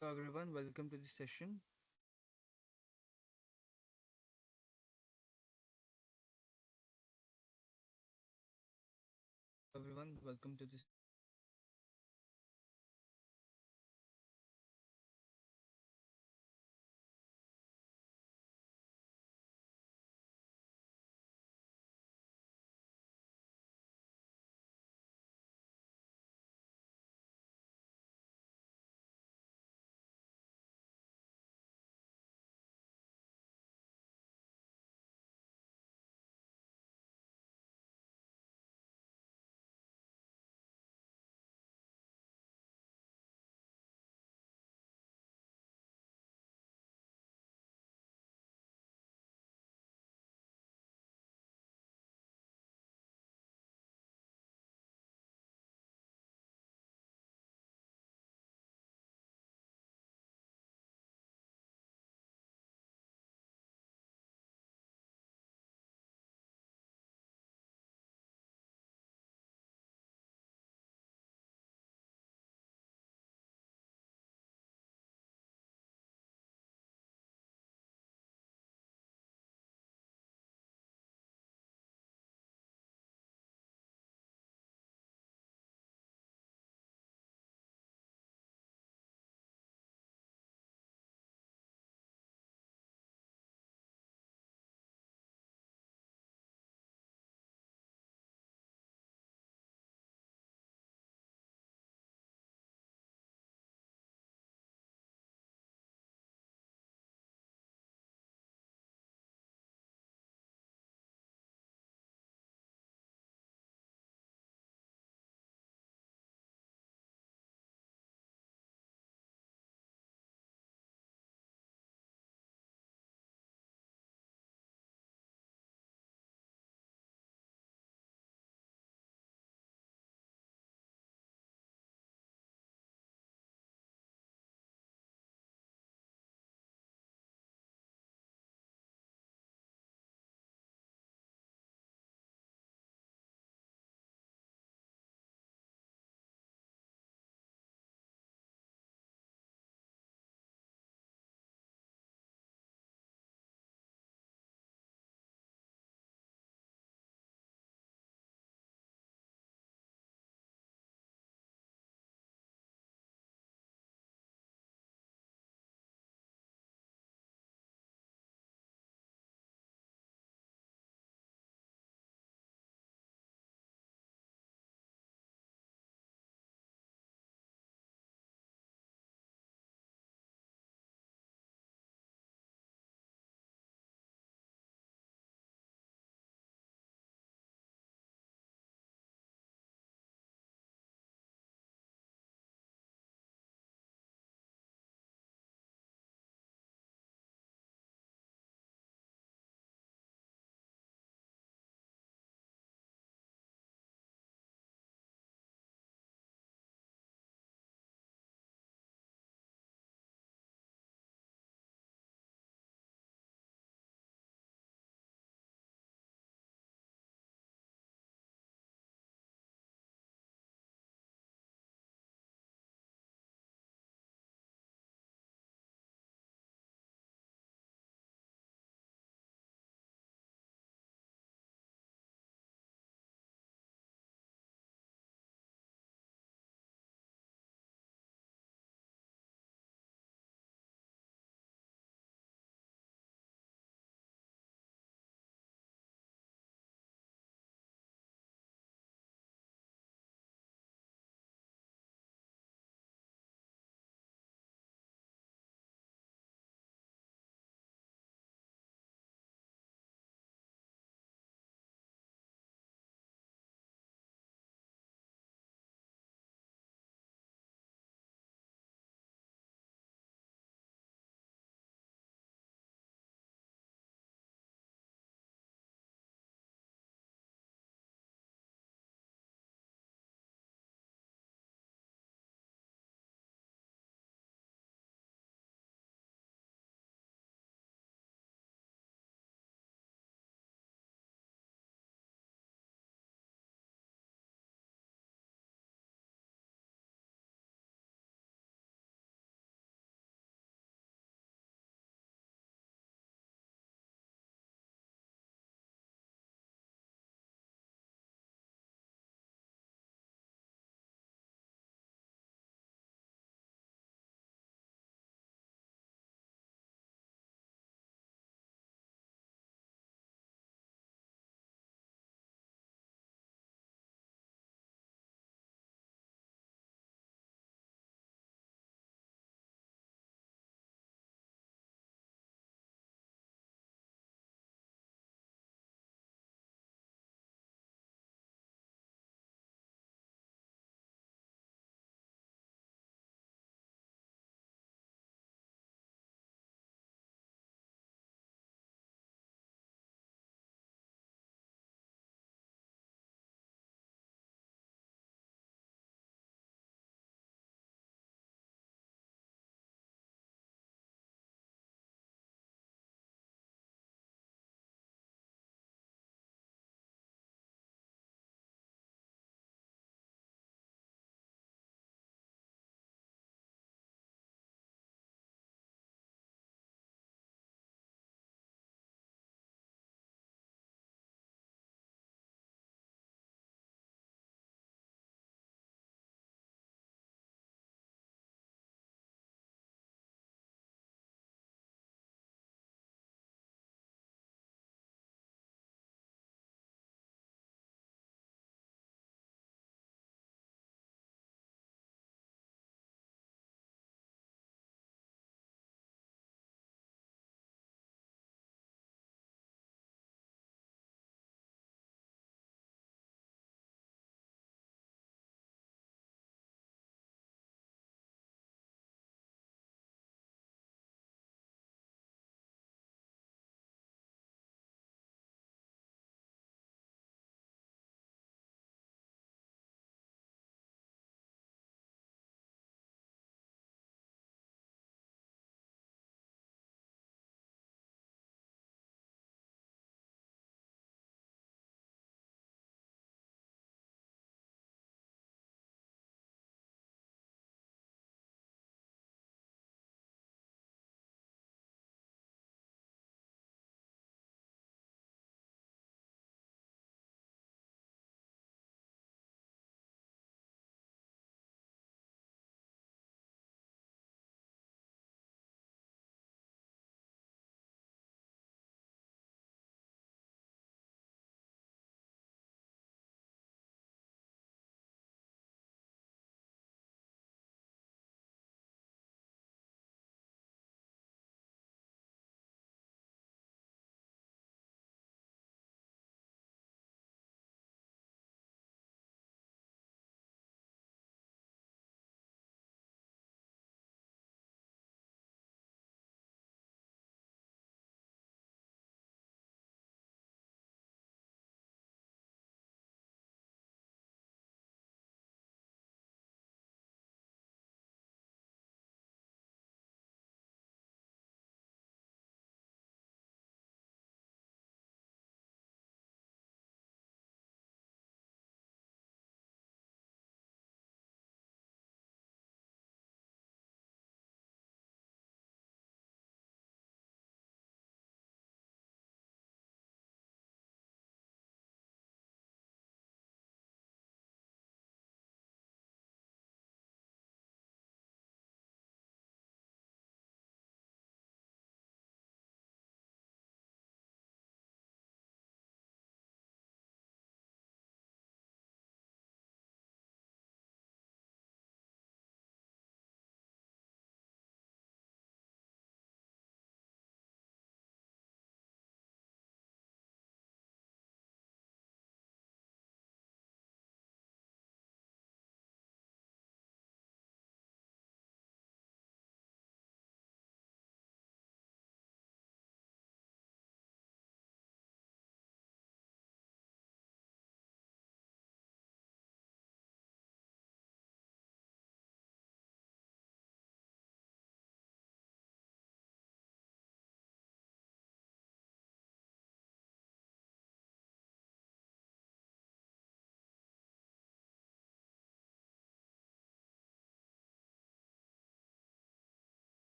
Hello everyone, welcome to the session. Everyone, welcome to this.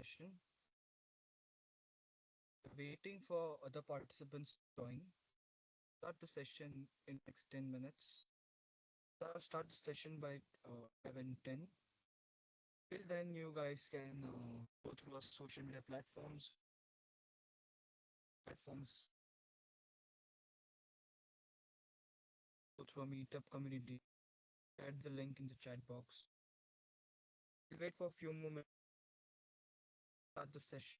session. Waiting for other participants to join. Start the session in next 10 minutes. Start the session by 11:10. Till then, you guys can go through our social media platforms, go through our meetup community. Add the link in the chat box. We'll wait for a few moments. Start the session.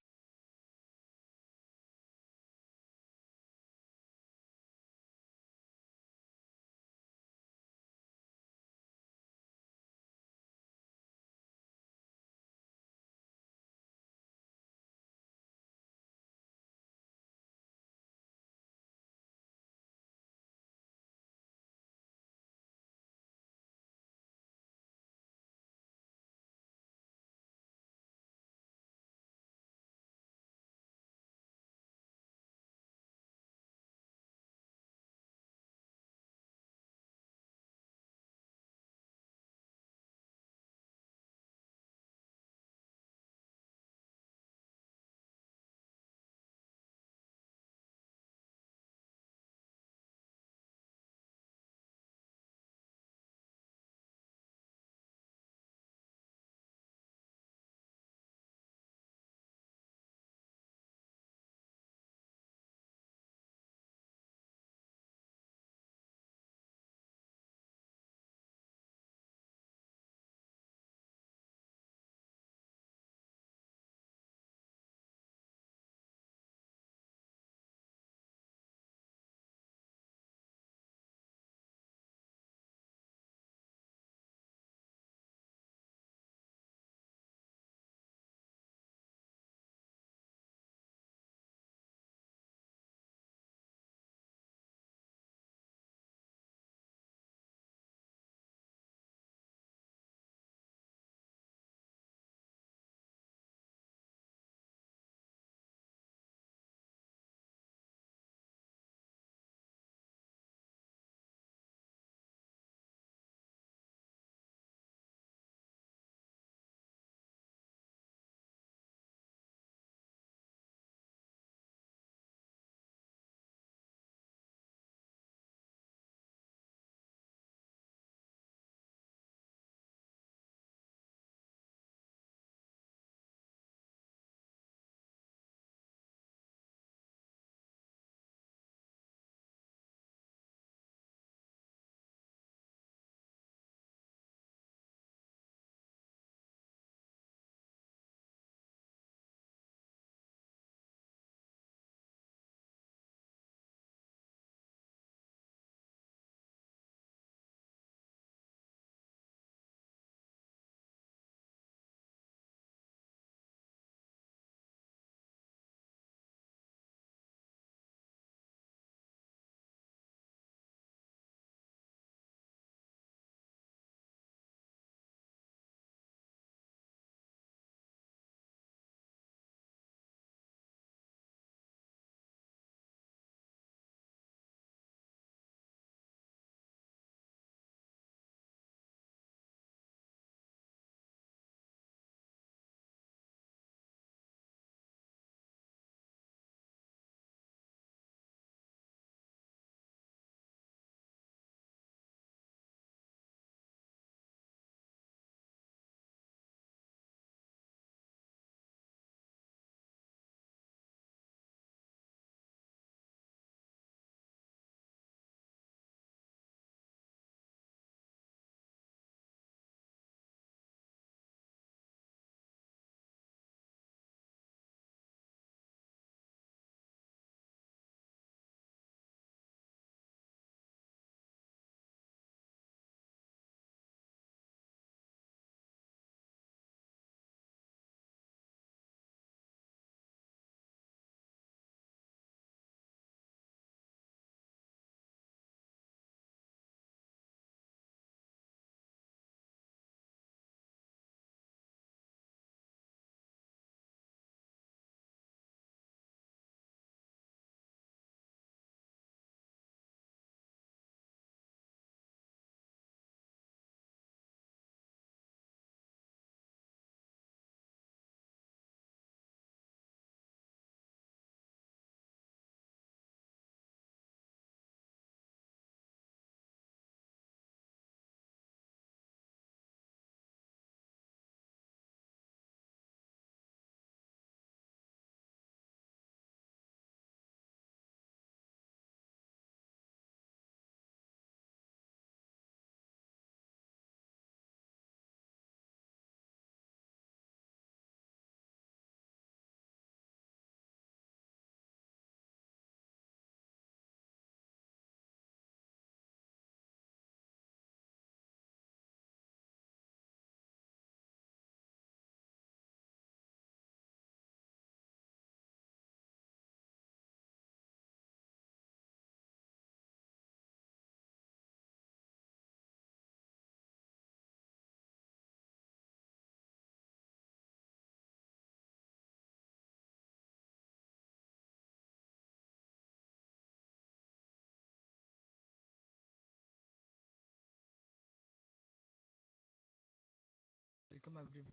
welcome everyone.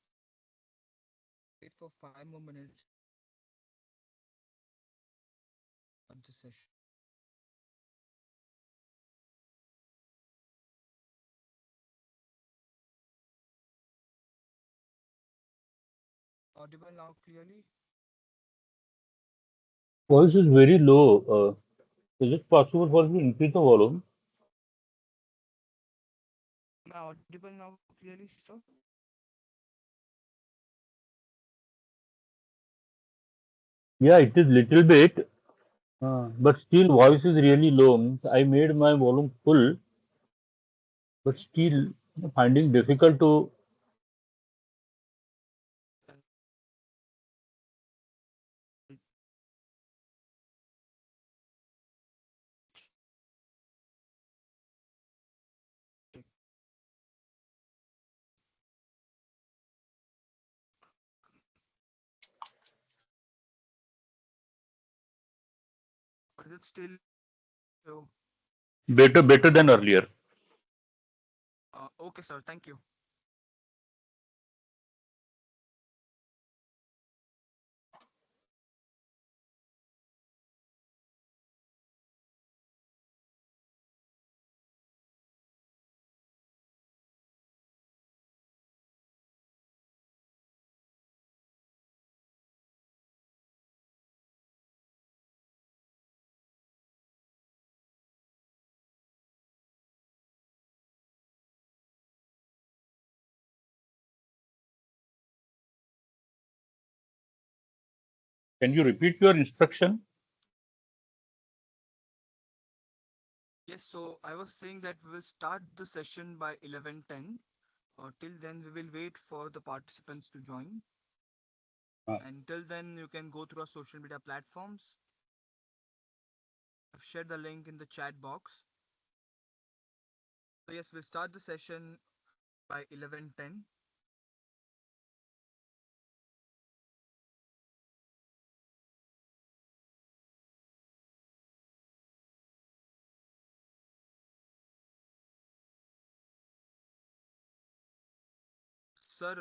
Wait for 5 more minutes at the session. Audible now clearly? Voice is very low. Is it possible for you to increase the volume? Am I audible now clearly, sir? Yeah, it is little bit, but still voice is really low. Means I made my volume full, but Okay. still finding difficult to. Or is it still low? Better than earlier. Okay, sir. Thank you. Can you repeat your instruction? Yes, so I was saying that we will start the session by 11:10. Till then, we will wait for the participants to join. Uh, Until then, you can go through our social media platforms. I've shared the link in the chat box. So yes, we'll start the session by 11:10. Sir,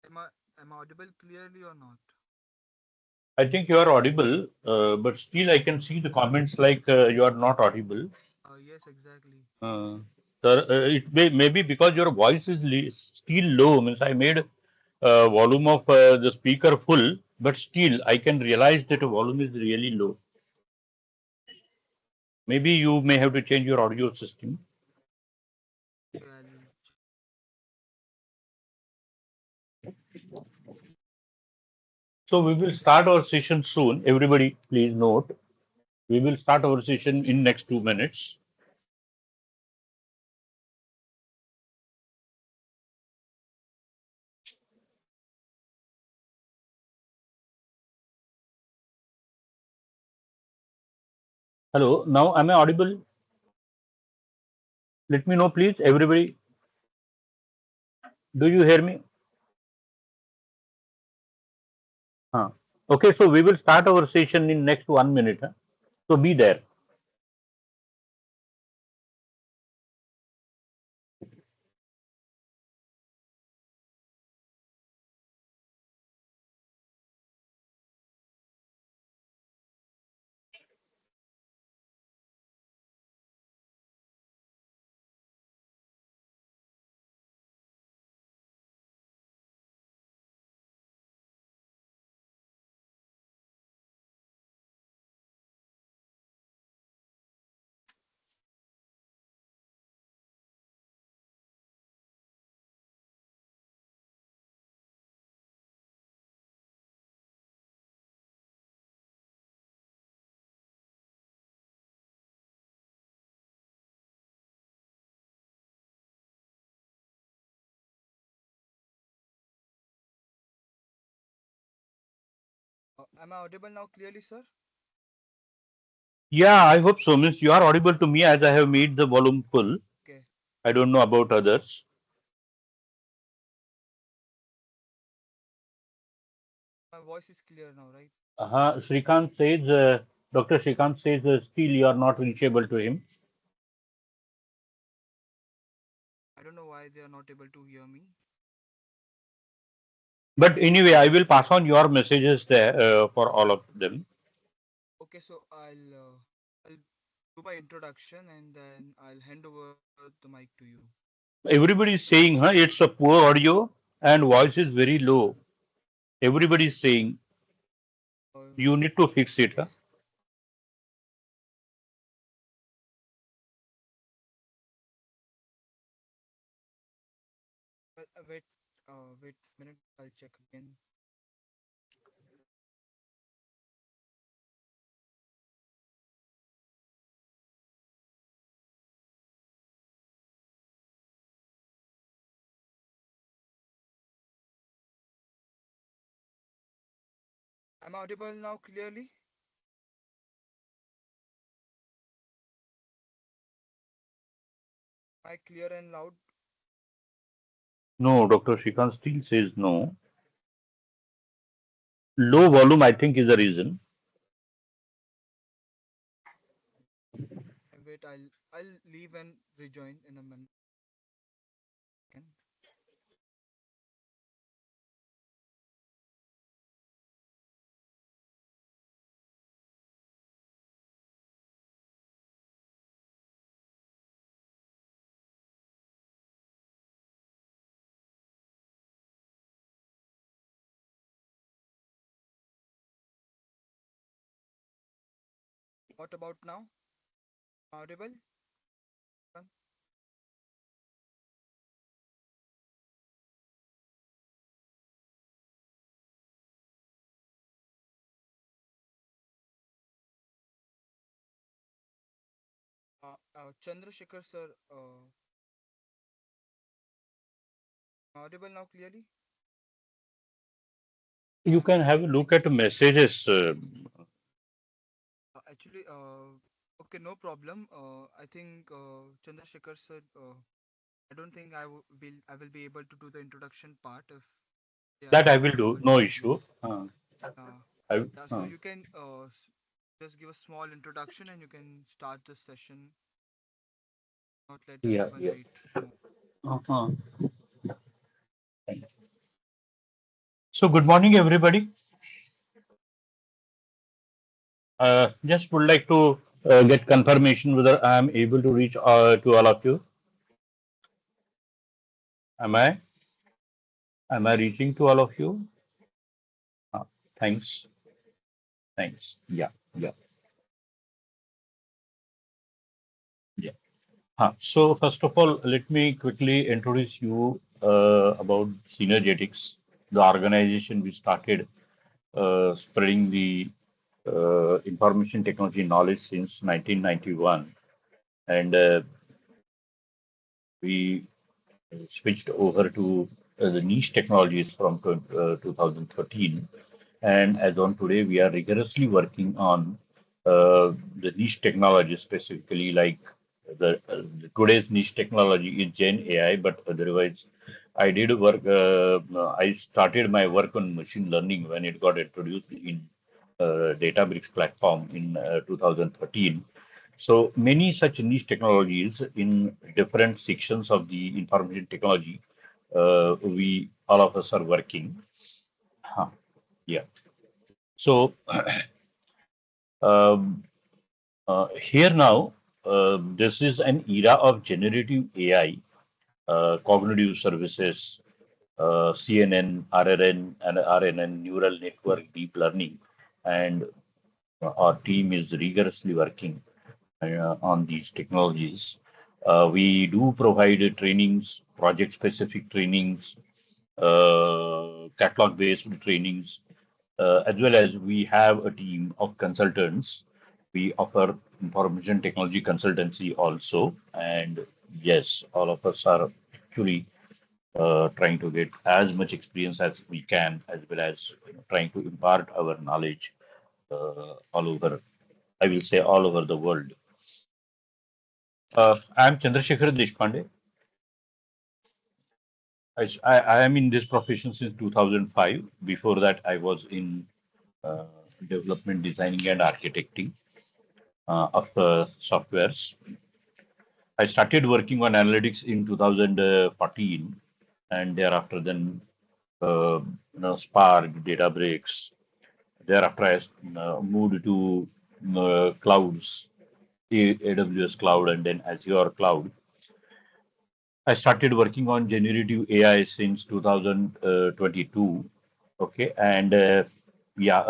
am I am I audible clearly or not? I think you are audible, but still I can see the comments like you are not audible. Yes, exactly. Uh, it maybe because your voice is still low. Means I made volume of the speaker full, but still I can realize that the volume is really low. Maybe you may have to change your audio system. Okay, I'll So we will start our session soon. Everybody, please note, we will start our session in next 2 minutes. Hello, now am I audible? Let me know, please, everybody. Do you hear me? Huh. Okay, so we will start our session in next 1 minute. Huh? So be there. am I audible now clearly, sir? Yeah, I hope so. Means you are audible to me as I have made the volume full. Okay. I don't know about others. My voice is clear now, right? Srikant says, Dr. Srikant says, still you are not reachable to him. I don't know why they are not able to hear me. But anyway, I will pass on your messages there for all of them. Okay, so I'll do my introduction and then I'll hand over the mic to you. Everybody is saying, huh, it's a poor audio and voice is very low. Everybody is saying you need to fix it. Okay. Huh? Wait, wait a minute. I'll check again. I'm audible now clearly. Am I clear and loud? No, Dr. Shrikant still says no. Low volume, I think, is the reason. Wait, I'll leave and rejoin in a minute. What about now? Audible? Chandrasekhar sir, audible now clearly? You can have a look at messages. Actually, okay, no problem. I think Chandrasekhar sir, I don't think I will be able to do the introduction part if they are That I not will do, able no to do. issue. Uh, I, yeah, so you can just give a small introduction and you can start the session. Not let yeah, everyone yeah. wait more. Uh-huh. So, good morning, everybody. Just would like to get confirmation whether I am able to reach to all of you. Am I? Am I reaching to all of you? Uh, thanks. Thanks. Yeah. Yeah. Yeah. So first of all, let me quickly introduce you about Synergetics, the organization we started spreading the information technology knowledge since 1991, and we switched over to the niche technologies from 2013. And as on today, we are rigorously working on the niche technology, specifically like the today's niche technology is Gen AI, but otherwise, I did work. I started my work on machine learning when it got introduced in Databricks platform in 2013. So many such niche technologies in different sections of the information technology, we all of us are working. Huh. Yeah. So um, here now, this is an era of generative AI, cognitive services, CNN, RNN, and RNN, neural network, deep learning, and our team is rigorously working on these technologies. We do provide trainings, project-specific trainings, catalog-based trainings, as well as we have a team of consultants. We offer information technology consultancy also, and yes, all of us are actually trying to get as much experience as we can, as well as trying to impart our knowledge all over. I will say all over the world. I'm Chandrasekhar Deshpande. I am in this profession since 2005. Before that, I was in uh, development, designing, and architecting of softwares. I started working on analytics in 2014, and thereafter, then Spark, Databricks. Thereafter, I moved to clouds, AWS cloud, and then Azure cloud. I started working on generative AI since 2022. Okay, and yeah,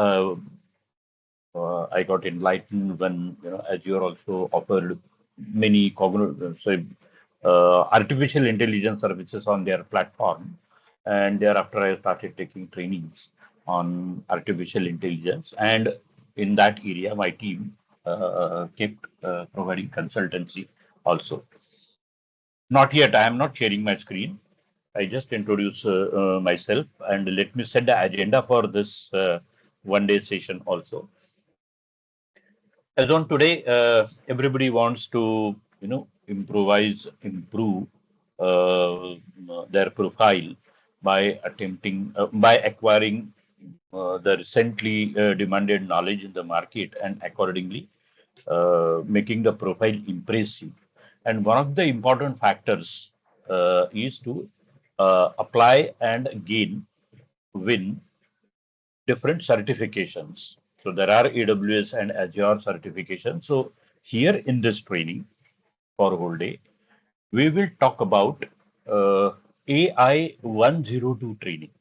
I got enlightened when Azure also offered many artificial intelligence services on their platform, and thereafter I started taking trainings on artificial intelligence, and in that area my team kept providing consultancy also. Not yet. I am not sharing my screen. I just introduce myself and let me set the agenda for this one day session also. As on today, everybody wants to improve their profile by by acquiring the recently demanded knowledge in the market and accordingly making the profile impressive. And one of the important factors is to apply and win different certifications. So there are AWS and Azure certifications. So here in this training for whole day, we will talk about AI 102 training.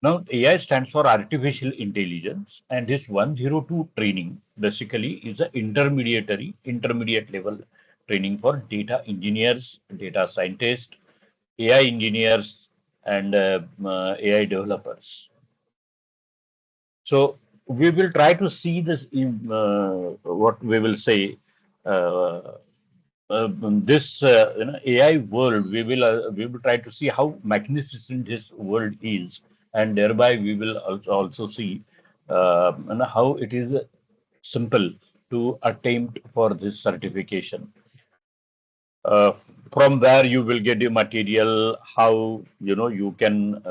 Now, AI stands for artificial intelligence, and this 102 training basically is an intermediate level training for data engineers, data scientists, AI engineers, and AI developers. So we will try to see this in what we will say. Uh, this AI world, we will try to see how magnificent this world is, and thereby we will also see how it is simple to attempt for this certification. Uh, from where you will get the material, how you can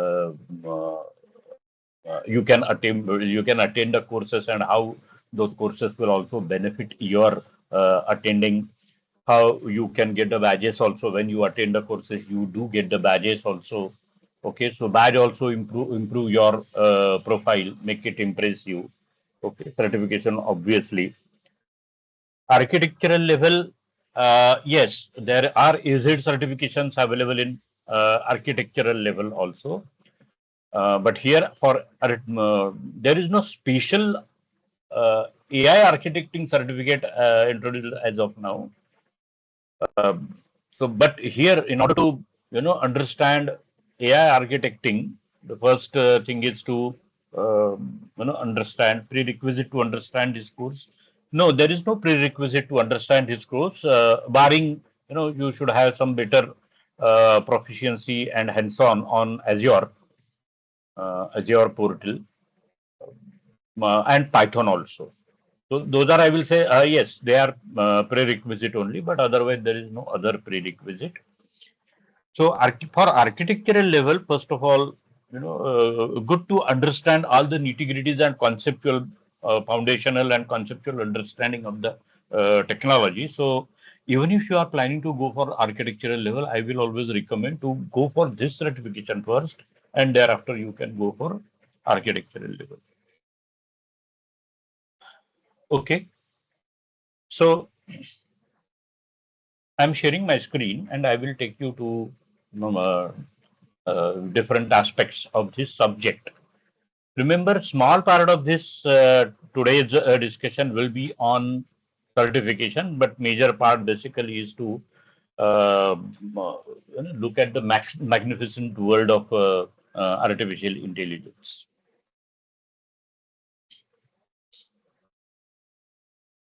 you can attend the courses and how those courses will also benefit your attending, how you can get the badges also when you attend the courses, you do get the badges also. Okay, so badge also improve your profile, make it impressive. Okay, certification obviously. Architectural level, yes, there are EZ certifications available in architectural level also. But here there is no special AI architecting certificate introduced as of now. So, but here, in order to understand AI architecting, the first thing is to understand prerequisite to understand this course. No, there is no prerequisite to understand this course, barring you should have some better proficiency and hands-on on Azure portal and Python also. So those are, I will say, yes, they are prerequisite only, but otherwise there is no other prerequisite. So for architectural level, first of all, good to understand all the nitty-gritties and conceptual, foundational and conceptual understanding of the technology. So even if you are planning to go for architectural level, I will always recommend to go for this certification first, and thereafter you can go for architectural level. Okay, so I'm sharing my screen and I will take you to different aspects of this subject. Remember, small part of this today's discussion will be on certification, but major part basically is to uh, look at the magnificent world of artificial intelligence.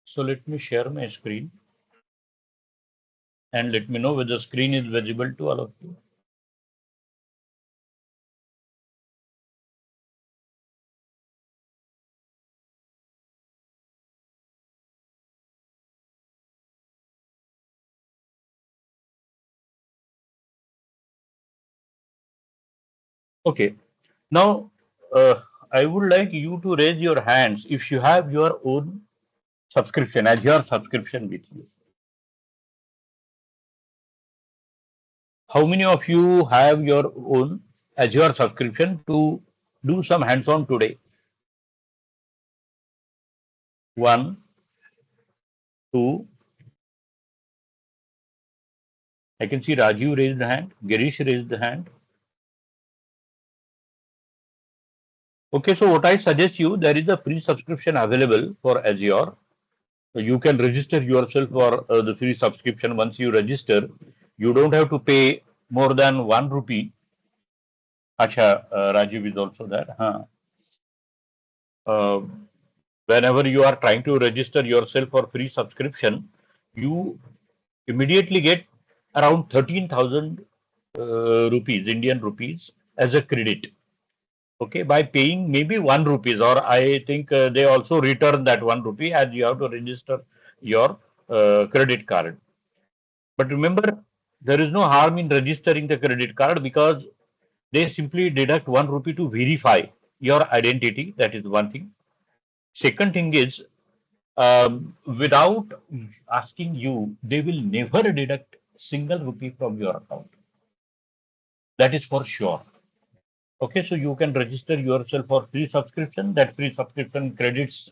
So let me share my screen and let me know whether the screen is visible to all of you. Okay. Now, I would like you to raise your hands if you have your own subscription, Azure subscription with you. How many of you have your own Azure subscription to do some hands-on today. 1, 2. I can see Rajiv raised the hand. Girish raised the hand. Okay, so what I suggest you, there is a free subscription available for Azure. You can register yourself for the free subscription. Once you register, you don't have to pay more than 1 rupee. Acha, Rajiv is also there. Huh. Uh, Whenever you are trying to register yourself for free subscription, you immediately get around 13,000 rupees, Indian rupees, as a credit. Okay, by paying maybe 1 rupees, or I think they also return that 1 rupee as you have to register your credit card. But remember, there is no harm in registering the credit card because they simply deduct 1 rupee to verify your identity. That is one thing. Second thing is, without asking you, they will never deduct single rupee from your account. That is for sure. Okay, so you can register yourself for free subscription. That free subscription credits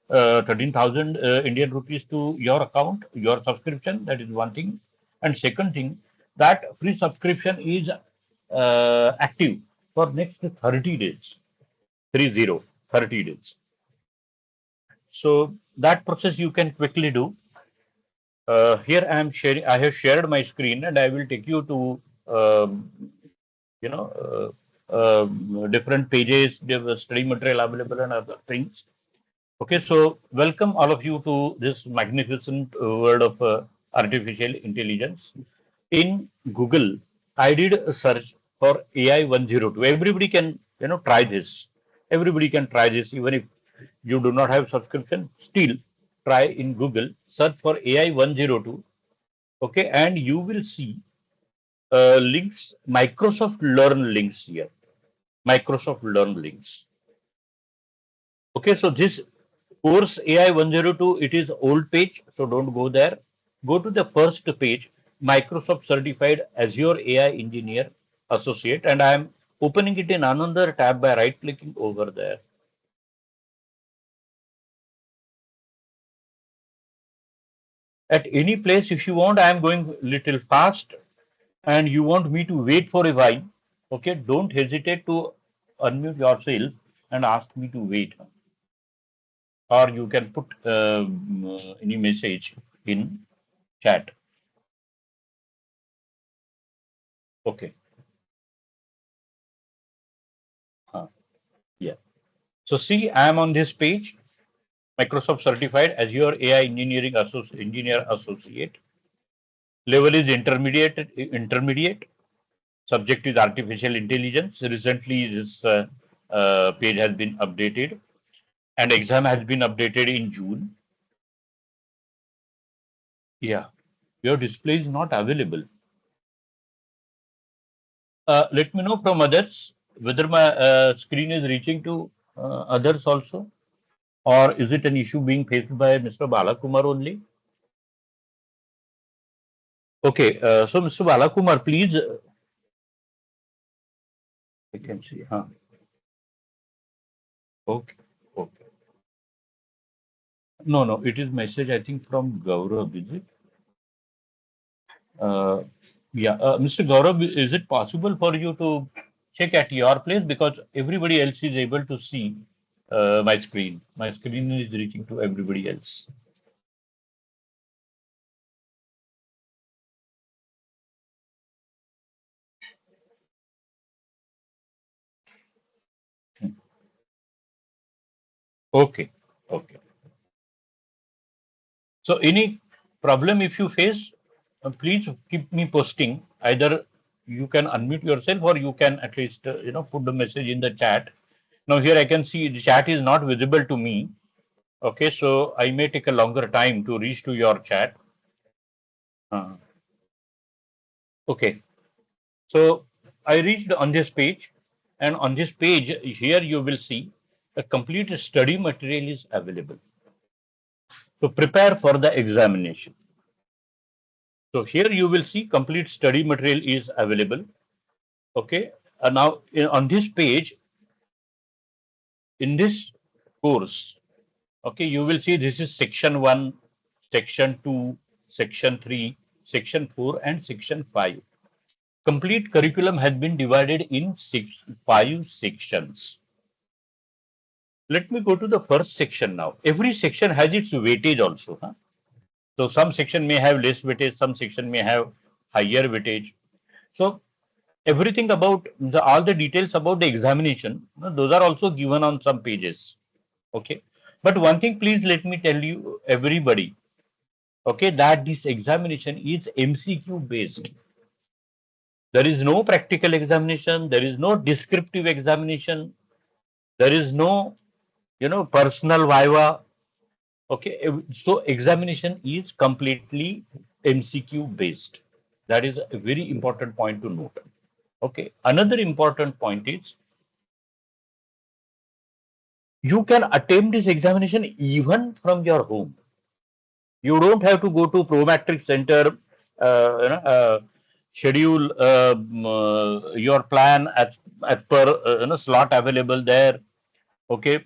13,000 Indian rupees to your account, your subscription. That is one thing. And second thing, that free subscription is active for next 30 days. 30, 30 days. So that process you can quickly do. Here I am sharing. I have shared my screen, and I will take you to um, you know different pages. There was study material available and other things. Okay, so welcome all of you to this magnificent world of artificial intelligence. In Google, I did a search for AI-102. Everybody can try this. Everybody can try this, even if you do not have subscription. Still, try in Google, search for AI-102. Okay, and you will see links, Microsoft Learn links here. Microsoft Learn links. Okay, so this course AI 102, it is old page, so don't go there. Go to the first page, Microsoft Certified Azure AI Engineer Associate, and I am opening it in another tab by right clicking over there. At any place, if you want, I am going little fast and you want me to wait for a while. Okay, don't hesitate to unmute yourself and ask me to wait. Or you can put any message in chat. Okay. Yeah. So see, I am on this page, Microsoft Certified Azure AI Engineer Associate. Level is intermediate. Intermediate. Subject is artificial intelligence. Recently, this page has been updated, and exam has been updated in June. Yeah, your display is not available. Let me know from others whether my screen is reaching to others also, or is it an issue being faced by Mr. Balakumar only? Okay, so Mr. Balakumar, please, I can see. Huh? Okay, okay. No, no, it is message, I think, from Gaurav, is it? Uh, yeah, Mr. Gaurav, is it possible for you to check at your place because everybody else is able to see my screen. My screen is reaching to everybody else. Hmm. Okay, okay. So any problem if you face, please keep me posting. Either you can unmute yourself or you can at least put the message in the chat. Now here I can see the chat is not visible to me. Okay, so I may take a longer time to reach to your chat. Uh, okay, so I reached on this page, and on this page here you will see a complete study material is available. So prepare for the examination. So here you will see complete study material is available. Okay. Now, on this page, in this course, okay, you will see this is section 1, section 2, section 3, section 4, and section 5. Complete curriculum has been divided in 5 sections. Let me go to the first section now. Every section has its weightage also. Huh? So some section may have less weightage, some section may have higher weightage. So everything about all the details about the examination, those are also given on some pages. Okay. But one thing, please let me tell you, everybody, okay, that this examination is MCQ based. There is no practical examination. There is no descriptive examination. There is no, personal viva. Okay, so examination is completely MCQ based. That is a very important point to note. Okay, another important point is you can attempt this examination even from your home. You don't have to go to Promatrix Center, schedule your plan as per slot available there. Okay,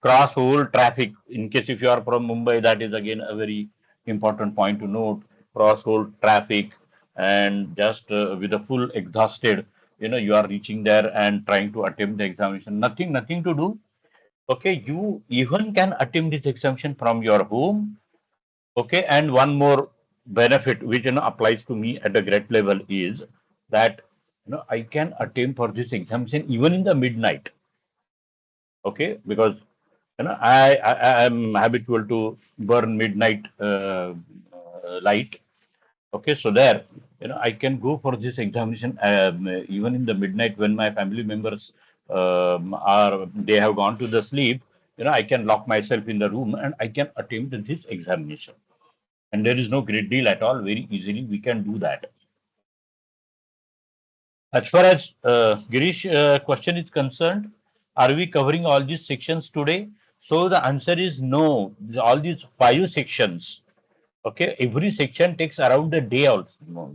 cross whole traffic. In case if you are from Mumbai, that is again a very important point to note. Cross whole traffic and just with a full exhausted, you are reaching there and trying to attempt the examination. Nothing to do. Okay, you even can attempt this examination from your home. Okay, and one more benefit which applies to me at a great level is that I can attempt for this examination even in the midnight. Okay, because I am habitual to burn midnight light. Okay, so there I can go for this examination even in the midnight when my family members are they have gone to the sleep. I can lock myself in the room and I can attempt this examination. And there is no great deal at all. Very easily we can do that. As far as Girish question is concerned, are we covering all these sections today? So the answer is no. All these 5 sections, okay, every section takes around a day also.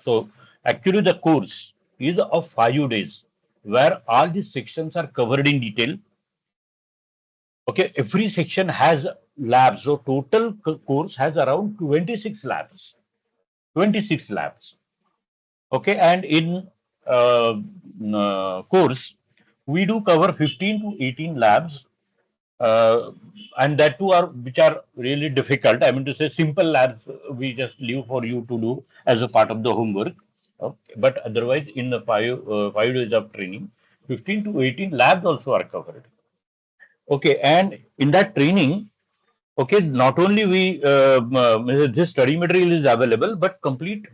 So actually the course is of 5 days where all these sections are covered in detail. Okay, every section has labs. So total course has around 26 labs. 26 labs. Okay, and in course, we do cover 15 to 18 labs, uh, and that too are which are really difficult. I mean to say, simple labs we just leave for you to do as a part of the homework. Okay, but otherwise, in the 5 days of training, 15 to 18 labs also are covered. Okay, and in that training, okay, not only this study material is available, but complete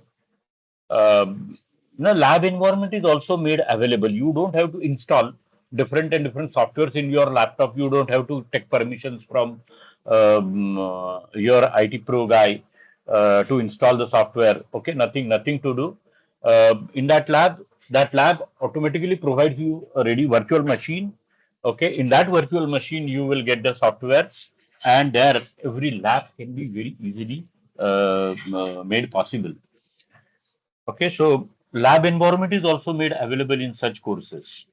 lab environment is also made available. You don't have to install different softwares in your laptop. You don't have to take permissions from your IT pro guy to install the software. Okay, nothing to do. In that lab automatically provides you a ready virtual machine. Okay, in that virtual machine you will get the software, and there every lab can be very easily made possible. Okay, so lab environment is also made available in such courses.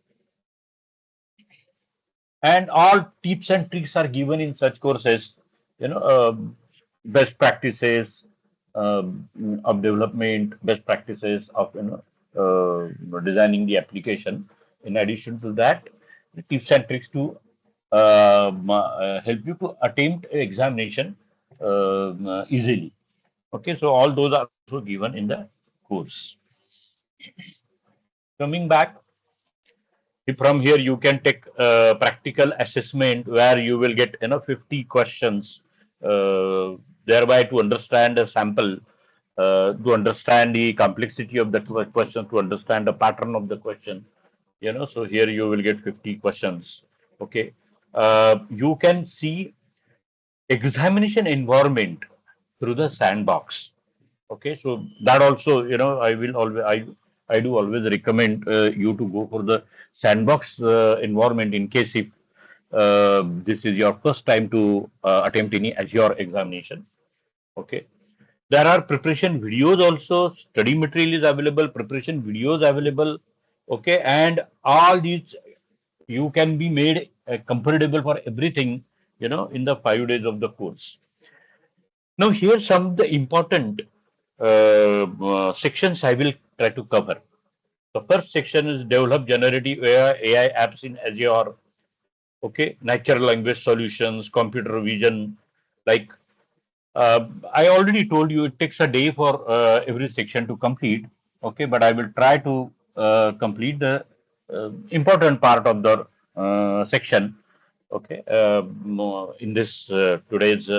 And all tips and tricks are given in such courses, best practices of development, best practices of, designing the application. In addition to that, the tips and tricks to help you to attempt examination easily. Okay, so all those are also given in the course. Coming back, from here you can take practical assessment where you will get 50 questions, thereby to understand a sample, to understand the complexity of the question, to understand the pattern of the question. So here you will get 50 questions. Okay, you can see examination environment through the sandbox. Okay, so that also, I will always, I do always recommend you to go for the sandbox environment in case if this is your first time to attempt any Azure examination. Okay, there are preparation videos also, study material is available, preparation videos available. Okay, and all these you can be made comparable for everything, in the 5 days of the course. Now, here's some of the important sections I will try to cover. The first section is develop generative AI apps in Azure. Okay, natural language solutions, computer vision. Like I already told you, it takes a day for every section to complete. Okay, but I will try to complete the important part of the section. Okay, in this today's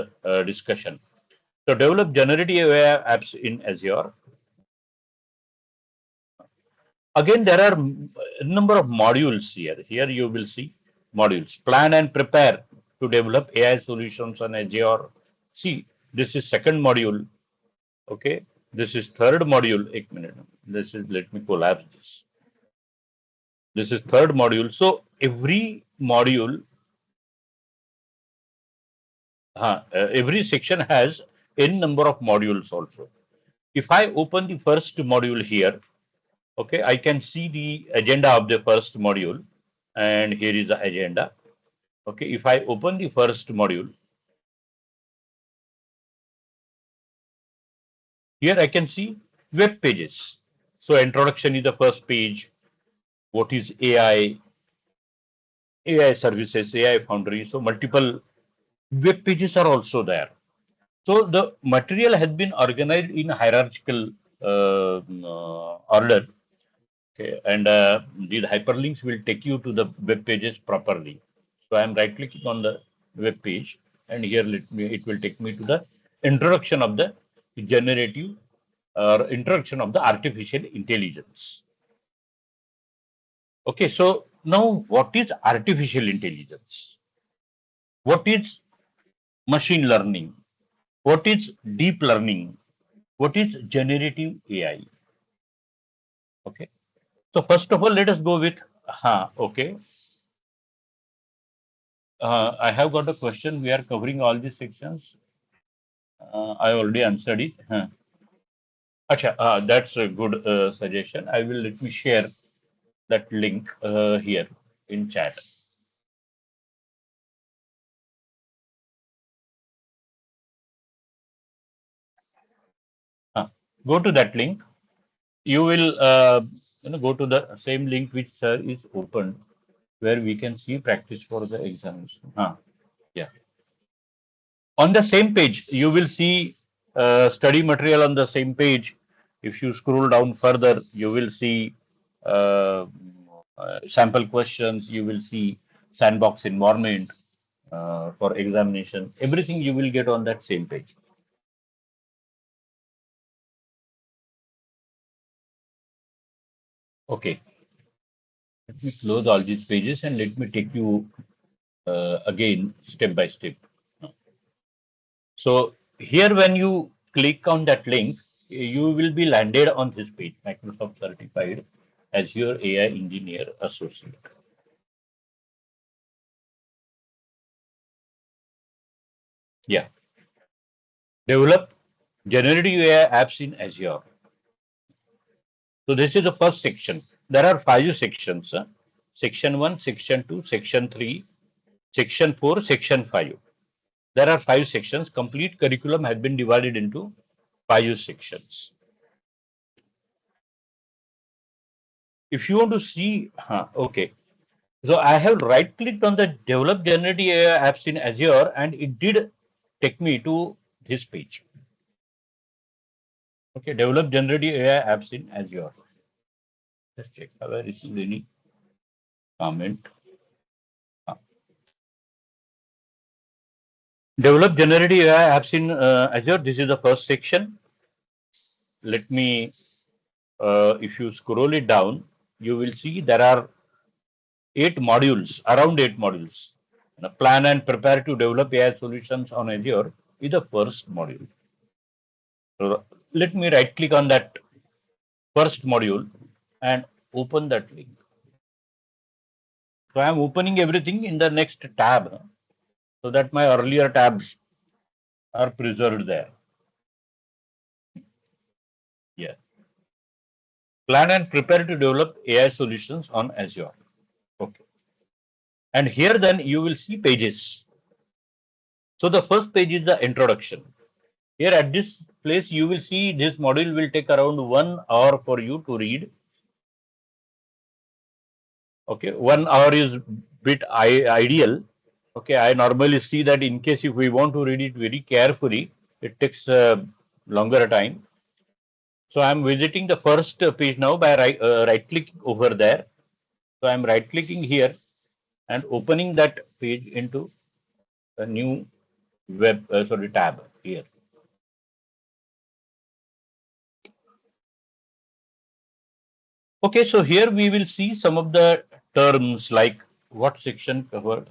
discussion. So develop generative AI apps in Azure. Again, there are a number of modules here. Here you will see modules. Plan and prepare to develop AI solutions on Azure. See, this is second module. Okay, this is third module. Ek minute. This is, let me collapse this. This is third module. So every module, every section has n number of modules also. If I open the first module here, okay, I can see the agenda of the first module, and here is the agenda. Okay, if I open the first module, here I can see web pages. So introduction is the first page. What is AI, AI services, AI foundry. So multiple web pages are also there. So the material has been organized in hierarchical order. Okay, and these hyperlinks will take you to the web pages properly. So I am right clicking on the web page, and here it will take me to the introduction of the generative or introduction of the artificial intelligence. Okay, so now what is artificial intelligence? What is machine learning? What is deep learning? What is generative AI? Okay, so first of all, let us go with, okay. I have got a question. We are covering all these sections. I already answered it. Acha, that's a good suggestion. I will, let me share that link here in chat. Go to that link. You will go to the same link which is open, where we can see practice for the exams. Yeah. On the same page, you will see study material on the same page. If you scroll down further, you will see uh, sample questions. You will see sandbox environment for examination. Everything you will get on that same page. Okay. Let me close all these pages and let me take you again step by step. So here, when you click on that link, you will be landed on this page, Microsoft Certified Azure AI Engineer Associate. Yeah. Develop generative AI apps in Azure. So this is the first section. There are 5 sections. Section 1, Section 2, Section 3, Section 4, Section 5. There are 5 sections. Complete curriculum has been divided into 5 sections. If you want to see, okay. So I have right clicked on the develop generative AI apps in Azure, and it did take me to this page. Okay, develop generative AI apps in Azure. Let's check. Have I received any comment? Develop generative AI apps in Azure. This is the first section. Let me, if you scroll it down, you will see there are 8 modules, around 8 modules. Plan and prepare to develop AI solutions on Azure is the first module. So let me right click on that first module and open that link. So I am opening everything in the next tab so that my earlier tabs are preserved there. Yeah. Plan and prepare to develop AI solutions on Azure. Okay. And here then you will see pages. So the first page is the introduction. Here at this place you will see this module will take around 1 hour for you to read. Okay, 1 hour is bit ideal. Okay, I normally see that in case if we want to read it very carefully, it takes longer time. So I'm visiting the first page now by right clicking over there. So I'm right clicking here and opening that page into a new tab here. Okay, so here we will see some of the terms like what section covered.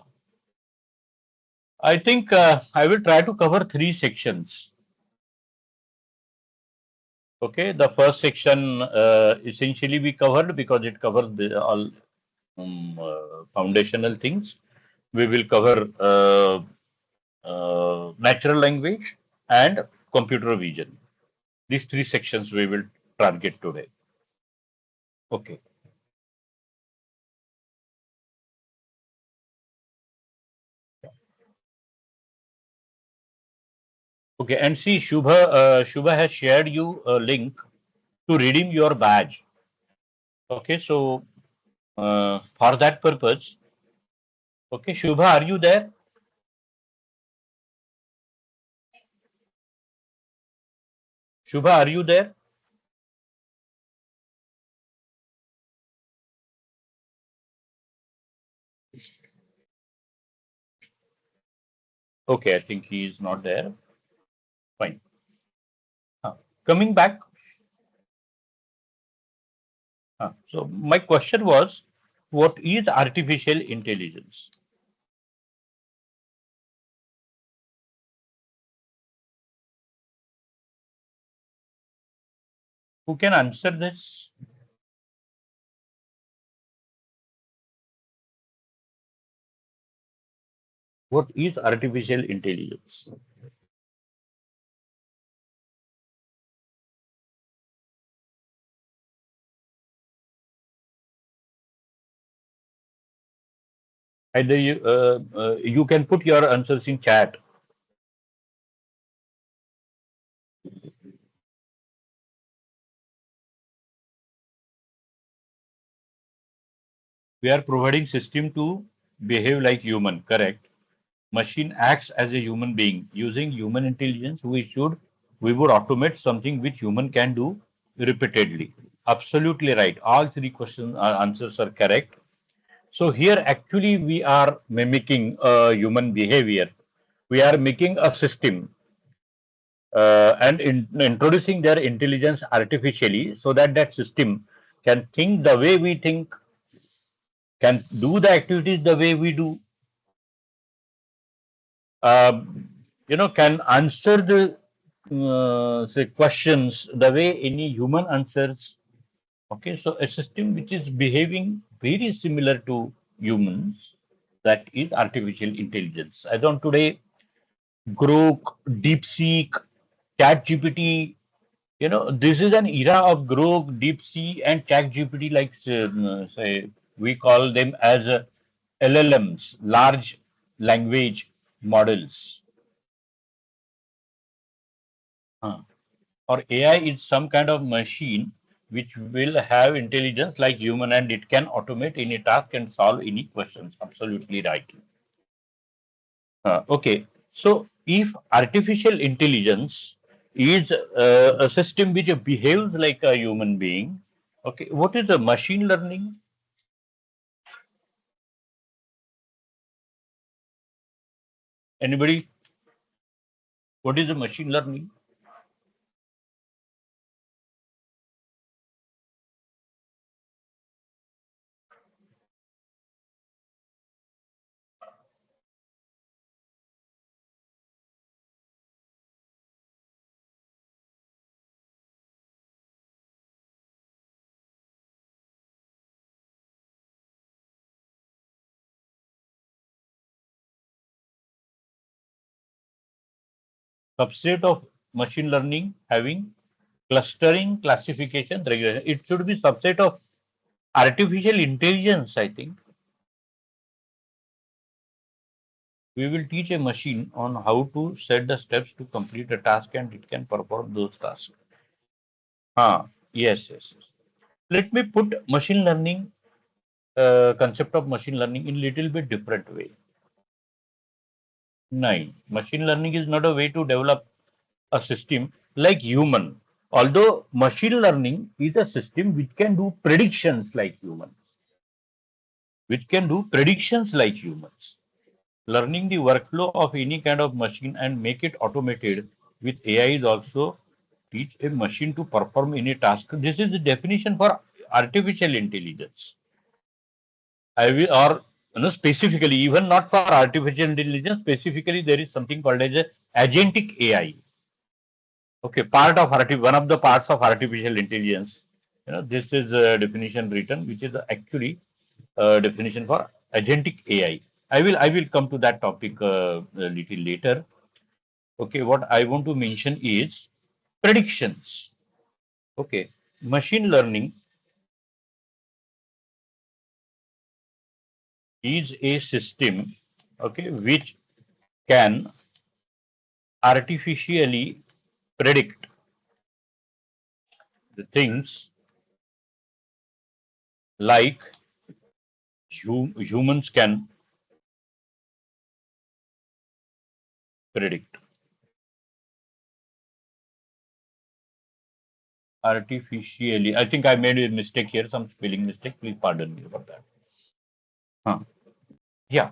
I think I will try to cover 3 sections. Okay, the first section essentially we covered because it covers all foundational things. We will cover natural language and computer vision. These 3 sections we will target today. Okay. Okay, and see, Shubha has shared you a link to redeem your badge. Okay, so for that purpose, okay, Shubha, are you there? Shubha, are you there? Okay, I think he is not there. Fine. Coming back, so my question was, what is artificial intelligence? Who can answer this? What is artificial intelligence? Either you can put your answers in chat. We are providing system to behave like human, correct? Machine acts as a human being. Using human intelligence, we would automate something which human can do repeatedly. Absolutely right. All 3 question answers are correct. So here actually we are mimicking human behavior. We are making a system and introducing their intelligence artificially so that that system can think the way we think, can do the activities the way we do, uh, can answer the say questions the way any human answers. Okay, so a system which is behaving very similar to humans, that is artificial intelligence. As on today, Grok, DeepSeek, ChatGPT, this is an era of Grok, DeepSeek, and ChatGPT. Like say, we call them as LLMs, large language models. Or AI is some kind of machine which will have intelligence like human and it can automate any task and solve any questions. Absolutely right. Okay. So if artificial intelligence is a system which behaves like a human being, okay, what is a machine learning? Anybody? What is a machine learning? Subset of machine learning having Clustering, classification, regulation. It should be subset of artificial intelligence, I think. We will teach a machine on how to set the steps to complete a task and it can perform those tasks. Yes, yes, yes. Let me put machine learning, concept of machine learning in little bit different way. Nine. Machine learning is not a way to develop a system like human. Although machine learning is a system which can do predictions like humans, learning the workflow of any kind of machine and make it automated with AI is also teach a machine to perform any task. This is the definition for artificial intelligence. I will, or specifically, even not for artificial intelligence, specifically there is something called as a agentic AI. Okay, one of the parts of artificial intelligence. This is a definition written, which is actually a definition for agentic AI. I will come to that topic a little later. Okay, what I want to mention is predictions. Okay, machine learning is a system, okay, which can artificially predict the things like humans can predict. Artificially, I think I made a mistake here, some spelling mistake. Please pardon me for that. Huh. Yeah.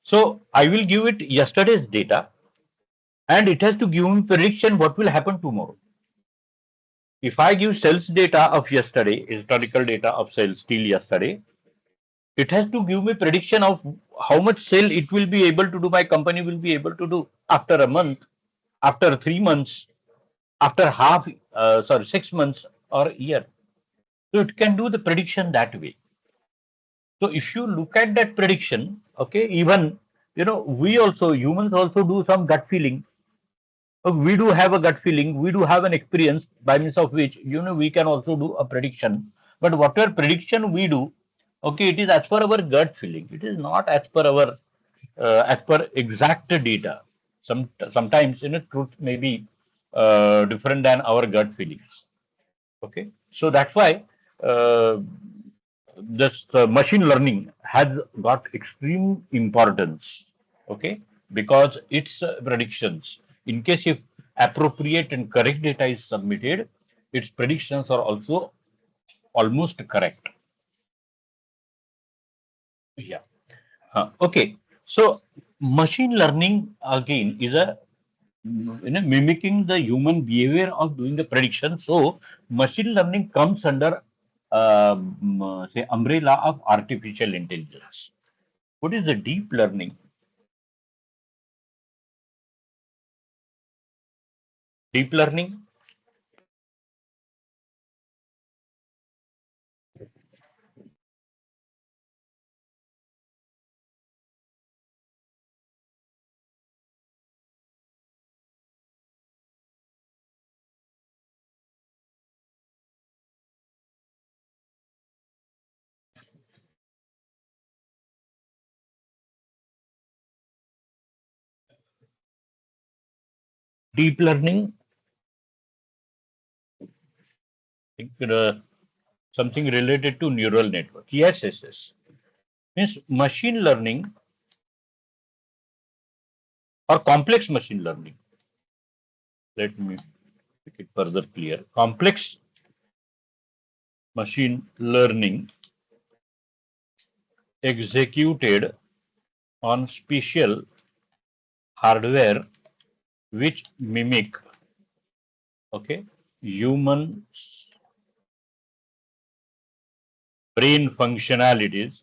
So I will give it yesterday's data and it has to give me prediction what will happen tomorrow. If I give sales data of yesterday, historical data of sales till yesterday, it has to give me prediction of how much sale it will be able to do, my company will be able to do after a month, after 3 months, after 6 months or a year. So it can do the prediction that way. So if you look at that prediction, okay, even we also humans also do some gut feeling. We do have a gut feeling. We do have an experience by means of which we can also do a prediction. But whatever prediction we do, okay, it is as per our gut feeling. It is not as per exact data. Sometimes truth may be different than our gut feelings. Okay, so that's why uh, this machine learning has got extreme importance. Okay, because its predictions, in case if appropriate and correct data is submitted, its predictions are also almost correct. Yeah. Okay. So machine learning again is a mimicking the human behavior of doing the prediction. So machine learning comes under say umbrella of artificial intelligence. What is the deep learning? Deep learning. Deep learning. I think, something related to neural network. Yes, yes, yes. Means machine learning or complex machine learning. Let me make it further clear. Complex machine learning executed on special hardware which mimic, okay, human brain functionalities,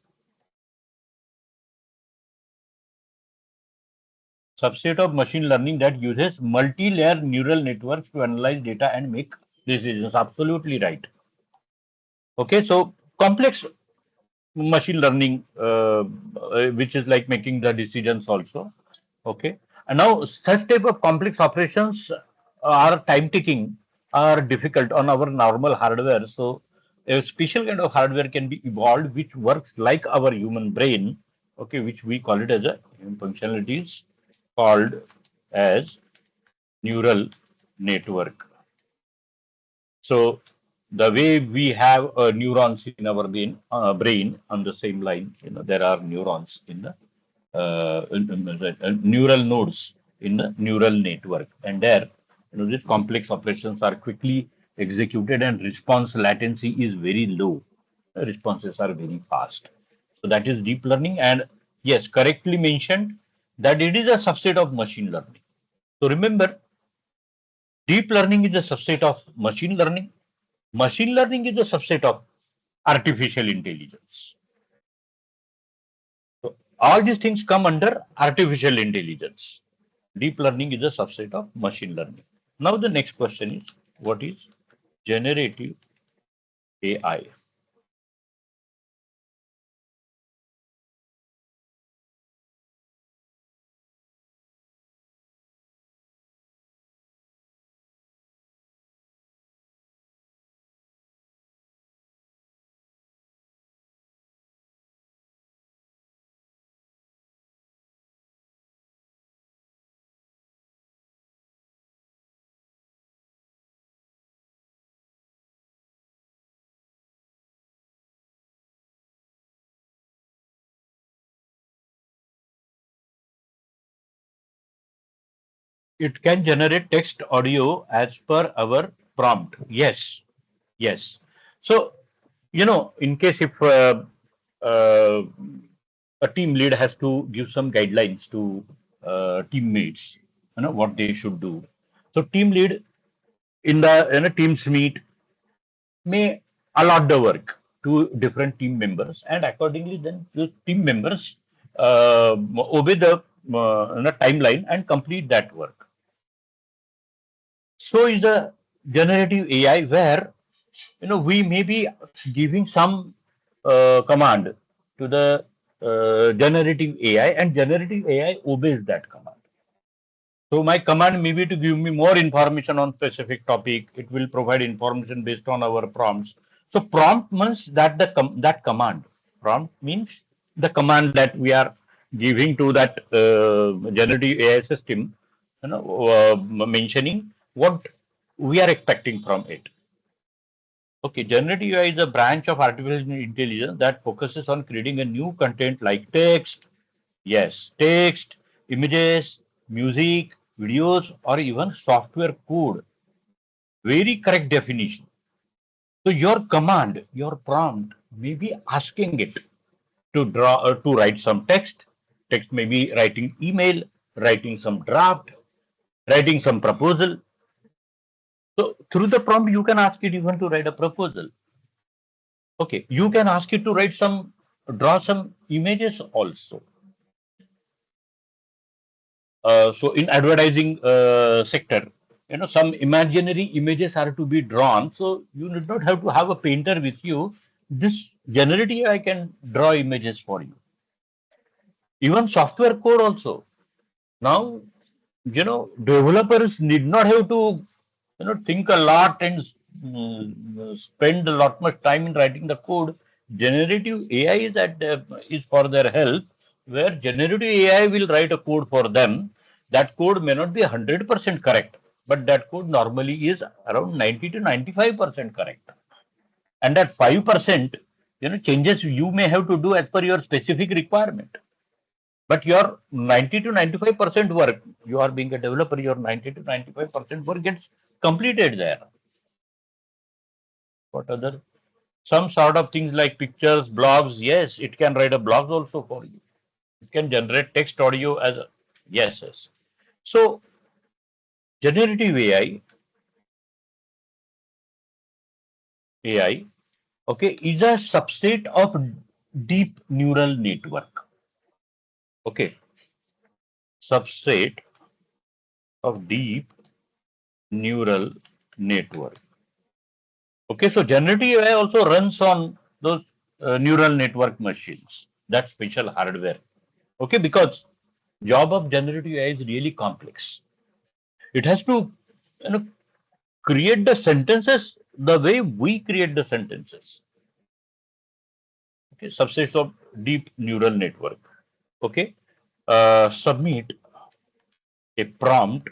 subset of machine learning that uses multi-layer neural networks to analyze data and make decisions. Absolutely right. Okay, so complex machine learning, which is like making the decisions also. Okay, and now such type of complex operations are time taking. are difficult on our normal hardware. So a special kind of hardware can be evolved which works like our human brain, okay, which we call it as a functionalities called as neural network. So the way we have neurons in our brain on the same line, there are neurons in the neural nodes in the neural network, and there, these complex operations are quickly executed, and response latency is very low. Responses are very fast. So that is deep learning, and yes, correctly mentioned that it is a subset of machine learning. So remember, deep learning is a subset of machine learning. Machine learning is a subset of artificial intelligence. So all these things come under artificial intelligence. Deep learning is a subset of machine learning. Now the next question is, what is generative AI? It can generate text, audio as per our prompt. Yes, yes. So, in case if uh, a team lead has to give some guidelines to teammates, what they should do. So, team lead in the teams meet may allot the work to different team members, and accordingly, then the team members obey the timeline and complete that work. So is the generative AI, where we may be giving some command to the generative AI, and generative AI obeys that command. So my command may be to give me more information on specific topic. It will provide information based on our prompts. So prompt means that that command. Prompt means the command that we are giving to that generative AI system, mentioning what we are expecting from it. Okay, generative AI is a branch of artificial intelligence that focuses on creating a new content like text, yes, text, images, music, videos, or even software code. Very correct definition. So your command, your prompt may be asking it to to write some text. Text may be writing email, writing some draft, writing some proposal. So through the prompt, you can ask it even to write a proposal. Okay, you can ask it to write some, draw some images also. So in advertising sector, some imaginary images are to be drawn. So you did not have to have a painter with you. This generative I can draw images for you. Even software code also. Now, developers need not have to, think a lot and spend a lot much time in writing the code. Generative AI is for their help, where generative AI will write a code for them. That code may not be 100% correct, but that code normally is around 90 to 95% correct. And that 5%, changes you may have to do as per your specific requirement. But your 90 to 95% work, you are being a developer, your 90 to 95% work gets completed there. What other? Some sort of things like pictures, blogs, yes, it can write a blog also for you. It can generate text, audio as a, yes, yes. So generative AI, okay, is a subset of deep neural network. Okay, subset of deep neural network. Okay, so generative AI also runs on those neural network machines, that special hardware. Okay, because job of generative AI is really complex. It has to, you know, create the sentences the way we create the sentences. Okay, subsets of deep neural network. Okay, submit a prompt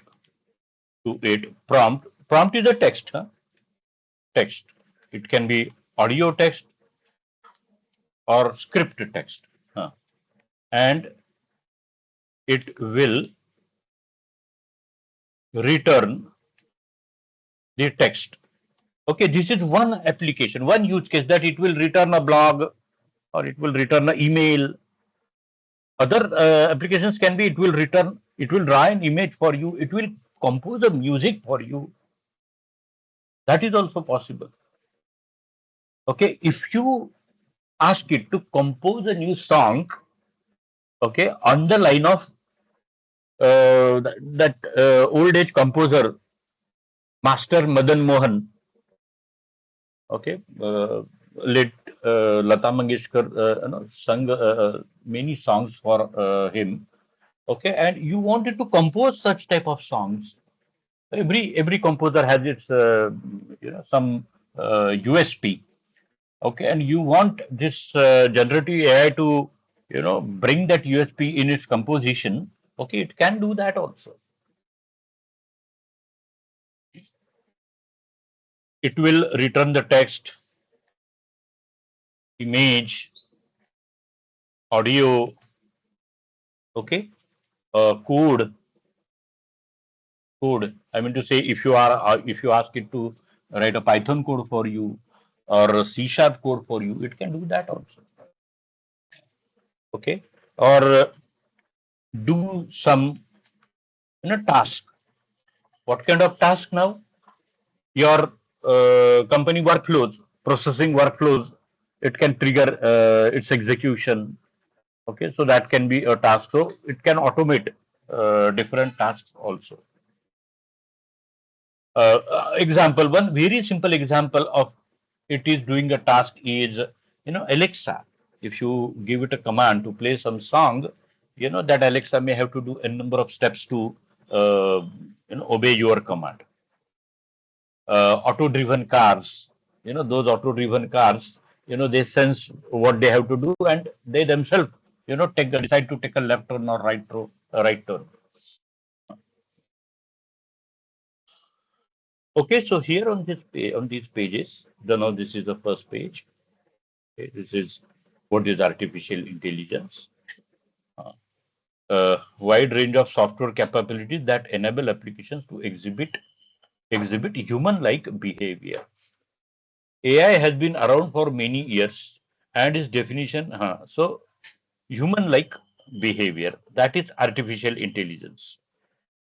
to it. Prompt is a text. Huh? Text. It can be audio text or script text. Huh? And it will return the text. Okay, this is one application, one use case that it will return a blog or it will return an email. Other applications can be it will draw an image for you, it will compose a music for you. That is also possible. Okay, if you ask it to compose a new song, okay, on the line of that old age composer, Master Madan Mohan, okay, late Lata Mangeshkar, sung many songs for him. Okay, and you wanted to compose such type of songs. Every composer has its some USP. Okay, and you want this generative AI to bring that USP in its composition. Okay, it can do that also. It will return the text, image, audio, okay, code. I mean to say, if you ask it to write a Python code for you or a C sharp code for you, it can do that also. Okay, or do some task. What kind of task now? Your company workflows, processing workflows. It can trigger its execution. Okay, so that can be a task. So it can automate different tasks also. Example, one very simple example of it is doing a task is, Alexa. If you give it a command to play some song, that Alexa may have to do a number of steps to obey your command. Auto-driven cars, those auto-driven cars, they sense what they have to do and they themselves, decide to take a left turn or right turn. Okay, so here on on these pages, now this is the first page. Okay, this is what is artificial intelligence. Wide range of software capabilities that enable applications to exhibit human-like behavior. AI has been around for many years, and its definition, so human-like behavior, that is artificial intelligence.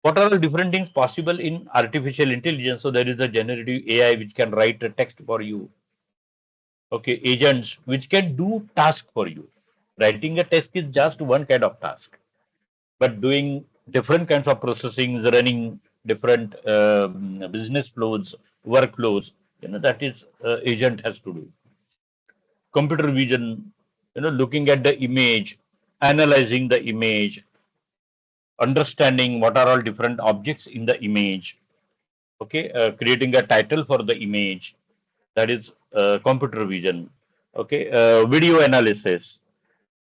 What are the different things possible in artificial intelligence? So there is a generative AI which can write a text for you. Okay, agents which can do task for you. Writing a text is just one kind of task, but doing different kinds of processing, running different business flows, workflows, that is agent has to do. Computer vision, looking at the image, analyzing the image, understanding what are all different objects in the image. Okay, creating a title for the image, that is computer vision. Okay, video analysis.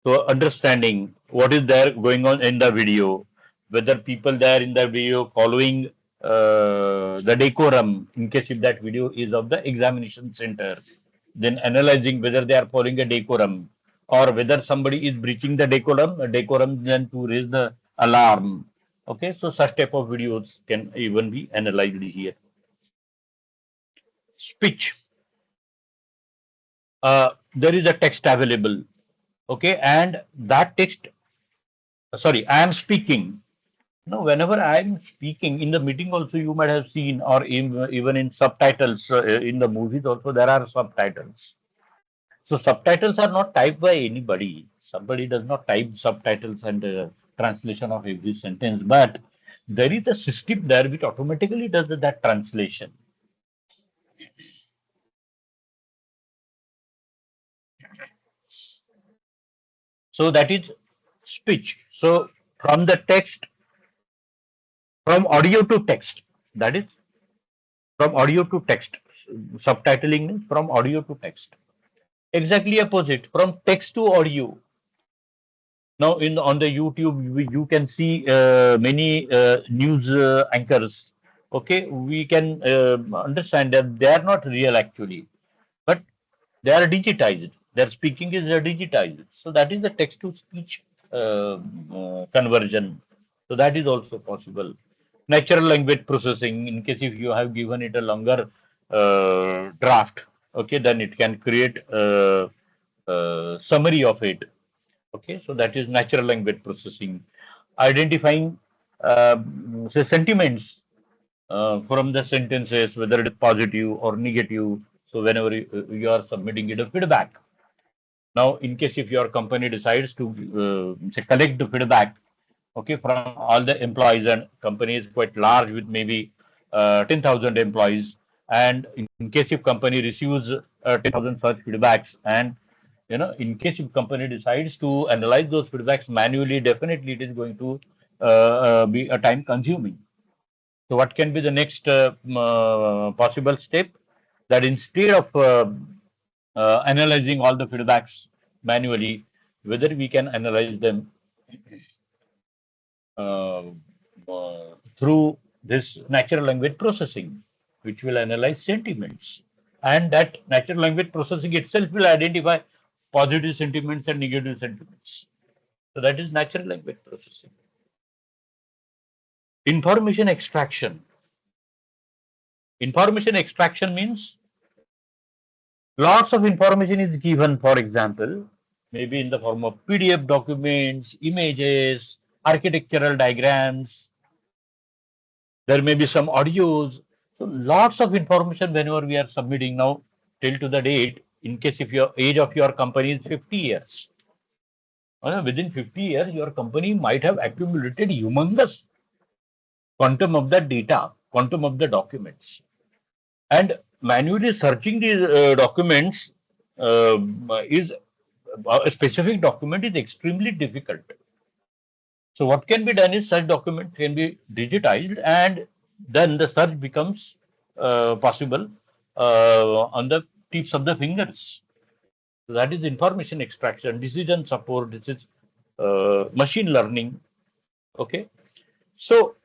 So understanding what is there going on in the video, whether people there in the video following the decorum in case if that video is of the examination center, then analyzing whether they are following a decorum or whether somebody is breaching the decorum then to raise the alarm. Okay, so such type of videos can even be analyzed here. Speech. There is a text available. Okay, and that text, sorry, I am speaking. No, whenever I am speaking in the meeting, also you might have seen, or even in subtitles in the movies, also there are subtitles. So subtitles are not typed by anybody. Somebody does not type subtitles and translation of every sentence, but there is a system there which automatically does that translation. So that is speech. So from the text, from audio to text, that is from audio to text. Subtitling means from audio to text. Exactly opposite, from text to audio. Now, in on the YouTube, you can see many news anchors. Okay, we can understand that they are not real actually, but they are digitized. Their speaking is digitized. So that is the text to speech conversion. So that is also possible. Natural language processing, in case if you have given it a longer draft, okay, then it can create summary of it. Okay, so that is natural language processing. Identifying say sentiments from the sentences, whether it is positive or negative. So whenever you are submitting it a feedback. Now, in case if your company decides to say collect the feedback, okay, from all the employees, and company is quite large with maybe 10,000 employees, and in case if company receives 10,000 such feedbacks, and in case if company decides to analyze those feedbacks manually, definitely it is going to be a time consuming. So what can be the next possible step? That instead of analyzing all the feedbacks manually, whether we can analyze them uh, through this natural language processing, which will analyze sentiments. And that natural language processing itself will identify positive sentiments and negative sentiments. So that is natural language processing. Information extraction. Information extraction means lots of information is given, for example, maybe in the form of PDF documents, images, architectural diagrams, there may be some audios. So lots of information whenever we are submitting now till to the date, in case if your age of your company is 50 years, within 50 years, your company might have accumulated humongous quantum of the data, quantum of the documents. And manually searching these documents is a specific document is extremely difficult. So what can be done is such document can be digitized, and then the search becomes possible on the tips of the fingers. So that is information extraction, decision support. This is machine learning. Okay, so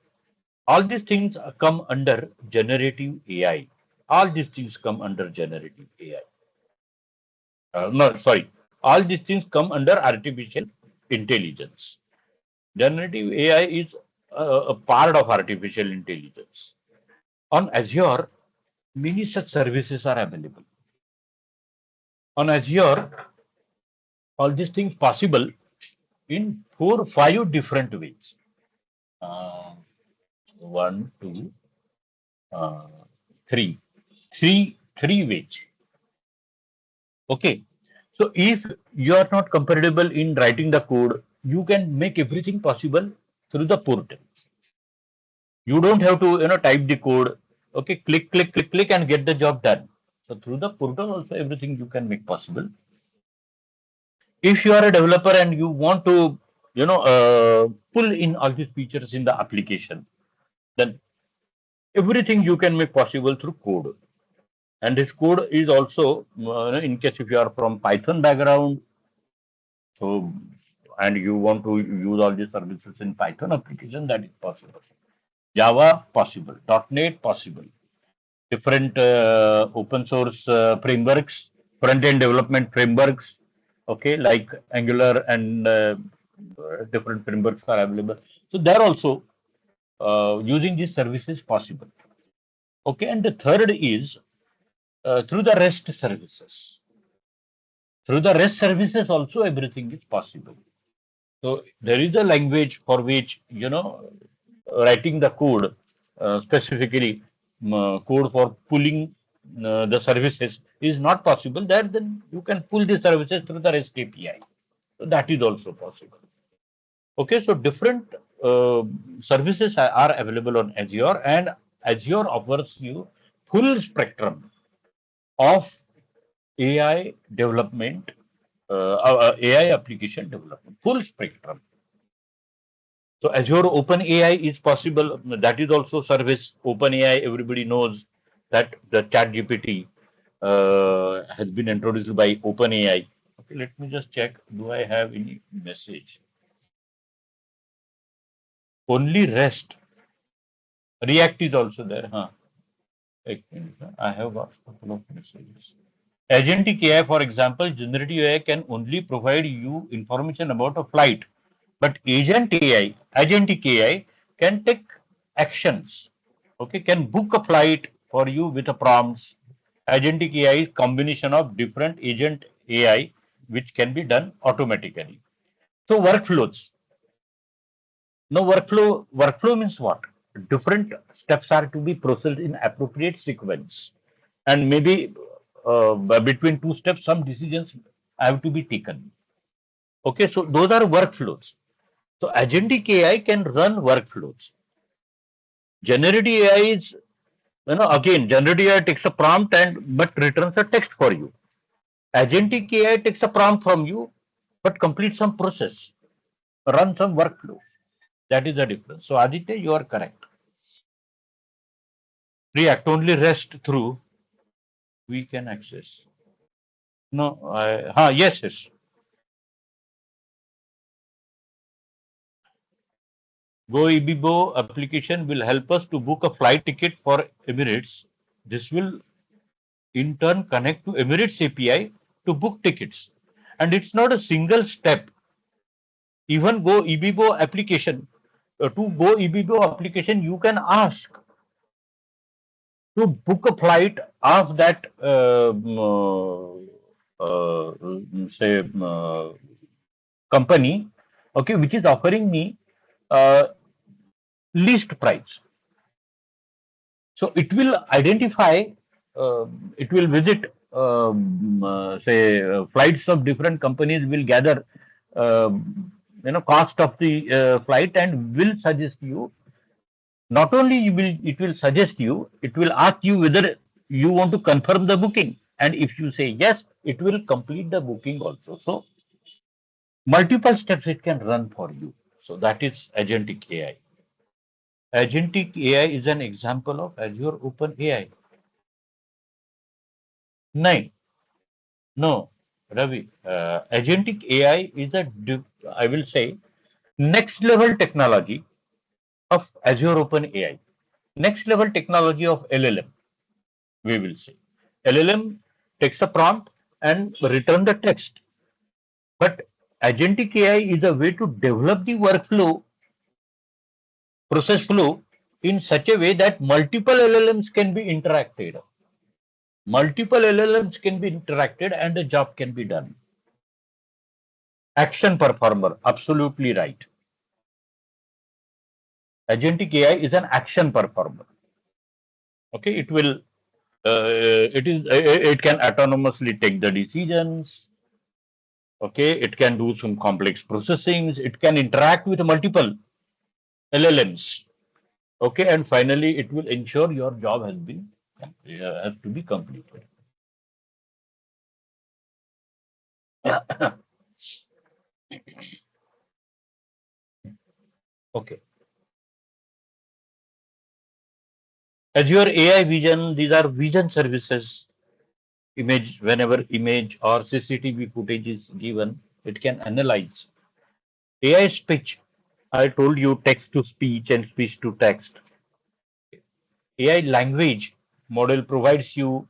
all these things come under generative AI. All these things come under generative AI. No, sorry. All these things come under artificial intelligence. Generative AI is a part of artificial intelligence. On Azure, many such services are available. On Azure, all these things possible in 4, 5 different ways. Uh, one, two, uh, three, three ways. Okay. So if you are not comfortable in writing the code, you can make everything possible through the portal. You don't have to type the code. Okay, click, click, click, click, and get the job done. So through the portal also everything you can make possible. If you are a developer and you want to pull in all these features in the application, then everything you can make possible through code. And this code is also in case if you are from Python background, so and you want to use all these services in Python application, that is possible. Java possible, .NET possible, different open source frameworks, front end development frameworks, okay, like Angular and different frameworks are available. So there also using these services possible. Okay, and the third is through the REST services. Through the REST services also everything is possible. So there is a language for which writing the code specifically code for pulling the services is not possible. There then you can pull the services through the REST API. So that is also possible. Okay, so different services are available on Azure, and Azure offers you full spectrum of AI development, AI application development, full spectrum. So Azure OpenAI is possible. That is also service. OpenAI everybody knows. that the chat GPT has been introduced by OpenAI. Okay, let me just check. Do I have any message? Only REST. React is also there. Huh? I have got a couple of messages. Agentic AI, for example, generative AI can only provide you information about a flight, but agentic AI can take actions. Okay, can book a flight for you with a prompts. Agentic AI is combination of different agent AI which can be done automatically. So workflows. Now workflow means what? Different steps are to be processed in appropriate sequence, and maybe between two steps, some decisions have to be taken. Okay, so those are workflows. So agentic AI can run workflows. Generative AI is, again, generative AI takes a prompt and but returns a text for you. Agentic AI takes a prompt from you, but completes some process, run some workflow. That is the difference. So Aditya, you are correct. React only rest through we can access. No, yes, yes. GoIbibo application will help us to book a flight ticket for Emirates. This will in turn connect to Emirates API to book tickets. And it's not a single step. Even to GoIbibo application, you can ask to book a flight of that, say, company, okay, which is offering me uh, least price. So it will identify, it will visit, say, flights of different companies will gather, cost of the flight and will suggest you. Not only it will suggest you, it will ask you whether you want to confirm the booking. And if you say yes, it will complete the booking also. So multiple steps it can run for you. So that is agentic AI. Agentic AI is an example of Azure Open AI. Nine. No, Ravi. Agentic AI is I will say, next level technology of Azure Open AI. Next level technology of LLM, we will say. LLM takes a prompt and return the text. But agentic AI is a way to develop the workflow, process flow in such a way that multiple LLMs can be interacted. Multiple LLMs can be interacted and the job can be done. Action performer, absolutely right. Agentic AI is an action performer. Okay, it can autonomously take the decisions. Okay, it can do some complex processings. It can interact with multiple LLMs. Okay, and finally, it will ensure your job has to be completed. Okay. Azure AI Vision, these are vision services. Whenever image or CCTV footage is given, it can analyze. AI speech, I told you text to speech and speech to text. AI language model provides you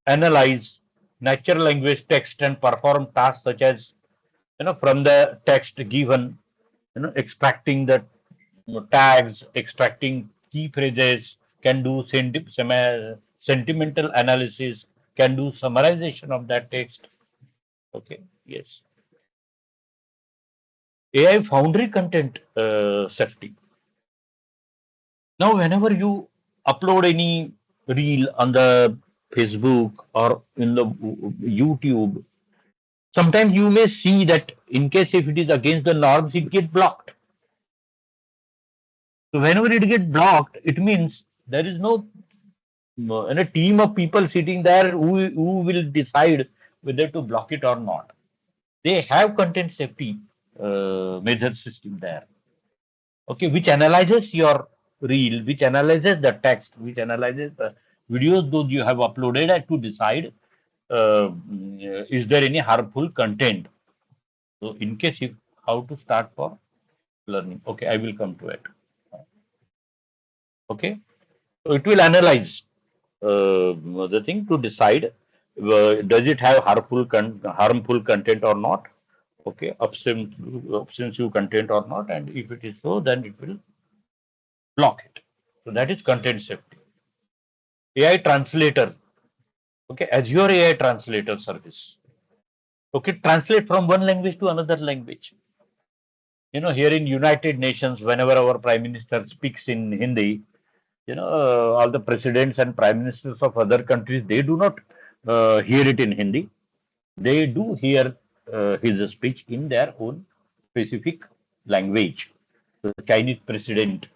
analyze natural language text and perform tasks such as, from the text given, extracting the tags, extracting key phrases, can do sentimental analysis, can do summarization of that text. Okay, yes. AI foundry content safety. Now, whenever you upload any reel on the Facebook or in the YouTube, sometimes you may see that in case if it is against the norms, it get blocked. So whenever it gets blocked, it means there is no a team of people sitting there who will decide whether to block it or not. They have content safety measure system there. Okay, which analyzes your reel, which analyzes the text, which analyzes videos those you have uploaded and to decide is there any harmful content. So in case if how to start for learning. Okay, I will come to it. Okay, so it will analyze the thing to decide does it have harmful content or not. Okay, offensive content or not, and if it is so, then it will block it. So that is content safety. AI translator. Okay, Azure AI translator service. Okay, translate from one language to another language. Here in United Nations, whenever our Prime Minister speaks in Hindi, all the presidents and prime ministers of other countries, they do not hear it in Hindi. They do hear his speech in their own specific language. The Chinese president,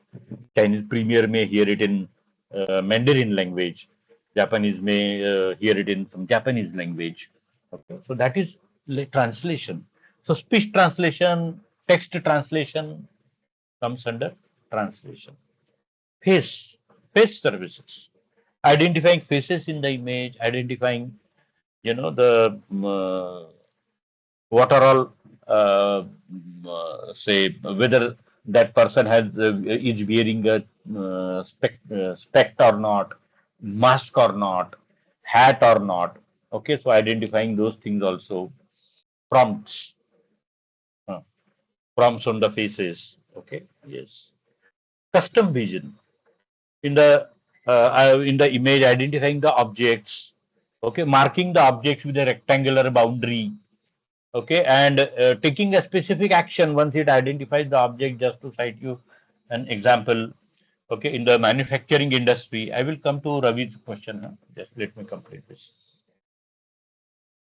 Chinese premier may hear it in Mandarin language. Japanese may hear it in some Japanese language. Okay, so that is like translation. So speech translation, text translation comes under translation. Face, face services, identifying faces in the image, identifying the what are all say whether that person is wearing a spect or not, mask or not, hat or not. Okay, so identifying those things also. Prompts, uh, prompts on the faces. Okay, yes. Custom vision in the image, identifying the objects. Okay, marking the objects with a rectangular boundary. Okay, and taking a specific action once it identifies the object. Just to cite you an example. Okay, in the manufacturing industry, I will come to Ravi's question. Huh? Just let me complete this.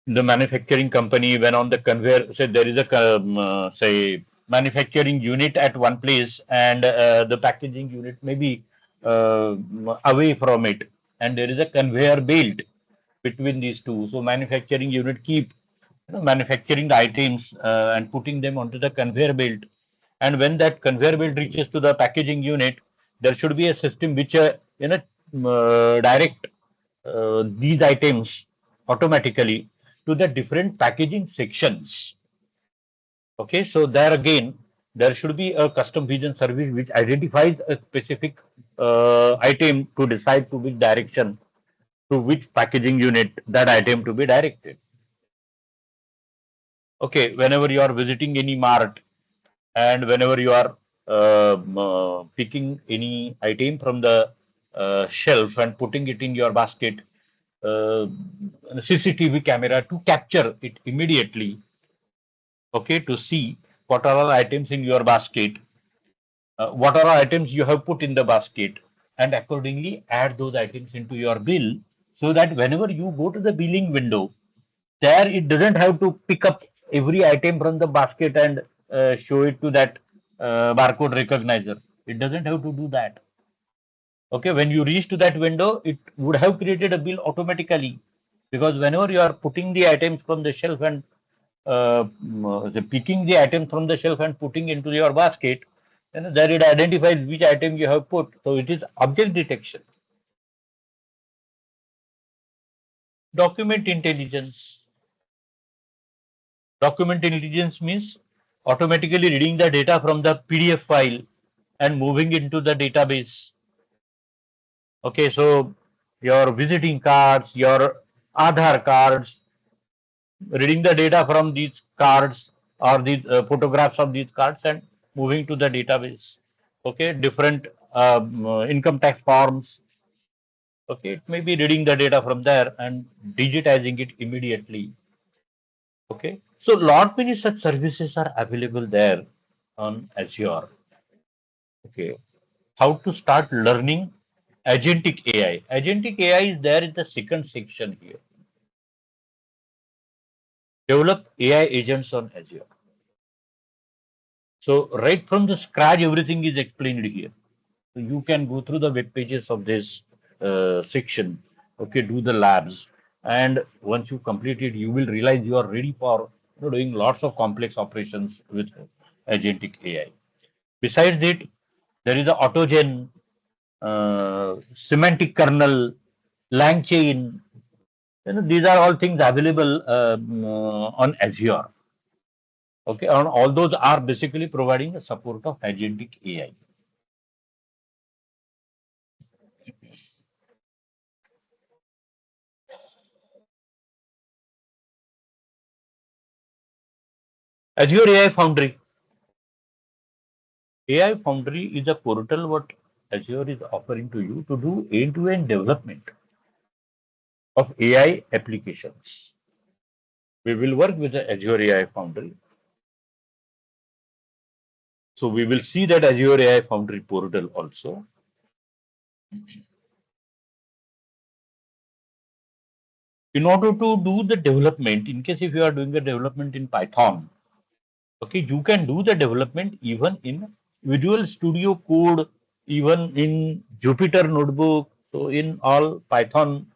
In the manufacturing company, when on the conveyor, say there is a say manufacturing unit at one place, and the packaging unit may be uh, away from it, and there is a conveyor belt between these two. So manufacturing unit keep manufacturing the items and putting them onto the conveyor belt. And when that conveyor belt reaches to the packaging unit, there should be a system which direct these items automatically to the different packaging sections. Okay, so there again, there should be a custom vision service which identifies a specific item to decide to which direction, to which packaging unit that item to be directed. Okay, whenever you are visiting any mart and whenever you are picking any item from the shelf and putting it in your basket, uh, CCTV camera to capture it immediately. Okay, to see what are all items in your basket, what are all items you have put in the basket, and accordingly add those items into your bill, so that whenever you go to the billing window, there it doesn't have to pick up every item from the basket and show it to that barcode recognizer. It doesn't have to do that. Okay, when you reach to that window, it would have created a bill automatically, because whenever you are putting the items from the shelf and picking the item from the shelf and putting into your basket, there it identifies which item you have put. So it is object detection. Document intelligence. Document intelligence means automatically reading the data from the PDF file and moving into the database. Okay, so your visiting cards, your Aadhaar cards, reading the data from these cards or these photographs of these cards and moving to the database. Okay, different income tax forms. Okay, it may be reading the data from there and digitizing it immediately. Okay, so lot many such services are available there on Azure. Okay, how to start learning agentic AI. Agentic AI is there in the second section here. Develop AI agents on Azure. So right from the scratch, everything is explained here. So you can go through the web pages of this section. Okay, do the labs, and once you complete it, you will realize you are ready for doing lots of complex operations with agentic AI. Besides it, there is the autogen semantic kernel. LangChain. These are all things available on Azure. Okay, and all those are basically providing the support of agentic AI. Azure AI Foundry. AI Foundry is a portal what Azure is offering to you to do end-to-end development of AI applications. We will work with the Azure AI Foundry. So we will see that Azure AI Foundry portal also. In order to do the development, in case if you are doing the development in Python, okay, you can do the development even in Visual Studio Code, even in Jupyter Notebook. So in all Python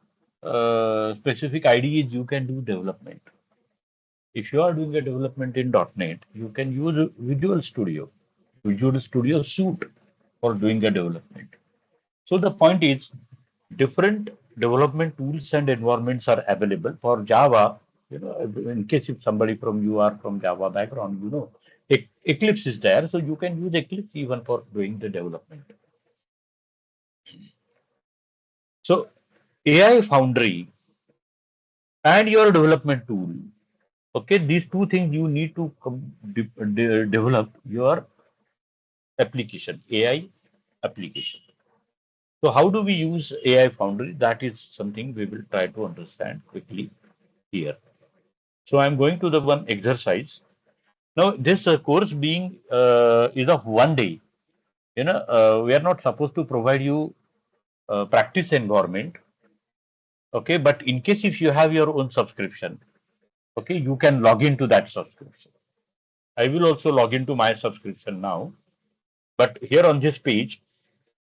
specific IDEs, you can do development. If you are doing a development in .NET, you can use Visual Studio Suite for doing the development. So the point is, different development tools and environments are available for Java. In case if somebody from you are from Java background, Eclipse is there, so you can use Eclipse even for doing the development. So AI Foundry and your development tool. Okay, these two things you need to develop your application, AI application. So how do we use AI Foundry? That is something we will try to understand quickly here. So I'm going to the one exercise. Now this course being is of 1 day. We are not supposed to provide you practice environment. Okay, but in case if you have your own subscription, okay, you can log into that subscription. I will also log into my subscription now. But here on this page,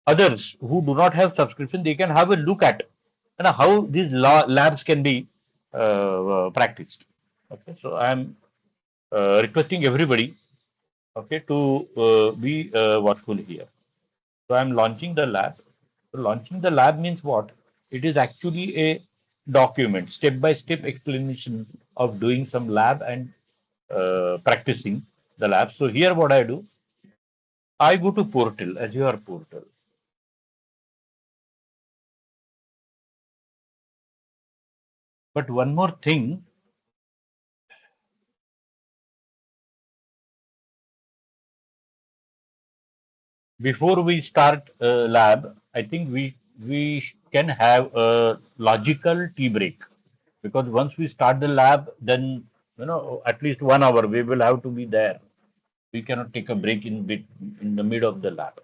others who do not have subscription, they can have a look at how these labs can be practiced. Okay, so I'm requesting everybody, okay, to be watchful here. So I'm launching the lab. So launching the lab means what? It is actually a document, step-by-step explanation of doing some lab and practicing the lab. So here what I do, I go to portal, Azure portal. But one more thing, before we start lab, I think we can have a logical tea break, because once we start the lab, then at least 1 hour we will have to be there. We cannot take a break in the mid of the lab.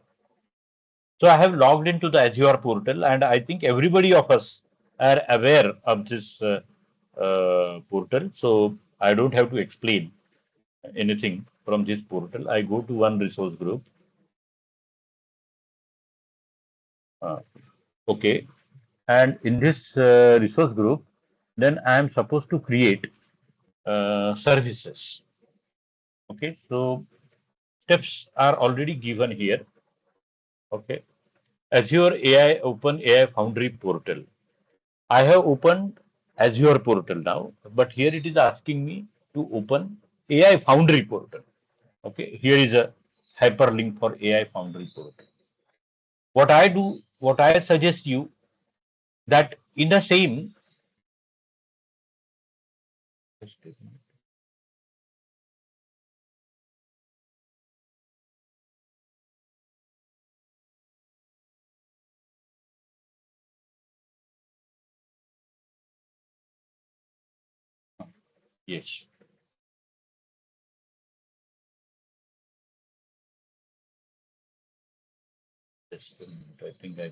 So I have logged into the Azure portal, and I think everybody of us are aware of this portal. So I don't have to explain anything from this portal. I go to one resource group. Uh, okay, and in this resource group, then I am supposed to create services. Okay, so steps are already given here. Okay, Azure AI Open AI Foundry portal. I have opened Azure portal now, but here it is asking me to open AI Foundry portal. Okay, here is a hyperlink for AI Foundry portal. What I suggest you, that in the same, yes, yes, I think I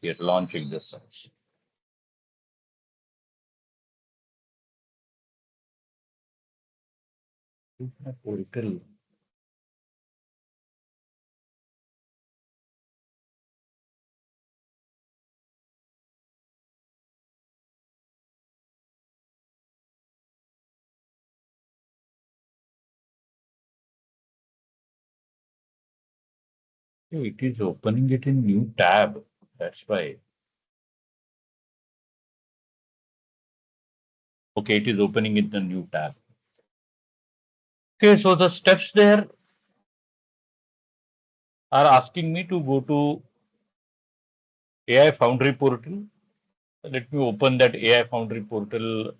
here launching the search. Portal. It is opening it in new tab. That's why. Okay, it is opening in the new tab. Okay, so the steps there are asking me to go to AI Foundry portal. Let me open that AI Foundry portal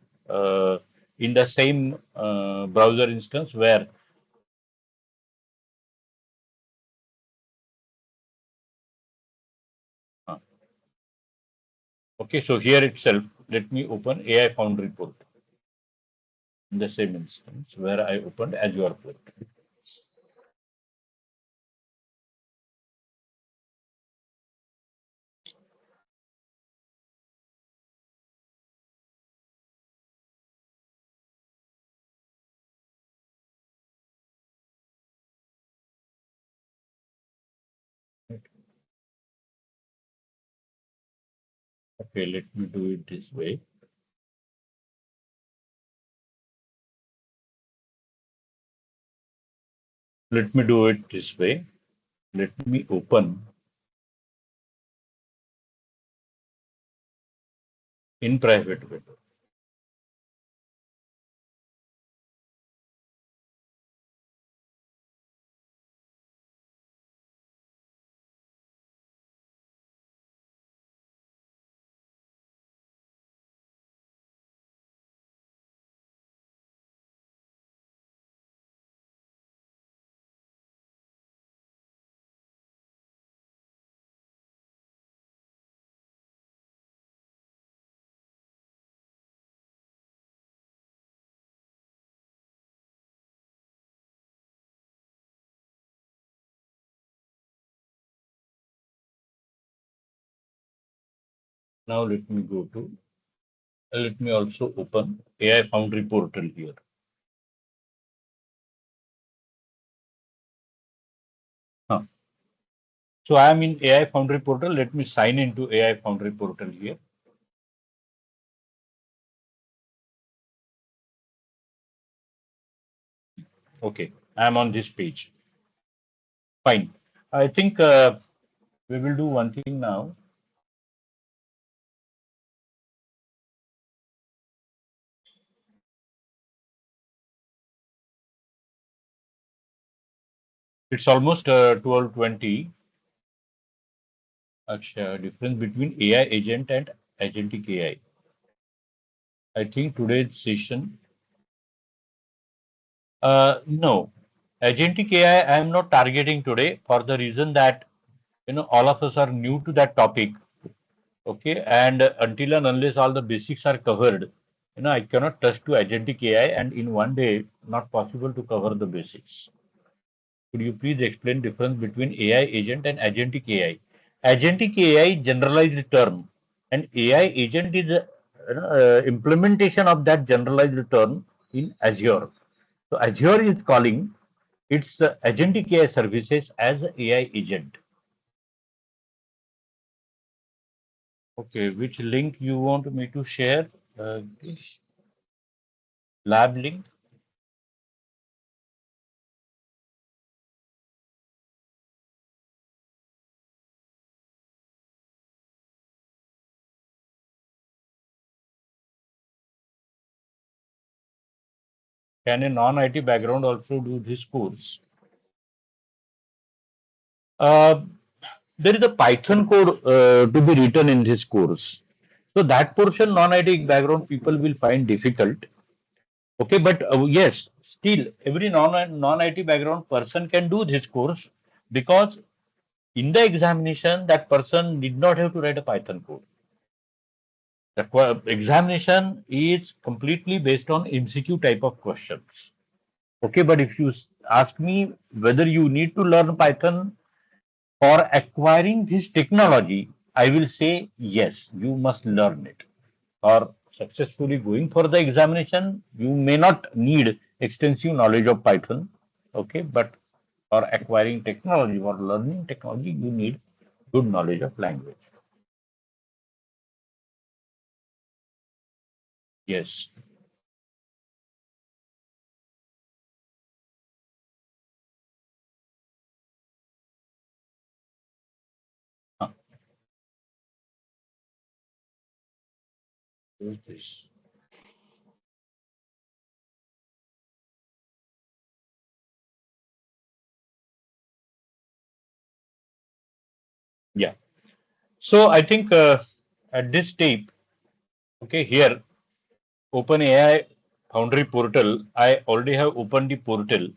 in the same browser instance where. uh, okay, so here itself, let me open AI Foundry portal in the same instance where I opened Azure portal. Okay, let me do it this way. Let me do it this way. Let me open in private window. Now let me go to, let me also open AI Foundry portal here. Huh. So I am in AI Foundry portal. Let me sign into AI Foundry portal here. Okay, I am on this page. Fine. I think we will do one thing now. It's almost 12:20. Difference between AI agent and agentic AI. I think today's session. No, agentic AI. I am not targeting today for the reason that all of us are new to that topic. Okay, and until and unless all the basics are covered, I cannot touch to agentic AI, and in one day, not possible to cover the basics. Could you please explain difference between AI agent and agentic AI? Agentic AI generalized term, and AI agent is implementation of that generalized term in Azure. So Azure is calling its agentic AI services as AI agent. Okay, which link you want me to share? This lab link. Can a non-IT background also do this course? Uh, there is a Python code to be written in this course. So that portion non-IT background people will find difficult. Okay, but yes, still every non-IT background person can do this course because in the examination that person did not have to write a Python code. The examination is completely based on MCQ type of questions. Okay, but if you ask me whether you need to learn Python for acquiring this technology, I will say yes, you must learn it. Or successfully going for the examination, you may not need extensive knowledge of Python. Okay, but for acquiring technology or learning technology, you need good knowledge of language. Yes. Huh. Who is this? Yeah. So I think at this tape, okay, here OpenAI Foundry portal. I already have opened the portal.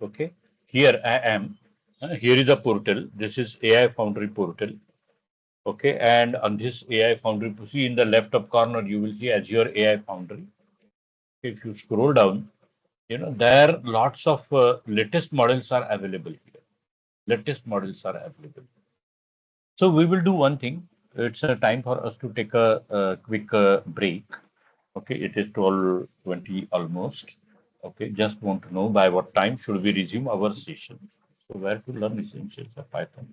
Okay, here I am. Here is the portal. This is AI Foundry portal. Okay, and on this AI Foundry, see in the left up corner, you will see Azure AI Foundry. If you scroll down, there lots of latest models are available here. Latest models are available. So we will do one thing. It's a time for us to take a quick break. Okay, it is 12:20 almost. Okay, just want to know by what time should we resume our session. So where to learn essentials of Python?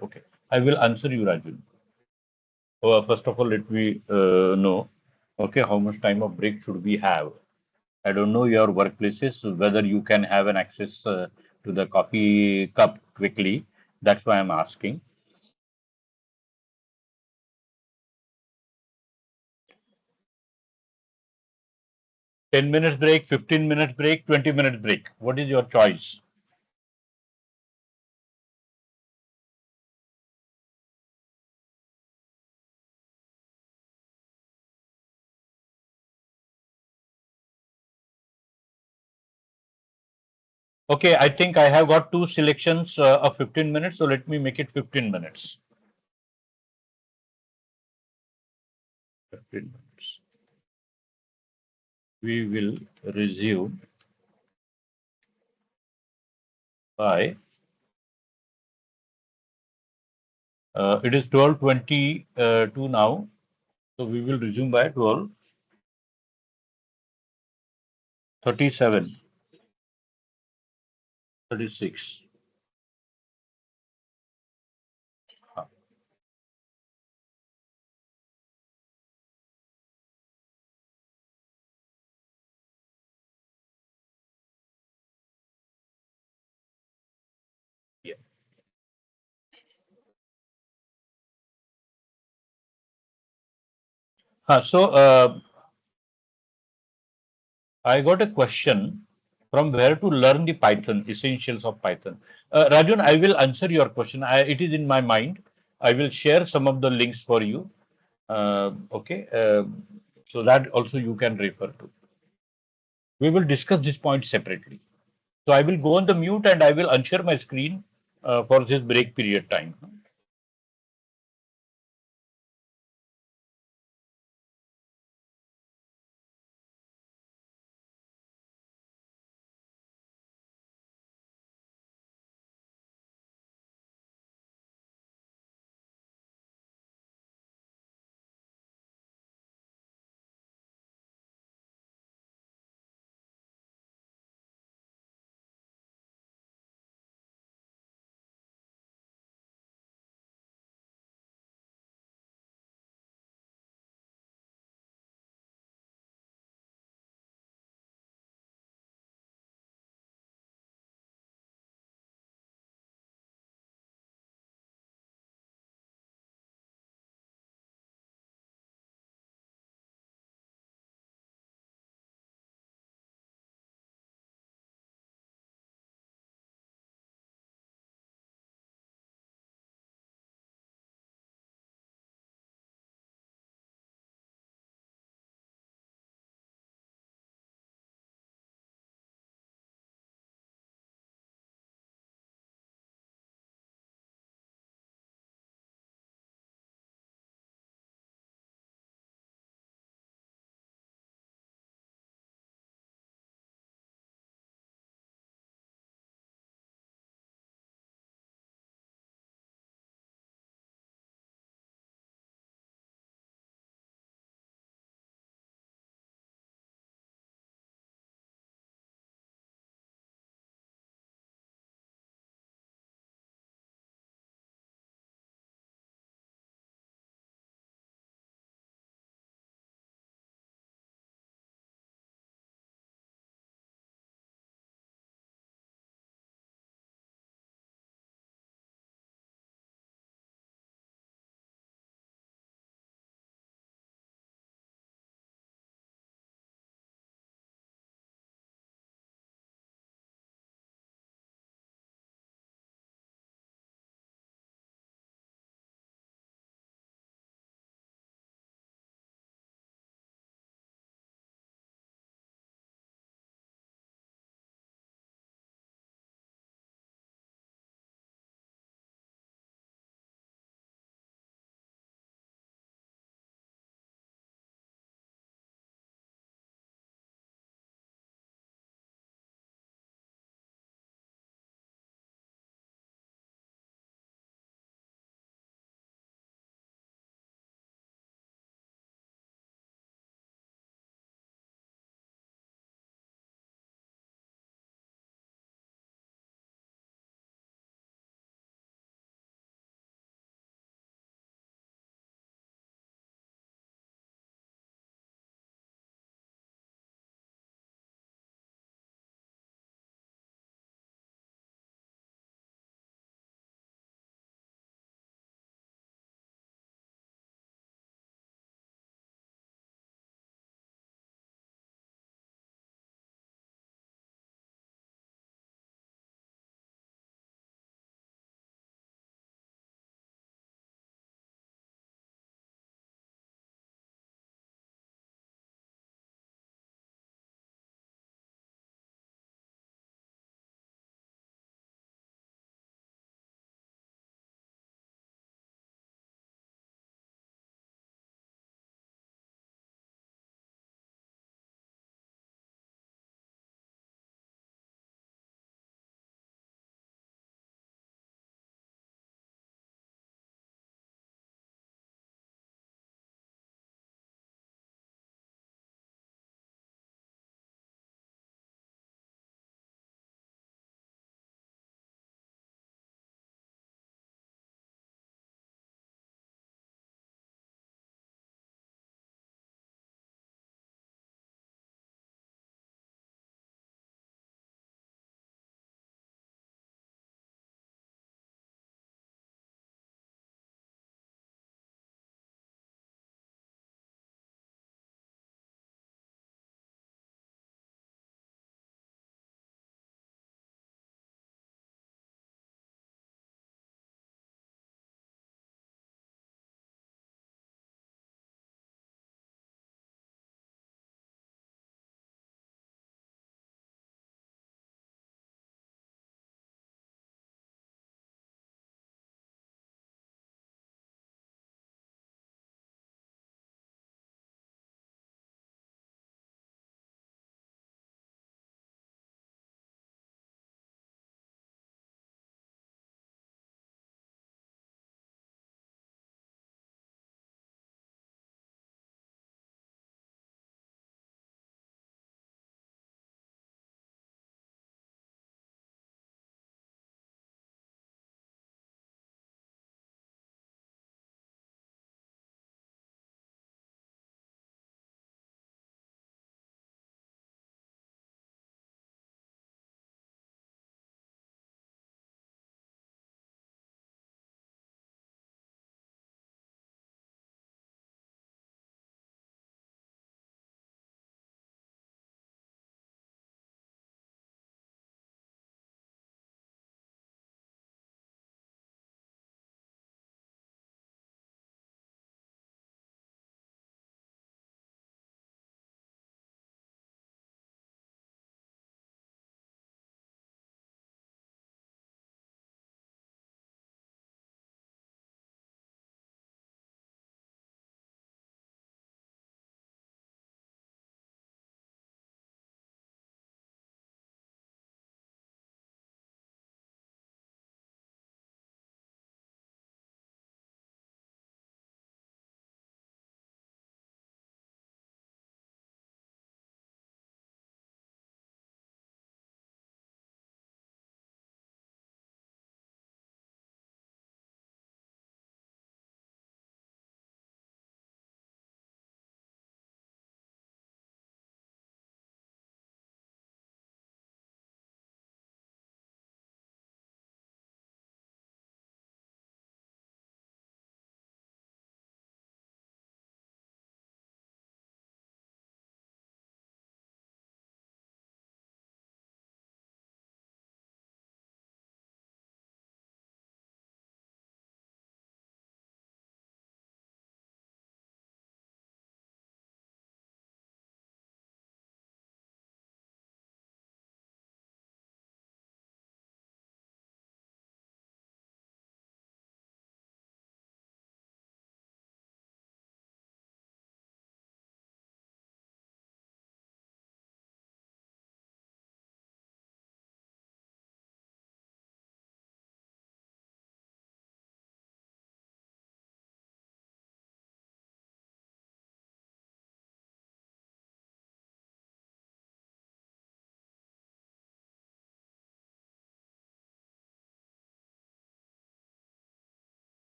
Okay, I will answer you, Raju. First of all, let me know. Okay, how much time of break should we have? I don't know your workplaces whether you can have an access to the coffee cup quickly. That's why I'm asking. 10 minutes break, 15 minutes break, 20 minutes break. What is your choice? Okay, I think I have got two selections of 15 minutes, so let me make it 15 minutes. 15 minutes. We will resume by it is 12:22 now, so we will resume by 12:37, 36. Yeah. So I got a question from where to learn the Python, essentials of Python. Rajan, I will answer your question. It is in my mind. I will share some of the links for you. Okay, so that also you can refer to. We will discuss this point separately. So I will go on the mute and I will unshare my screen for this break period time.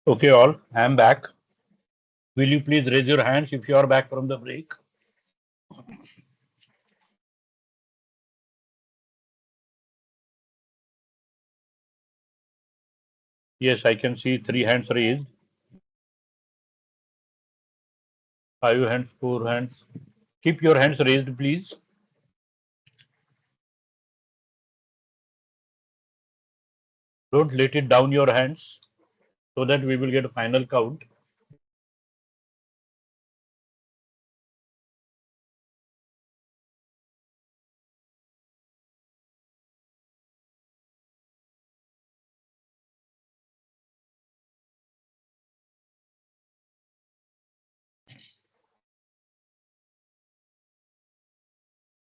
Okay, all, I am back. Will you please raise your hands if you are back from the break? Yes, I can see 3 hands raised, 5 hands, 4 hands. Keep your hands raised, please. Don't let it down your hands so that we will get a final count.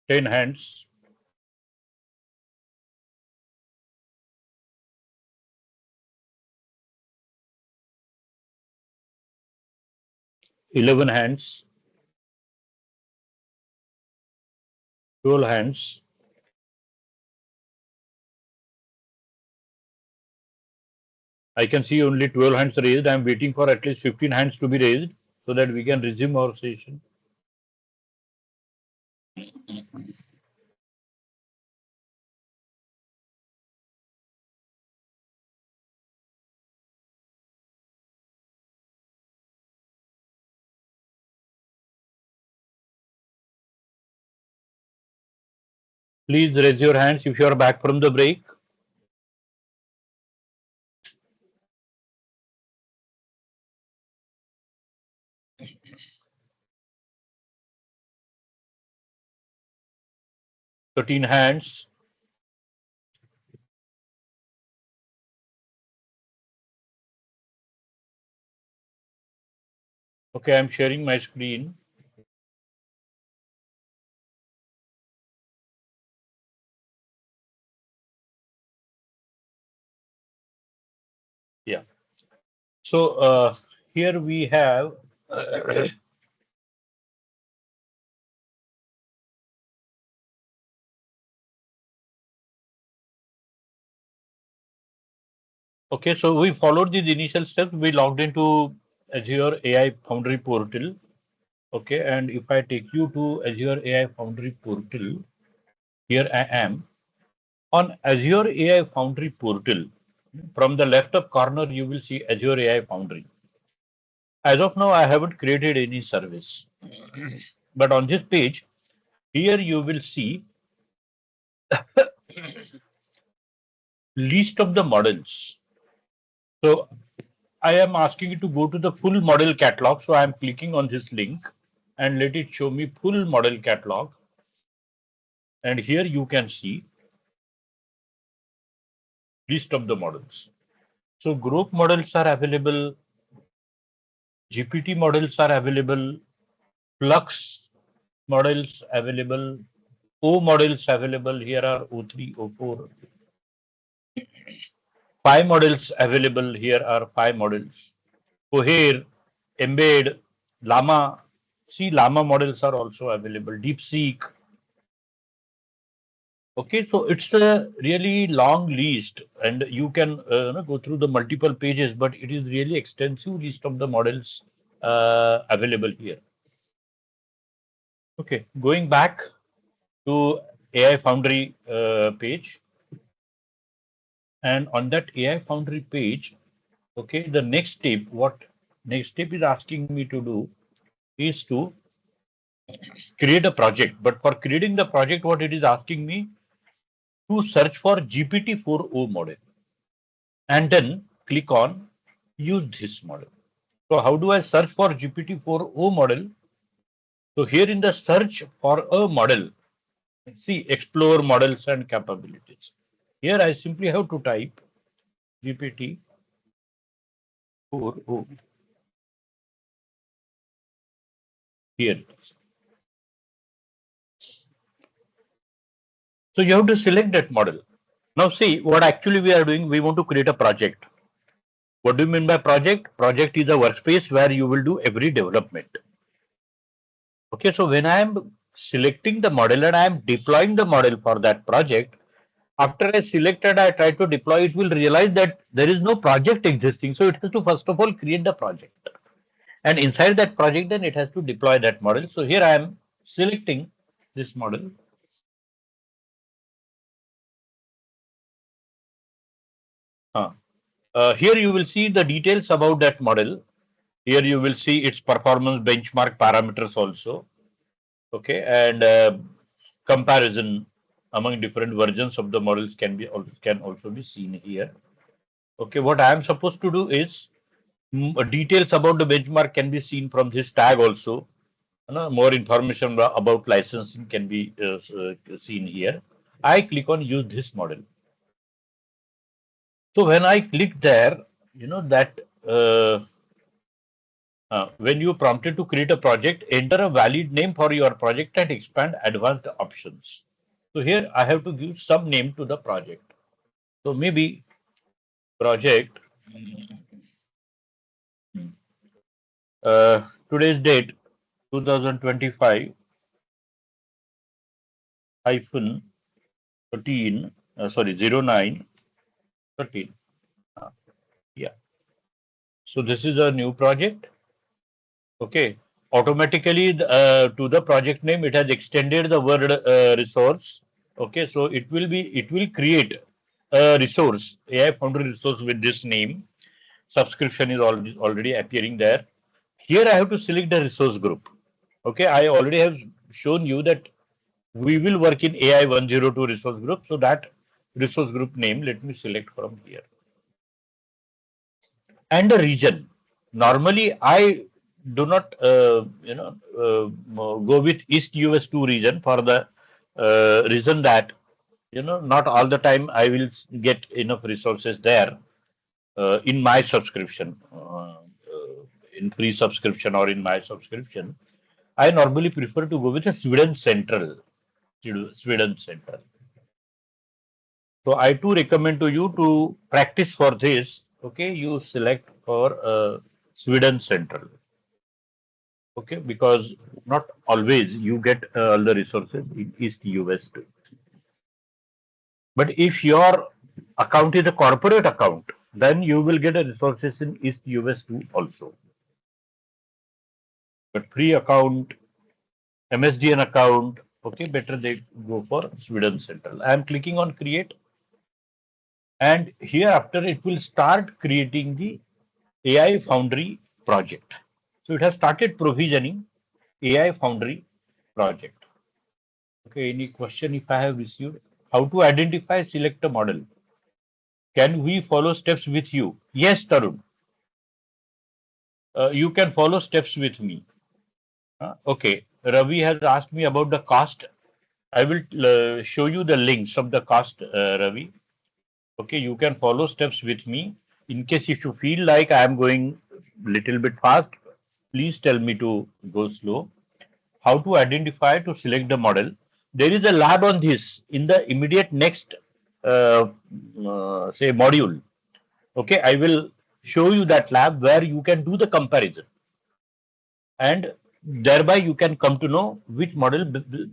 Ten hands, 11 hands, 12 hands. I can see only 12 hands raised. I am waiting for at least 15 hands to be raised so that we can resume our session. Please raise your hands if you are back from the break. Thirteen hands. Okay, I'm sharing my screen. Yeah. So here we have okay, so we followed these initial steps. We logged into Azure AI Foundry portal. Okay, and if I take you to Azure AI Foundry portal, here I am on Azure AI Foundry portal. From the left up corner, you will see Azure AI Foundry. As of now, I haven't created any service, but on this page, here you will see list of the models. So I am asking you to go to the full model catalog. So I am clicking on this link and let it show me full model catalog. And here you can see list of the models. So group models are available, GPT models are available, Flux models available, O models available. Here are O3, O4. 5 models available. Here are 5 models. Cohere, Embed, Llama. See, Llama models are also available. DeepSeek. Okay, so it's a really long list, and you can go through the multiple pages, but it is really extensive list of the models available here. Okay, going back to AI Foundry page, and on that AI Foundry page, okay, the next step, what next step is asking me to do is to create a project. But for creating the project, what it is asking me to search for GPT-4o model and then click on use this model. So how do I search for GPT-4o model? So here in the search for a model, see explore models and capabilities. Here I simply have to type GPT-4o. Here it is. So you have to select that model. Now see what actually we are doing. We want to create a project. What do you mean by project? Project is a workspace where you will do every development. Okay, so when I am selecting the model and I am deploying the model for that project, After I selected, I try to deploy, it will realize that there is no project existing. So it has to first of all create the project. And inside that project, then it has to deploy that model. So here I am selecting this model. Here you will see the details about that model. Here you will see its performance benchmark parameters also. Okay, and comparison among different versions of the models can also be seen here. Okay, what I am supposed to do is details about the benchmark can be seen from this tag also. More information about licensing can be seen here. I click on use this model. So when I click there, you know that when you prompted to create a project, enter a valid name for your project and expand advanced options. So here I have to give some name to the project. So maybe project today's date 2025 hyphen 13 sorry 09 13. Yeah. So this is a new project. Okay. Automatically to the project name it has extended the word resource. Okay. So it will create a resource AI foundry resource with this name. Subscription is already appearing there. Here I have to select the resource group. Okay. I already have shown you that we will work in AI-102 resource group. So that resource group name, let me select from here. And the region. Normally, I do not, go with East US2 region for the reason that, not all the time I will get enough resources there in my subscription, in free subscription or in my subscription. I normally prefer to go with a Sweden Central. Sweden Central. So I too recommend to you to practice for this. Okay, you select for Sweden Central. Okay, because not always you get all the resources in East US too. But if your account is a corporate account, then you will get a resources in East US too also. But free account, MSDN account, okay, better they go for Sweden Central. I am clicking on create, and hereafter it will start creating the AI Foundry project. So it has started provisioning AI Foundry project. Okay, any question if I have received? How to identify, select a model? Can we follow steps with you? Yes, Tarun. You can follow steps with me. Okay, Ravi has asked me about the cost. I will show you the links of the cost, Ravi. Okay, you can follow steps with me. In case if you feel like I am going little bit fast, please tell me to go slow. How to identify to select the model? There is a lab on this in the immediate next say module. Okay, I will show you that lab where you can do the comparison, and thereby you can come to know which model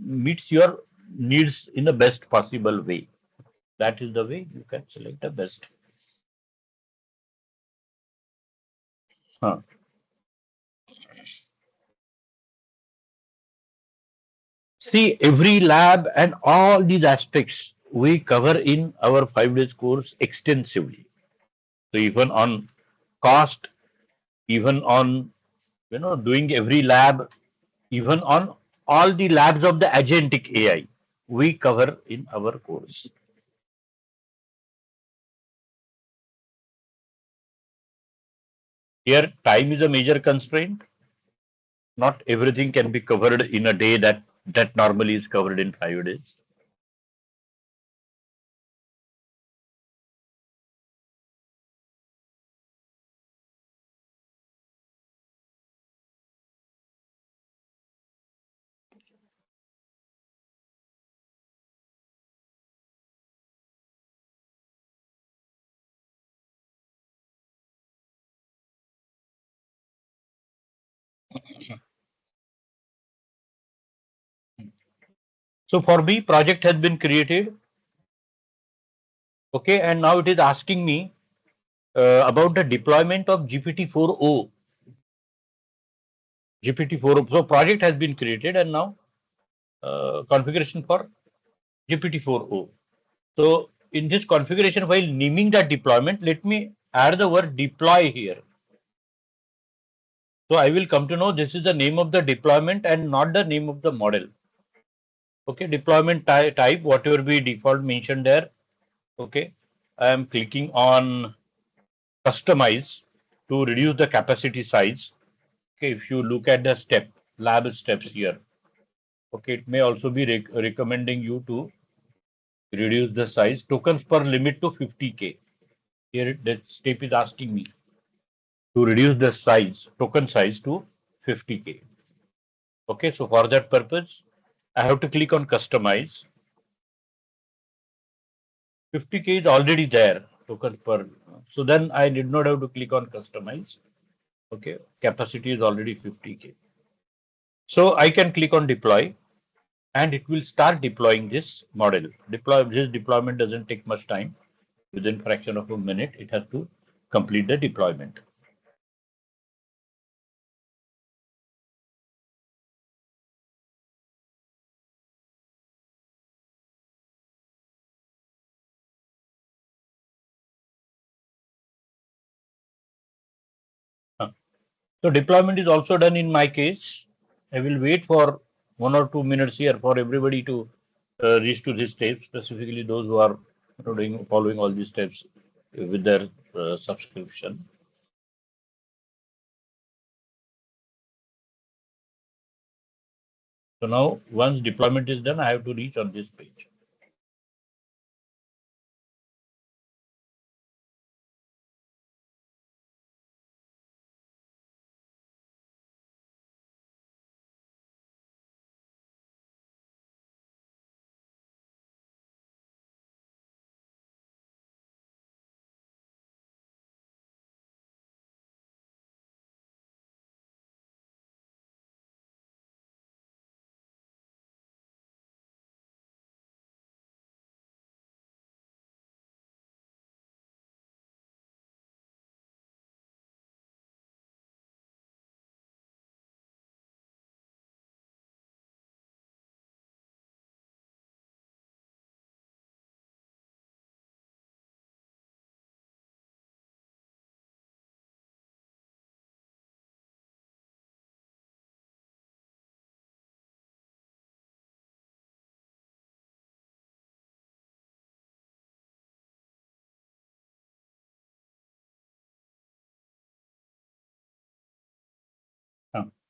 meets your needs in the best possible way. That is the way you can select the best. Huh. See, every lab and all these aspects we cover in our 5 days course extensively. So even on cost, even on doing every lab, even on all the labs of the agentic AI, we cover in our course. Here, time is a major constraint. Not everything can be covered in a day that normally is covered in 5 days. So for me, project has been created. Okay, and now it is asking me about the deployment of GPT-4o. GPT-4o. So project has been created, and now configuration for GPT-4o. So in this configuration, while naming the deployment, let me add the word deploy here. So I will come to know this is the name of the deployment and not the name of the model. Okay, deployment type, whatever be default mentioned there. Okay, I am clicking on customize to reduce the capacity size. Okay, if you look at the lab steps here, okay, it may also be recommending you to reduce the size tokens per limit to 50K. Here that step is asking me to reduce the token size to 50K. Okay, so for that purpose, I have to click on customize. 50K is already there, tokens per. So then I did not have to click on customize. Okay, capacity is already 50K. So I can click on deploy and it will start deploying this model. This deployment doesn't take much time. Within fraction of a minute, it has to complete the deployment. So deployment is also done in my case. I will wait for 1 or 2 minutes here for everybody to reach to this step, specifically those who are following all these steps with their subscription. So now once deployment is done, I have to reach on this page.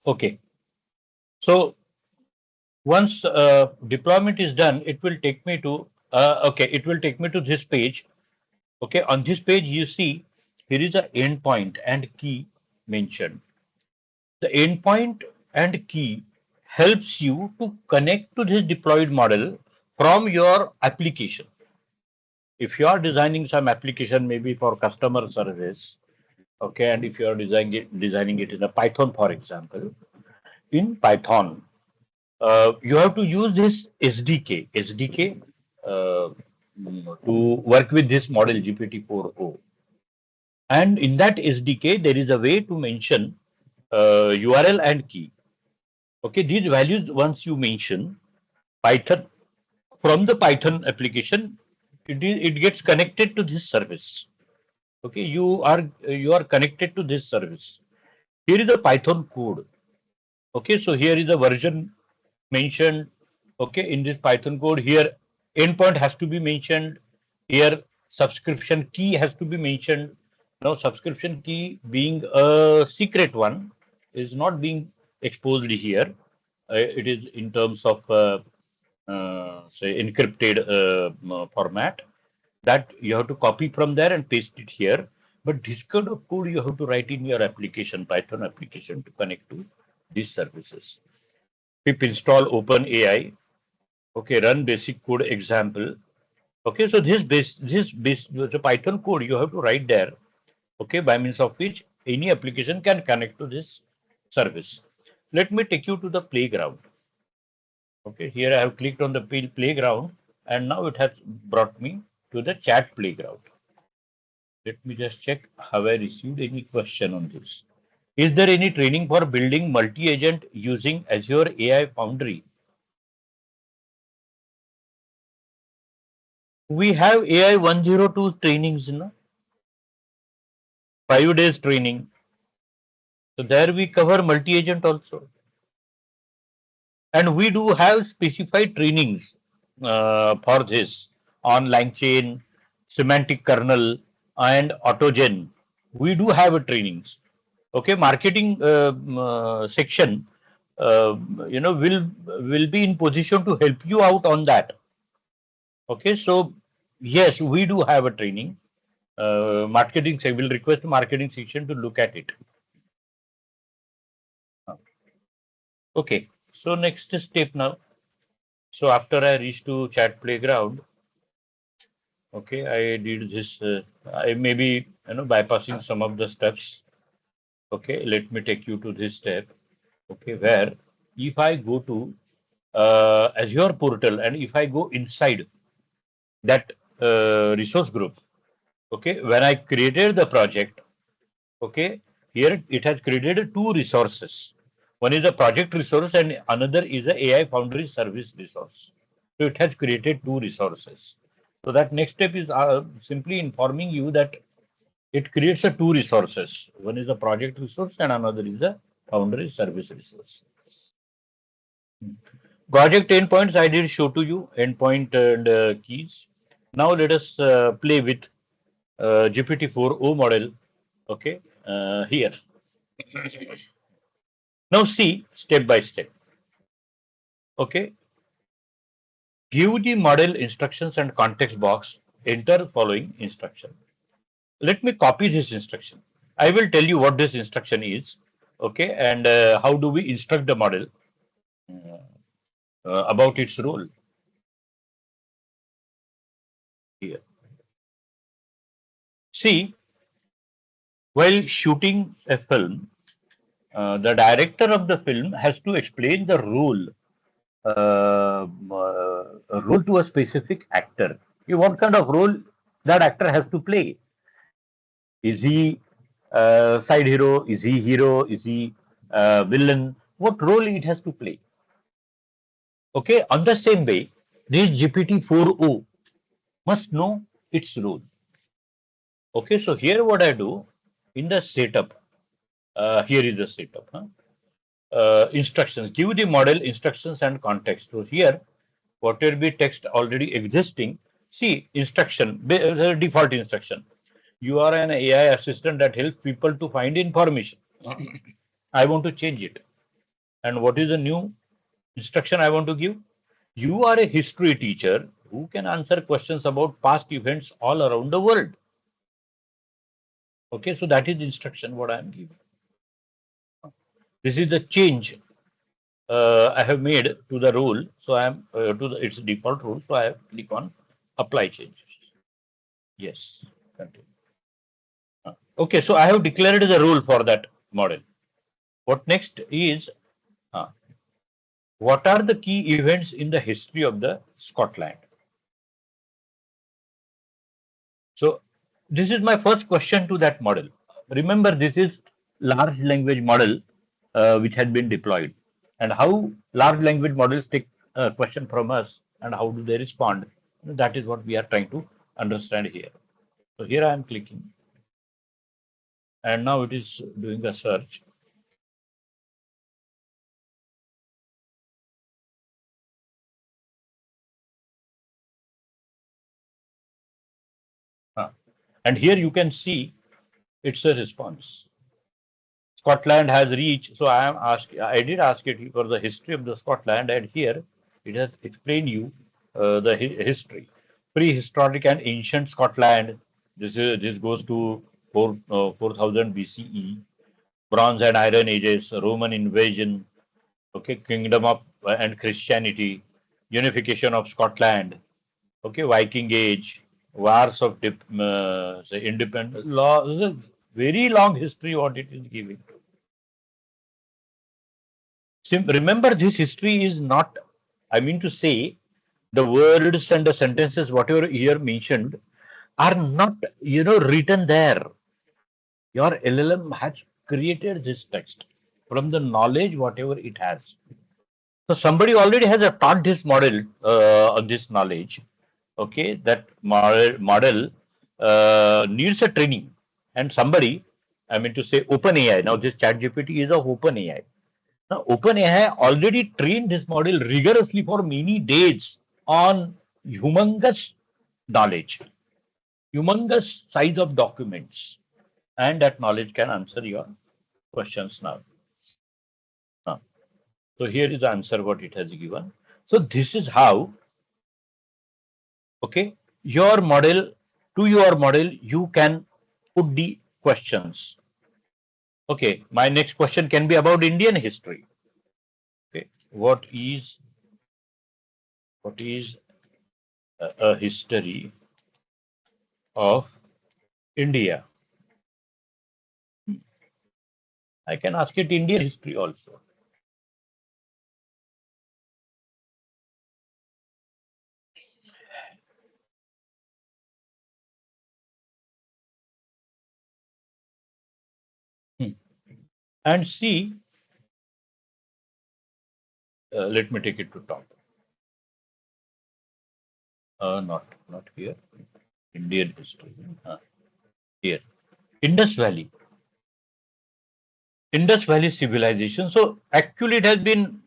Okay. So once deployment is done, it will take me to it will take me to this page. Okay, on this page you see here is a endpoint and key mentioned. The endpoint and key helps you to connect to this deployed model from your application. If you are designing some application, maybe for customer service, okay, and if you are designing it in a Python, for example, in Python, you have to use this SDK to work with this model GPT-4o. And in that SDK, there is a way to mention URL and key. Okay, these values once you mention Python from the Python application, it gets connected to this service. Okay, you are connected to this service. Here is a Python code. Okay, so here is a version mentioned. Okay, in this Python code here, endpoint has to be mentioned. Here, subscription key has to be mentioned. Now, subscription key being a secret one is not being exposed here. It is in terms of say encrypted format that you have to copy from there and paste it here. But this kind of code you have to write in your application, Python application, to connect to these services. Pip install Open AI. Okay, run basic code example. Okay, so this the Python code you have to write there. Okay, by means of which any application can connect to this service. Let me take you to the playground. Okay, here I have clicked on the playground and now it has brought me to the chat playground. Let me just check, have I received any question on this? Is there any training for building multi-agent using Azure AI Foundry? We have AI 102 trainings, no? 5 days training. So there we cover multi-agent also. And we do have specified trainings for this on LangChain, semantic kernel, and autogen. We do have a trainings. Okay, marketing section, will be in position to help you out on that. Okay, so yes, we do have a training. Marketing will request marketing section to look at it. Okay, so next step now. So after I reach to chat playground, okay, I did this. I may be bypassing some of the steps. Okay, let me take you to this step. Okay, where if I go to Azure portal and if I go inside that resource group, okay, when I created the project, okay, here it has created two resources. One is a project resource and another is a AI Foundry service resource. So it has created two resources. So that next step is simply informing you that it creates a two resources. One is a project resource and another is a Foundry service resource. Project endpoints I did show to you, endpoint and keys. Now let us play with GPT-4o model. Okay, here. Now see step by step. Okay, give the model instructions and context box. Enter following instruction. Let me copy this instruction. I will tell you what this instruction is. Okay, and how do we instruct the model about its role here. See, while shooting a film, the director of the film has to explain the role to a specific actor. What kind of role that actor has to play? Is he side hero? Is he hero? Is he villain? What role it has to play? Okay, on the same way, this GPT-4o must know its role. Okay, so here what I do in the setup, here is the setup. Huh? Instructions, give the model instructions and context. So here, what will be text already existing? See, instruction, default instruction. You are an AI assistant that helps people to find information. I want to change it. And what is the new instruction I want to give? You are a history teacher who can answer questions about past events all around the world. Okay, so that is instruction what I am giving. This is the change I have made to the rule. So I am to its default rule. So I have click on apply changes. Yes, continue. Okay, so I have declared the rule for that model. What next is what are the key events in the history of the Scotland? So this is my first question to that model. Remember, this is large language model which had been deployed, and how large language models take a question from us and how do they respond. That is what we are trying to understand here. So here I am clicking, and now it is doing a search. And here you can see it's a response. Scotland has reached. So I am asked. I did ask it for the history of the Scotland, and here it has explained you the history, prehistoric and ancient Scotland. This goes to 4000 BCE, Bronze and Iron Ages, Roman invasion, okay, Kingdom of and Christianity, unification of Scotland, okay, Viking Age, wars of say independent law. This is a very long history what it is giving. Remember, this history is not, I mean to say, The words and the sentences, whatever here mentioned, are not, written there. Your LLM has created this text from the knowledge, whatever it has. So somebody already has taught this model on this knowledge. Okay, that model needs a training, and somebody, I mean to say, OpenAI. Now this ChatGPT is of OpenAI. Now OpenAI already trained this model rigorously for many days on humongous knowledge, humongous size of documents, and that knowledge can answer your questions now. Huh. So here is the answer what it has given. So this is how, okay, your model, to your model you can put the questions. Okay, my next question can be about Indian history. Okay, what is a history of India? I can ask it Indian history also. Hmm. And see, let me take it to top. Not here. Indian history. Here, Indus Valley. Indus Valley civilization. So actually, it has been,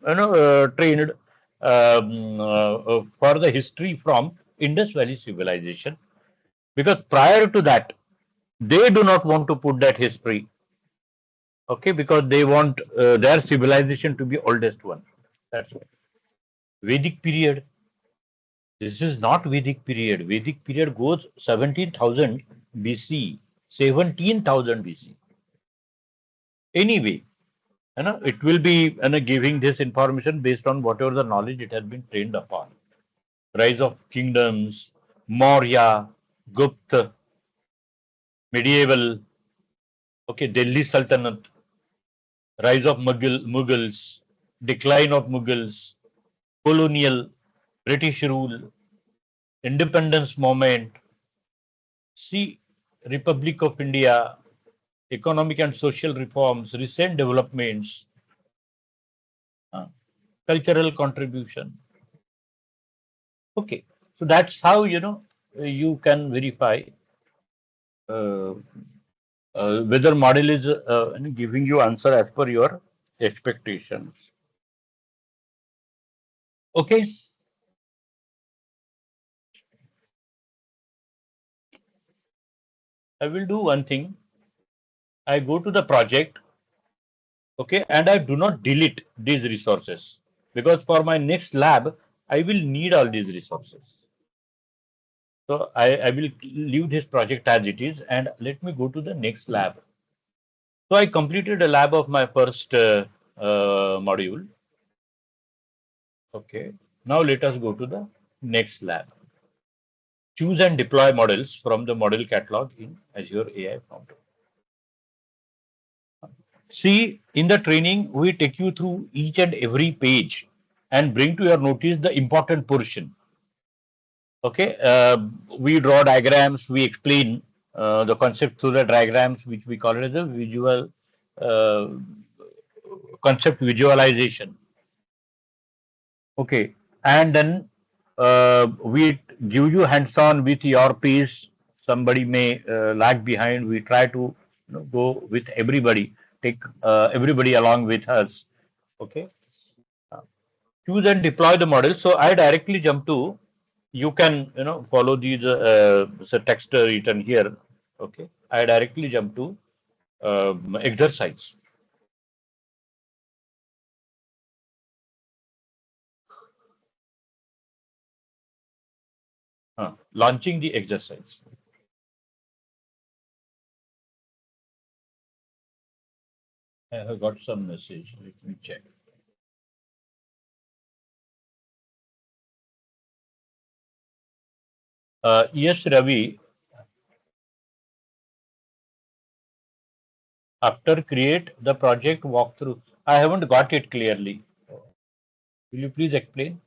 trained for the history from Indus Valley civilization, because prior to that they do not want to put that history. Okay, because they want their civilization to be oldest one. That's why. Vedic period. This is not Vedic period. Vedic period goes 17,000 BC, 17,000 BC. Anyway, it will be, giving this information based on whatever the knowledge it has been trained upon. Rise of kingdoms, Maurya, Gupta, medieval, okay, Delhi Sultanate, rise of Mughals, decline of Mughals, colonial, British rule, independence movement, see, Republic of India, economic and social reforms, recent developments, uh, cultural contribution. Okay, so that's how, you can verify uh, whether model is giving you answer as per your expectations. Okay, I will do one thing. I go to the project, okay, and I do not delete these resources, because for my next lab I will need all these resources. So I will leave this project as it is, and let me go to the next lab. So I completed a lab of my first module. Okay. Now let us go to the next lab. Choose and deploy models from the model catalog in Azure AI Foundry. See, in the training, we take you through each and every page and bring to your notice the important portion. Okay. We draw diagrams, we explain the concept through the diagrams, which we call it as a visual uh, concept visualization. Okay, and then we give you hands-on with your pace. Somebody may lag behind. We try to, go with everybody, take everybody along with us. Okay, Uh, choose and deploy the model. So I directly jump to. You can, follow these so text written here. Okay, I directly jump to exercise. Launching the exercise. I have got some message. Let me check. Yes, Ravi. After create the project walkthrough. I haven't got it clearly. Will you please explain?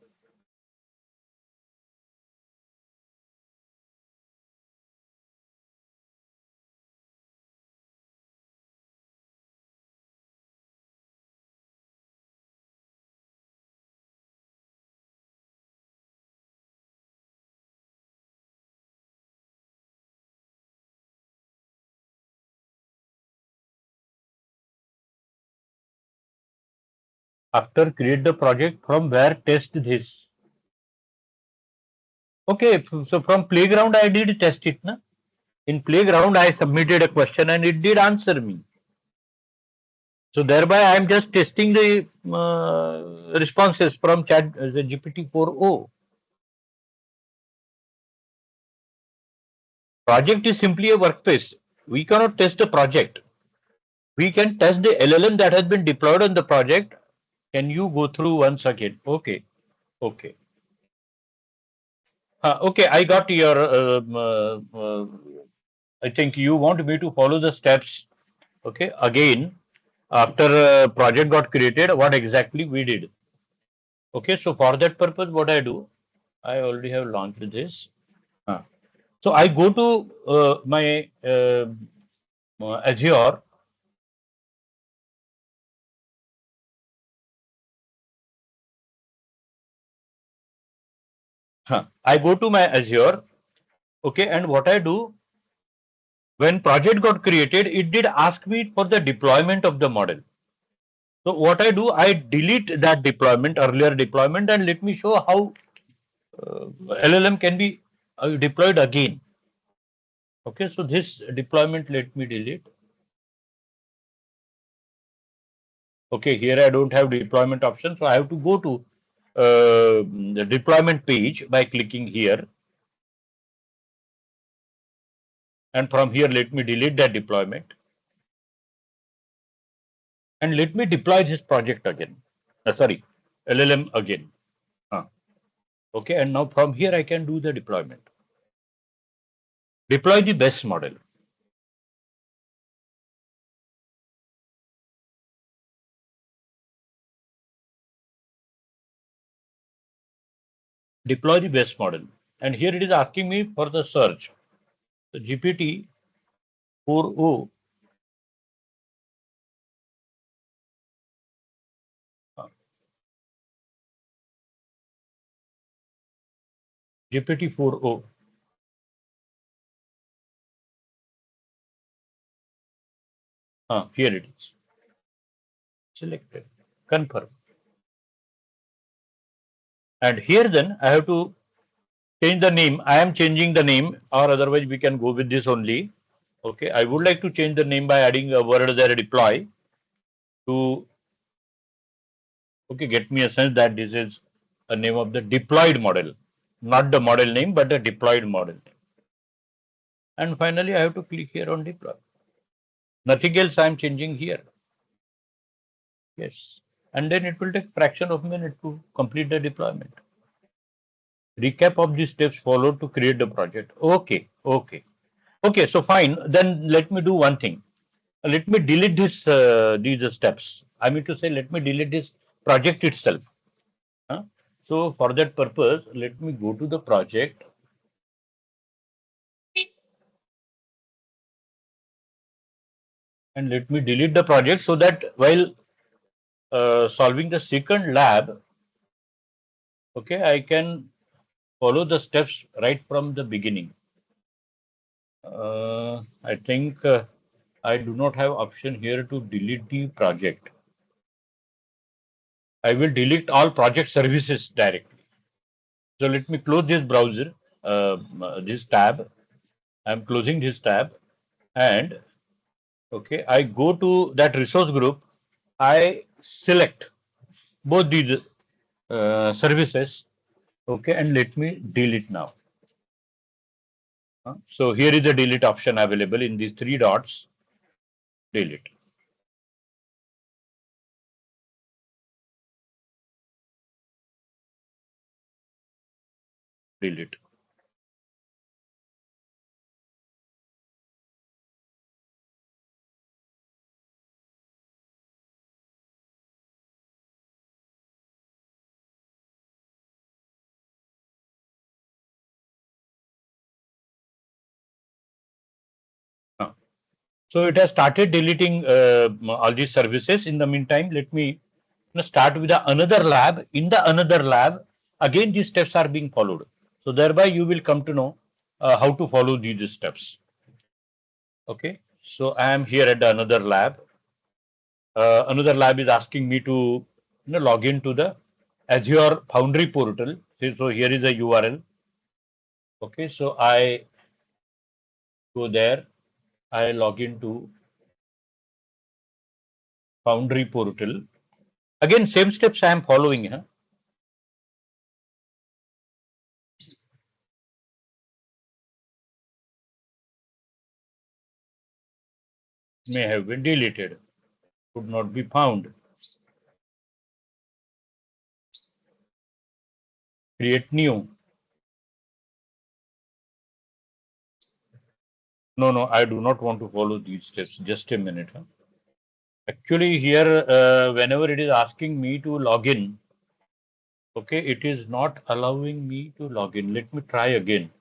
After create the project, from where test this? Okay, so from playground I did test it. Na? In playground I submitted a question and it did answer me. So thereby I am just testing the responses from chat the GPT-4o. Project is simply a workspace. We cannot test a project. We can test the LLM that has been deployed on the project. Can you go through once again? Okay, okay. Okay, I got your. I think you want me to follow the steps. Okay, again, after project got created, what exactly we did. Okay, so for that purpose, what I do, I already have launched this. Uh, so I go to my Azure. I go to my Azure. Okay, and what I do, when project got created, it did ask me for the deployment of the model. So what I do, I delete that deployment, earlier deployment, and let me show how LLM can be deployed again. Okay, so this deployment, let me delete. Okay, here I don't have deployment option, so I have to go to the deployment page by clicking here. And from here, let me delete that deployment. And let me deploy this project again. Sorry, LLM again. Okay, and now from here I can do the deployment. Deploy the best model. Deploy the best model. And here it is asking me for the search. So GPT 4o. GPT 4o. Here it is. Selected. Confirm. And here then I have to change the name. I am changing the name, or otherwise we can go with this only. Okay, I would like to change the name by adding a word there, deploy, to okay, get me a sense that this is a name of the deployed model, not the model name, but the deployed model. And finally, I have to click here on deploy. Nothing else I am changing here. Yes. And then it will take fraction of a minute to complete the deployment. Recap of the steps followed to create the project. Okay. Okay. Okay. So fine. Then let me do one thing. Let me delete this these steps. I mean to say, let me delete this project itself. Huh? So for that purpose, let me go to the project and let me delete the project so that while solving the second lab, okay, I can follow the steps right from the beginning. I think I do not have option here to delete the project. I will delete all project services directly. So let me close this browser, this tab. I'm closing this tab, and okay, I go to that resource group. I select both these services. Okay, and let me delete now. So here is the delete option available in these three dots. Delete. Delete. So it has started deleting all these services. In the meantime, let me start with another lab. In the another lab, again these steps are being followed. So thereby you will come to know how to follow these steps. Okay. So I am here at another lab. Another lab is asking me to log into the Azure Foundry portal. So here is a URL. Okay, so I go there. I log into Foundry portal. Again, same steps I am following. Huh? May have been deleted. Could not be found. Create new. No, no, I do not want to follow these steps. Just a minute. Huh? Actually, here, whenever it is asking me to log in, okay, it is not allowing me to log in. Let me try again.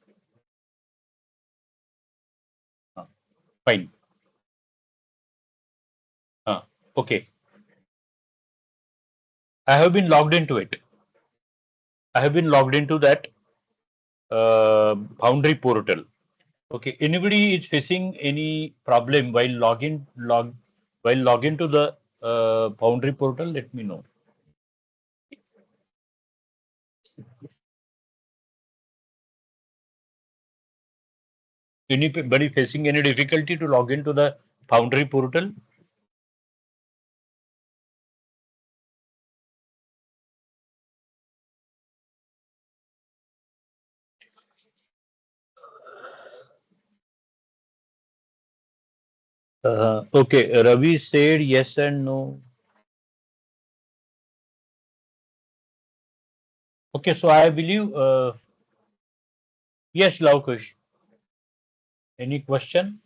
Fine. Okay. I have been logged into it. I have been logged into that Foundry portal. Okay. Anybody is facing any problem while log into the Foundry portal? Let me know. Anybody facing any difficulty to log into the Foundry portal? Okay, Ravi said yes and no. Okay, so I believe yes, Laukush. Any question?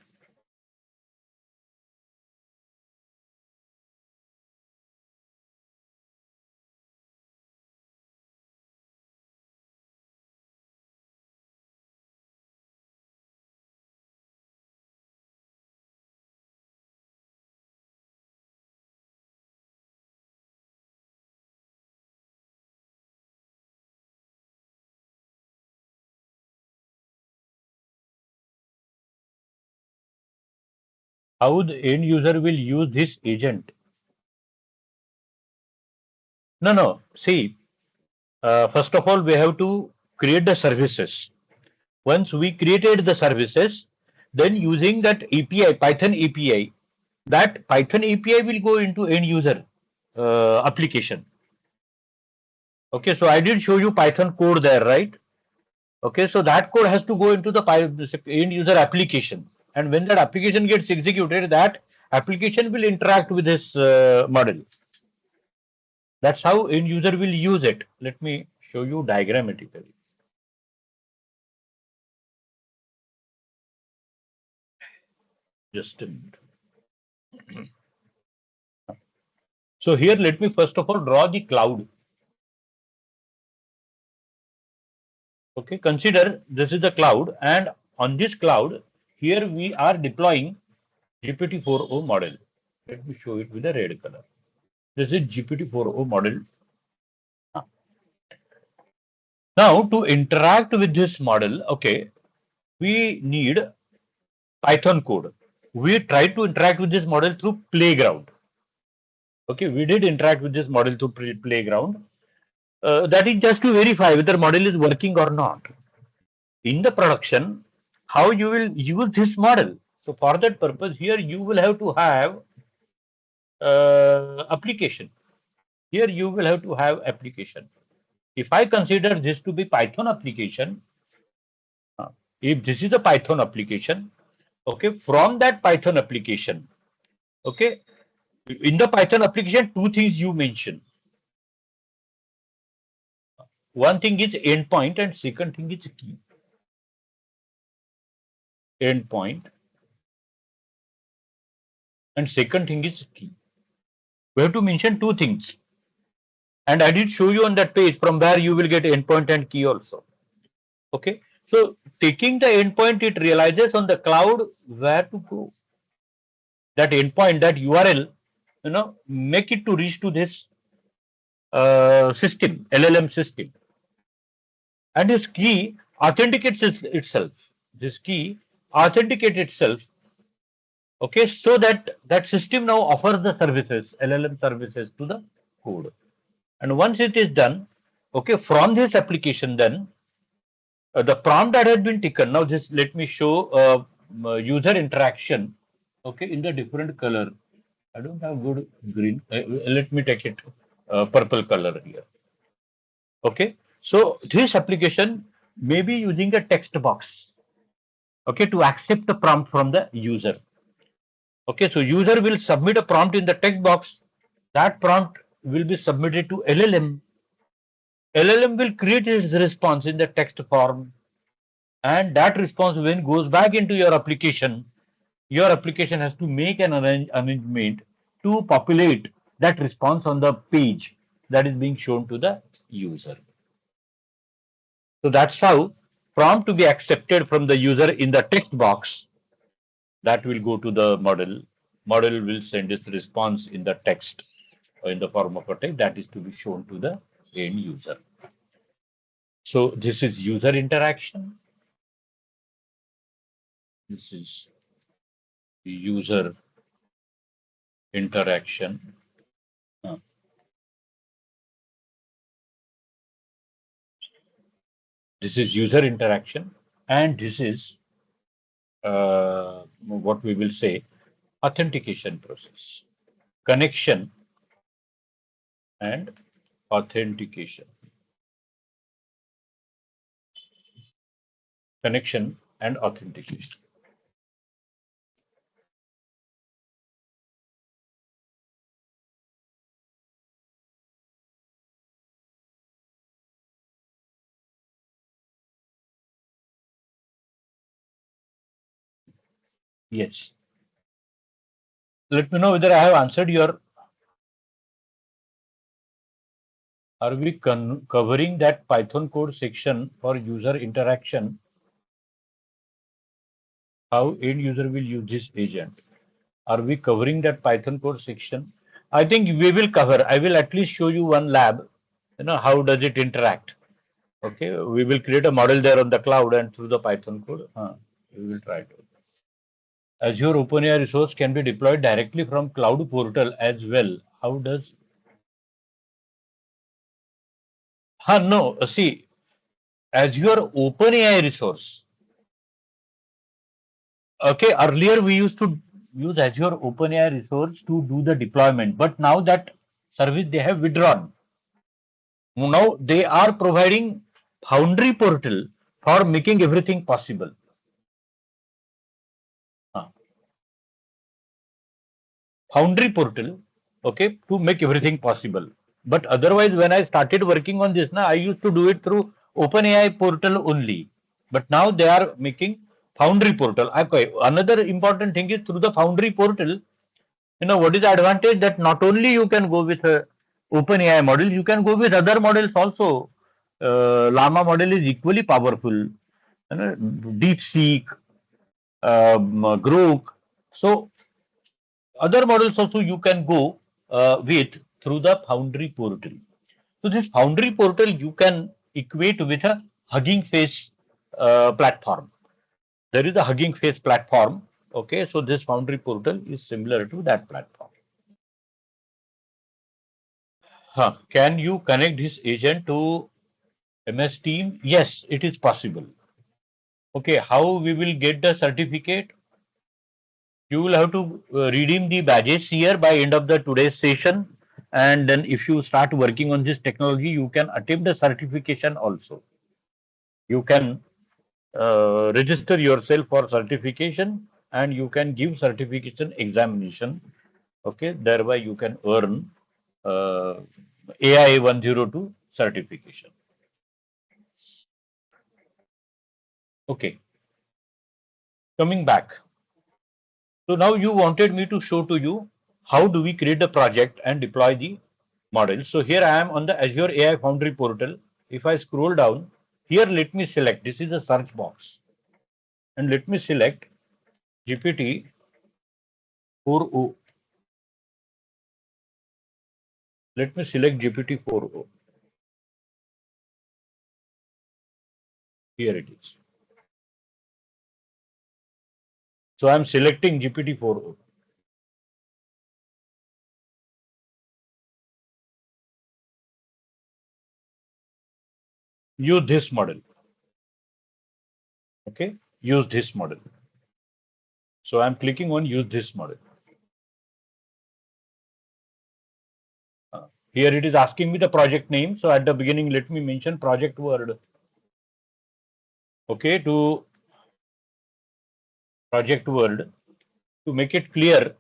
How the end user will use this agent? No, no. See, first of all, we have to create the services. Once we created the services, then using that API, Python API, that Python API will go into end user application. Okay, so I did show you Python code there, right? Okay, so that code has to go into the end user application. And when that application gets executed, that application will interact with this model. That's how end user will use it. Let me show you diagrammatically. Just a minute. So here, let me first of all draw the cloud. Okay, consider this is the cloud, and on this cloud, here we are deploying GPT-4o model. Let me show it with a red color. This is GPT-4o model. Now, to interact with this model, okay, we need Python code. We tried to interact with this model through Playground. Okay, we did interact with this model through Playground. That is just to verify whether model is working or not. In the production, how you will use this model. So for that purpose, here you will have to have application. Here you will have to have application. If I consider this to be Python application, if this is a Python application, okay, from that Python application, okay, in the Python application, two things you mention. One thing is endpoint and second thing is key. Endpoint and second thing is key. We have to mention two things. And I did show you on that page from where you will get endpoint and key also. Okay. So taking the endpoint, it realizes on the cloud where to go. That endpoint, that URL, make it to reach to this system, LLM system. And this key authenticates itself. This key authenticates itself. Okay, so that that system now offers the services, LLM services to the code. And once it is done, okay, from this application, then the prompt that has been taken. Now, just let me show user interaction. Okay, in the different color. I don't have good green. Let me take it purple color here. Okay, so this application may be using a text box. Okay, to accept the prompt from the user. Okay, so user will submit a prompt in the text box. That prompt will be submitted to LLM. LLM will create its response in the text form, and that response when goes back into your application has to make an arrangement to populate that response on the page that is being shown to the user. So that's how prompt to be accepted from the user in the text box, that will go to the model. Model will send its response in the text or in the form of a text that is to be shown to the end user. So this is user interaction. This is user interaction. Uh, this is user interaction, and this is what we will say authentication process, connection and authentication, connection and authentication. Yes. Let me know whether I have answered your. Are we covering that Python code section for user interaction? How end user will use this agent? Are we covering that Python code section? I think we will cover. I will at least show you one lab. How does it interact? Okay, we will create a model there on the cloud and through the Python code. We will try to. Azure OpenAI resource can be deployed directly from cloud portal as well. How does? No. See, Azure OpenAI resource. Okay, earlier we used to use Azure OpenAI resource to do the deployment, but now that service they have withdrawn. Now they are providing Foundry portal for making everything possible. Uh, Foundry portal, okay, to make everything possible. But otherwise, when I started working on this, I used to do it through OpenAI portal only. But now they are making Foundry portal. Okay, another important thing is through the Foundry portal. What is the advantage that not only you can go with OpenAI model, you can go with other models also. Llama model is equally powerful. DeepSeek, Grok. So other models also you can go with through the Foundry portal. So this Foundry portal you can equate with a Hugging Face platform. There is a Hugging Face platform. Okay, so this Foundry portal is similar to that platform. Can you connect this agent to MS Team? Yes, it is possible. Okay, how we will get the certificate? You will have to redeem the badges here by end of the today's session, and then if you start working on this technology, you can attempt the certification also. You can register yourself for certification, and you can give certification examination. Okay, thereby you can earn AI-102 certification. Okay, coming back. So now you wanted me to show to you how do we create the project and deploy the model. So here I am on the Azure AI Foundry portal. If I scroll down here, let me select, this is a search box, and let me select GPT 4o. Let me select GPT 4o. Here it is. So I'm selecting GPT 4o. use this model. Okay, use this model. So I'm clicking on use this model. Here it is asking me the project name. So at the beginning, let me mention project word. Okay, to project word to make it clear.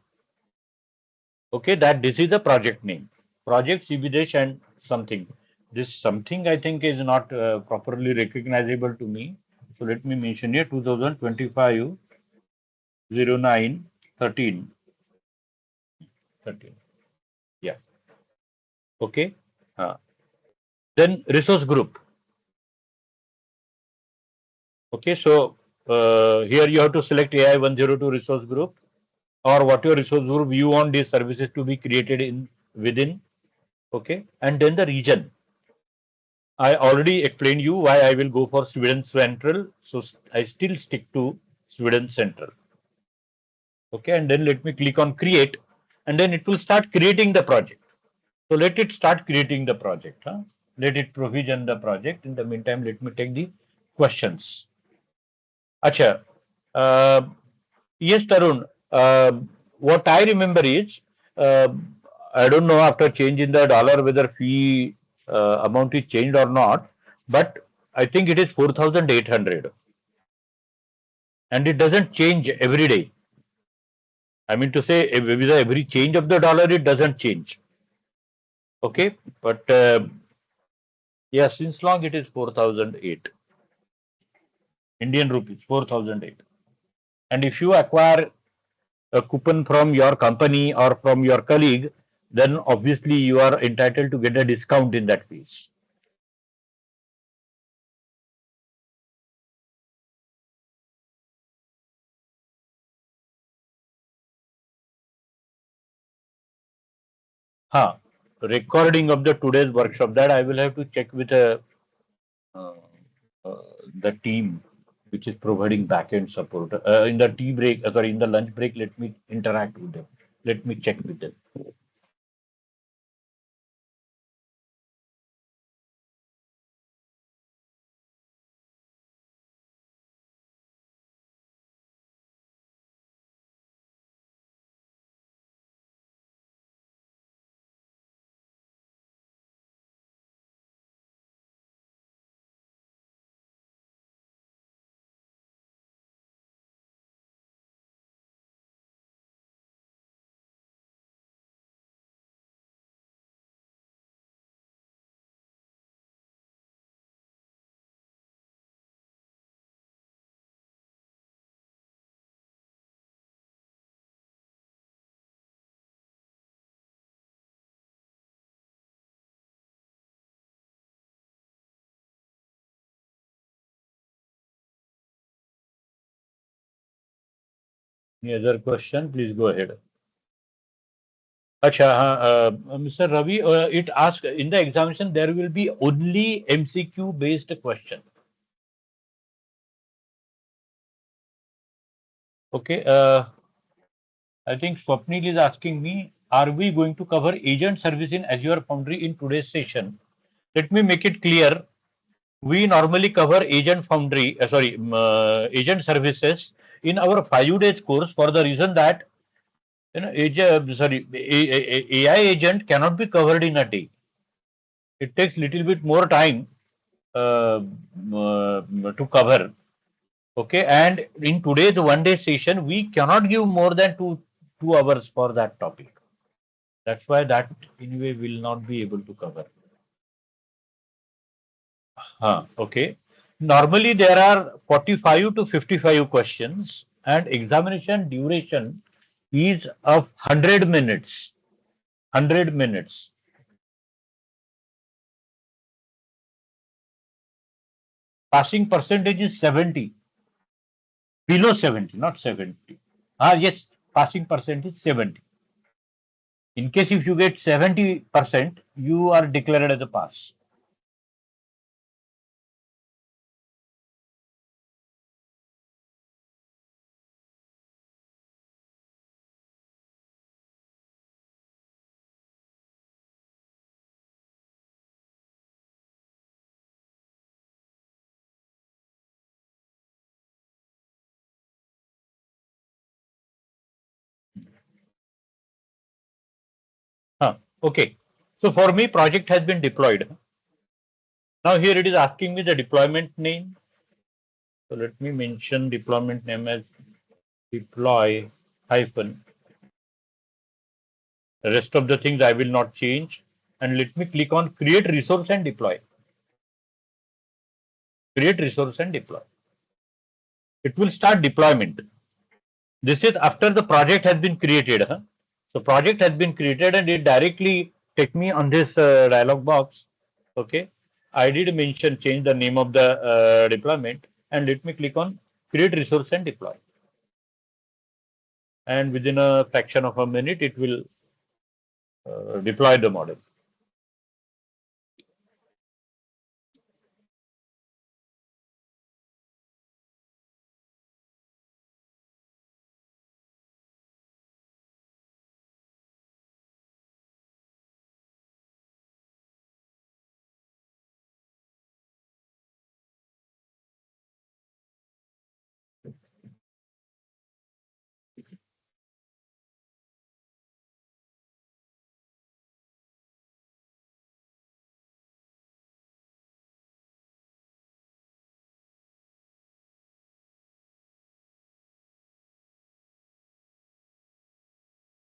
Okay, that this is the project name. Project CBDesh and something. This something I think is not properly recognizable to me. So let me mention here 2025 09 13 13. Yeah. Okay. Then resource group. Okay. So here you have to select AI-102 resource group or what your resource group you want these services to be created in within. Okay. And then the region. I already explained you why I will go for Sweden Central. So I still stick to Sweden Central. Okay. And then let me click on create and then it will start creating the project. So let it start creating the project. Huh? Let it provision the project. In the meantime, let me take the questions. Acha. Uh, yes, Tarun. What I remember is, uh, I don't know after change in the dollar whether fee amount is changed or not, but I think it is 4,800 and it doesn't change every day. I mean to say, with every change of the dollar, it doesn't change. Okay, but yeah, since long it is 4,008 Indian rupees, 4,008. And if you acquire a coupon from your company or from your colleague, then obviously you are entitled to get a discount in that case. Huh. Recording of the today's workshop that I will have to check with uh, uh, the team which is providing backend support. In the tea break, sorry, in the lunch break, let me interact with them. Let me check with them. Any other question? Please go ahead. Acha, Mr. Ravi, it asks in the examination there will be only MCQ based question. Okay, I think Swapnil is asking me, are we going to cover agent service in Azure Foundry in today's session? Let me make it clear. We normally cover agent foundry, agent services in our 5 days course for the reason that AI agent cannot be covered in a day. It takes little bit more time to cover. Okay, and in today's 1 day session, we cannot give more than two hours for that topic. That's why that anyway will not be able to cover. Okay. Normally there are 45 to 55 questions and examination duration is of 100 minutes. 100 minutes. Passing percentage is 70. Below 70, not 70. Yes, passing percent is 70. In case if you get 70%, you are declared as a pass. Okay. So for me, project has been deployed. Now here it is asking me the deployment name. So let me mention deployment name as deploy hyphen. The rest of the things I will not change. And let me click on create resource and deploy. Create resource and deploy. It will start deployment. This is after the project has been created. Huh? So project has been created and it directly take me on this dialog box. Okay. I did mention change the name of the deployment and let me click on create resource and deploy. And within a fraction of a minute, it will deploy the model.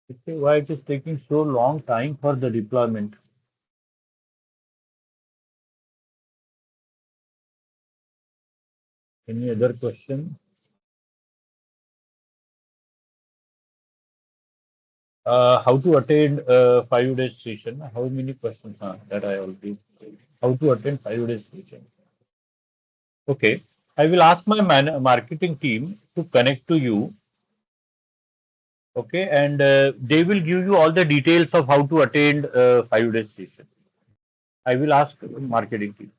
Okay, why it is taking so long time for the deployment? Any other question? How to attend a 5 days session? How many questions? That I already. How to attend 5 days session? Okay, I will ask my marketing team to connect to you. Okay, and they will give you all the details of how to attend 5 days session. I will ask marketing team.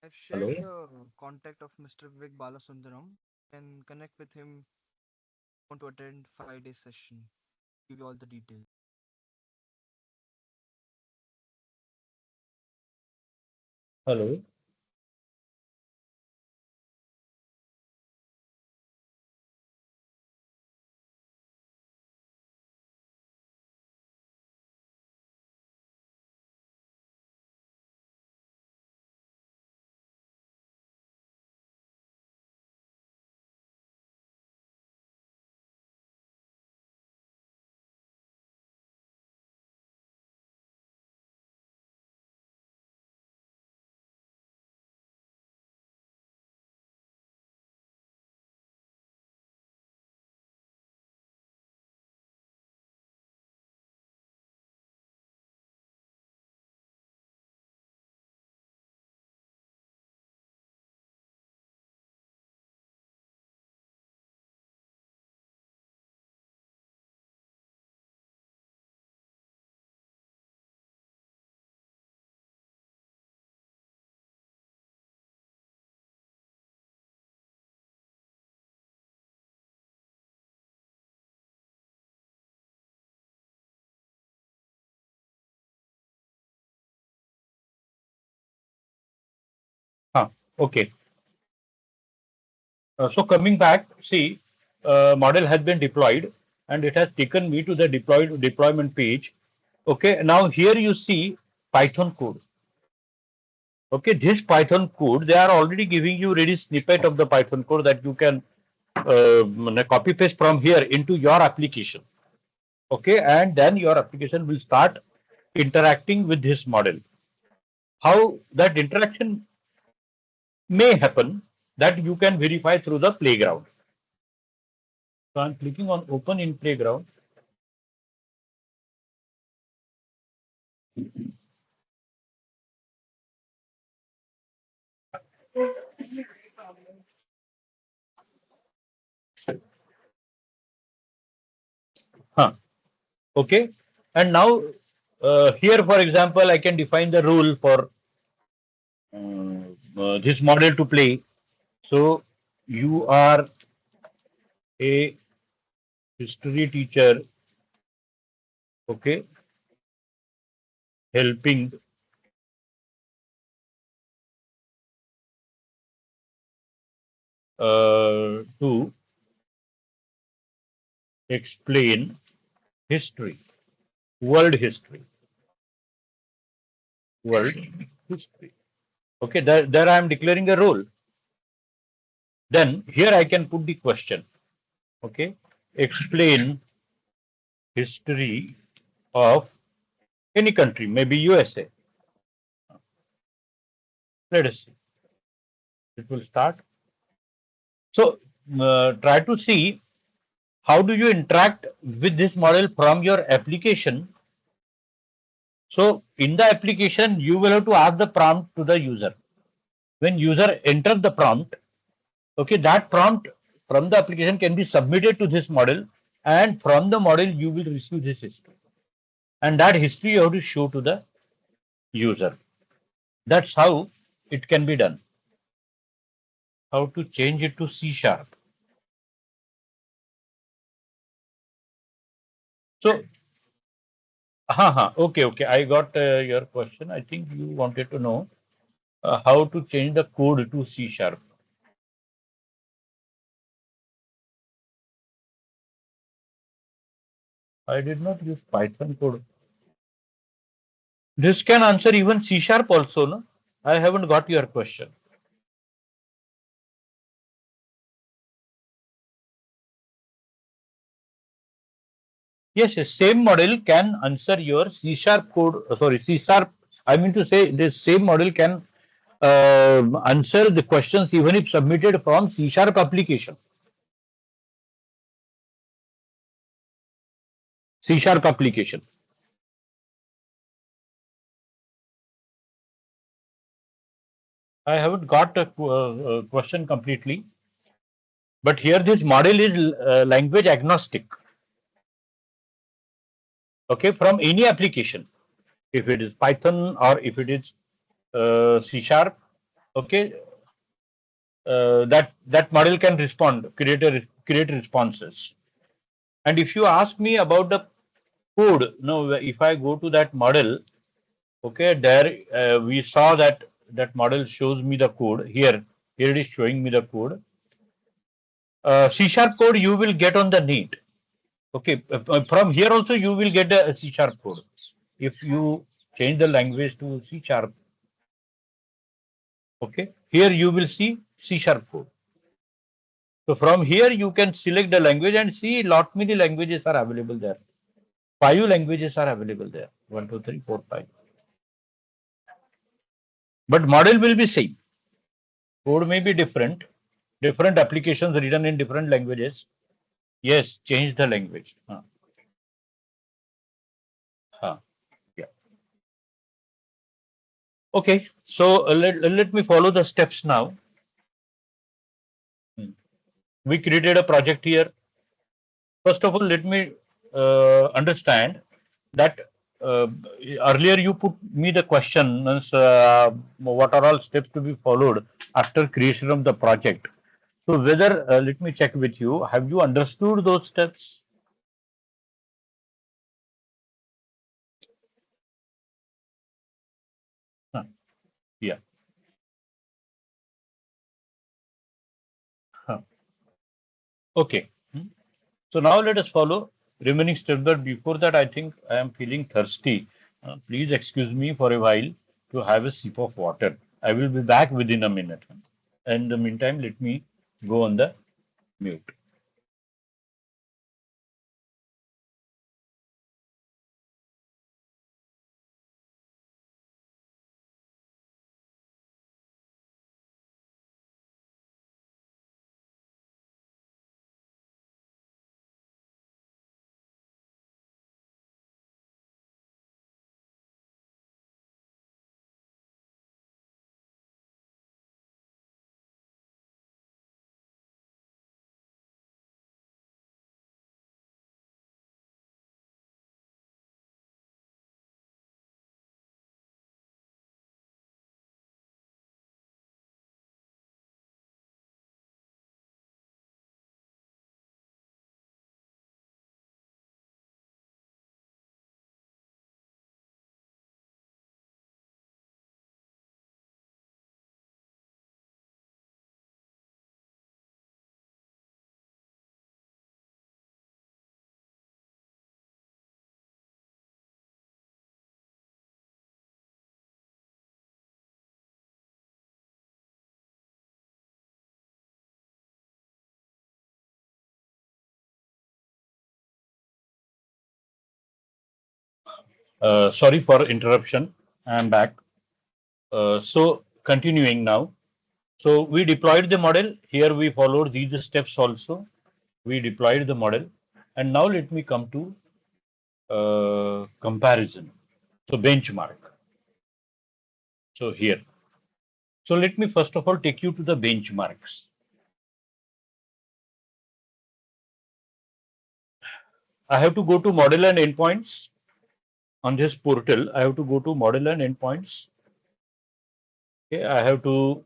I've Hello. shared the contact of Mr. Vivek Balasundaram. Can connect with him. Want to attend 5 day session. Give you all the details. Hello. Okay. So coming back, see, model has been deployed and it has taken me to the deployment page. Okay, now here you see Python code. Okay, this Python code, they are already giving you ready snippet of the Python code that you can copy paste from here into your application. Okay, and then your application will start interacting with this model. How that interaction may happen, that you can verify through the playground. So I'm clicking on open in playground. Okay. And now here, for example, I can define the rule for this model to play. So you are a history teacher, okay, helping to explain history, world history, world history. Okay, there I am declaring a role. Then here I can put the question. Okay, explain history of any country, maybe USA. Let us see. It will start. So try to see how do you interact with this model from your application. So in the application, you will have to ask the prompt to the user. When user enters the prompt, okay, that prompt from the application can be submitted to this model, and from the model you will receive this history. And that history you have to show to the user. That's how it can be done. How to change it to C sharp. So, okay, okay. I got your question. I think you wanted to know how to change the code to C sharp. I did not use Python code. This can answer even C sharp also, no? I haven't got your question. Yes, yes, same model can answer your C sharp code. Sorry, C sharp. I mean to say this same model can answer the questions even if submitted from C sharp application. C sharp application. I haven't got a question completely, but here this model is language agnostic. Okay, from any application, if it is Python or if it is C sharp, okay, that model can respond, create responses. And if you ask me about the code, no, if I go to that model, okay, there we saw that that model shows me the code here. Here it is showing me the code. C sharp code you will get on the need. Okay, from here also you will get a C sharp code. If you change the language to C sharp, okay, here you will see C sharp code. So from here you can select the language and see lot many languages are available there. 5 languages are available there. 1, 2, 3, 4, 5. But model will be same. Code may be different. Different applications written in different languages. Yes, change the language. Huh. Yeah. Okay. So let me follow the steps now. Hmm. We created a project here. First of all, let me understand that uh, earlier you put me the question, what are all steps to be followed after creation of the project. So whether, let me check with you, have you understood those steps? Huh. Yeah. Huh. Okay. Hmm. So now let us follow remaining steps. But before that, I think I am feeling thirsty. Please excuse me for a while to have a sip of water. I will be back within a minute. In the meantime, let me go on the mute. Sorry for interruption. I am back. So continuing now. So we deployed the model. Here we followed these steps also. We deployed the model. And now let me come to comparison. So benchmark. So here. So let me first of all take you to the benchmarks. I have to go to model and endpoints on this portal. I have to go to model and endpoints. Okay, I have to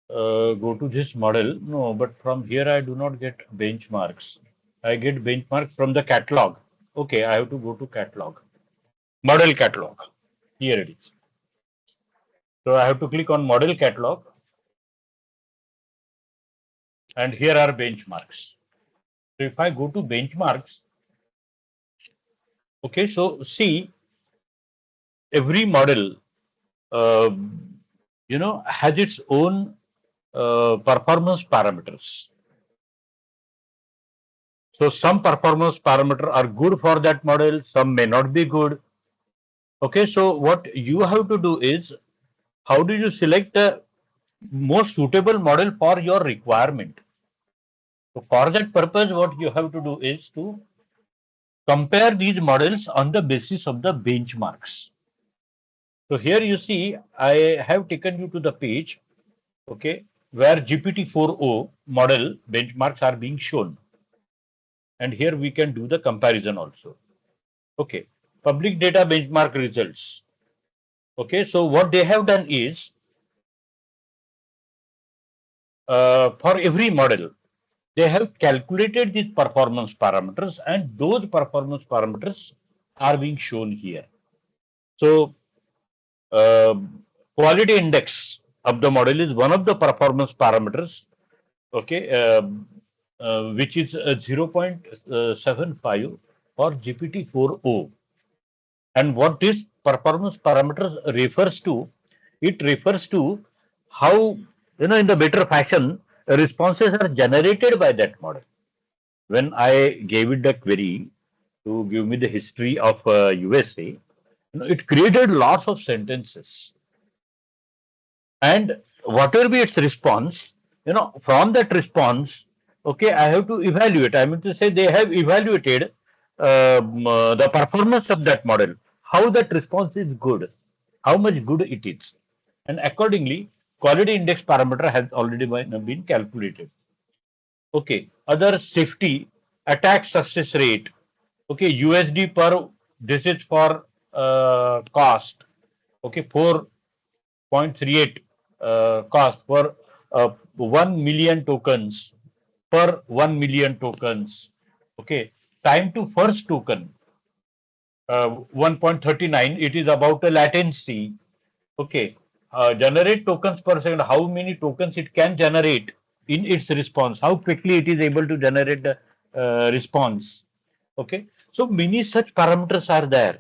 go to this model. No, but from here I do not get benchmarks. I get benchmarks from the catalog. Okay, I have to go to catalog. Model catalog. Here it is. So I have to click on model catalog and here are benchmarks. So if I go to benchmarks, okay, so see every model, uh, has its own performance parameters. So some performance parameter are good for that model, some may not be good. Okay, so what you have to do is, how do you select the most suitable model for your requirement? So for that purpose, what you have to do is to compare these models on the basis of the benchmarks. So here you see, I have taken you to the page, okay, where GPT-4o model benchmarks are being shown. And here we can do the comparison also. Okay, public data benchmark results. Okay, so what they have done is, for every model, they have calculated these performance parameters and those performance parameters are being shown here. So, uh, quality index of the model is one of the performance parameters, okay, which is 0.75 for GPT-4o. And what this performance parameters refers to, it refers to how, in the better fashion, responses are generated by that model. When I gave it the query to give me the history of USA, it created lots of sentences. And whatever be its response, from that response, okay, I have to evaluate. I mean to say they have evaluated the performance of that model, how that response is good, how much good it is. And accordingly, quality index parameter has already been calculated. Okay, other safety, attack success rate, okay, USD per, this is for cost, okay, 4.38 cost for 1 million tokens per 1 million tokens. Okay, time to first token, 1.39. It is about a latency. Okay, generate tokens per second. How many tokens it can generate in its response? How quickly it is able to generate the response? Okay, so many such parameters are there,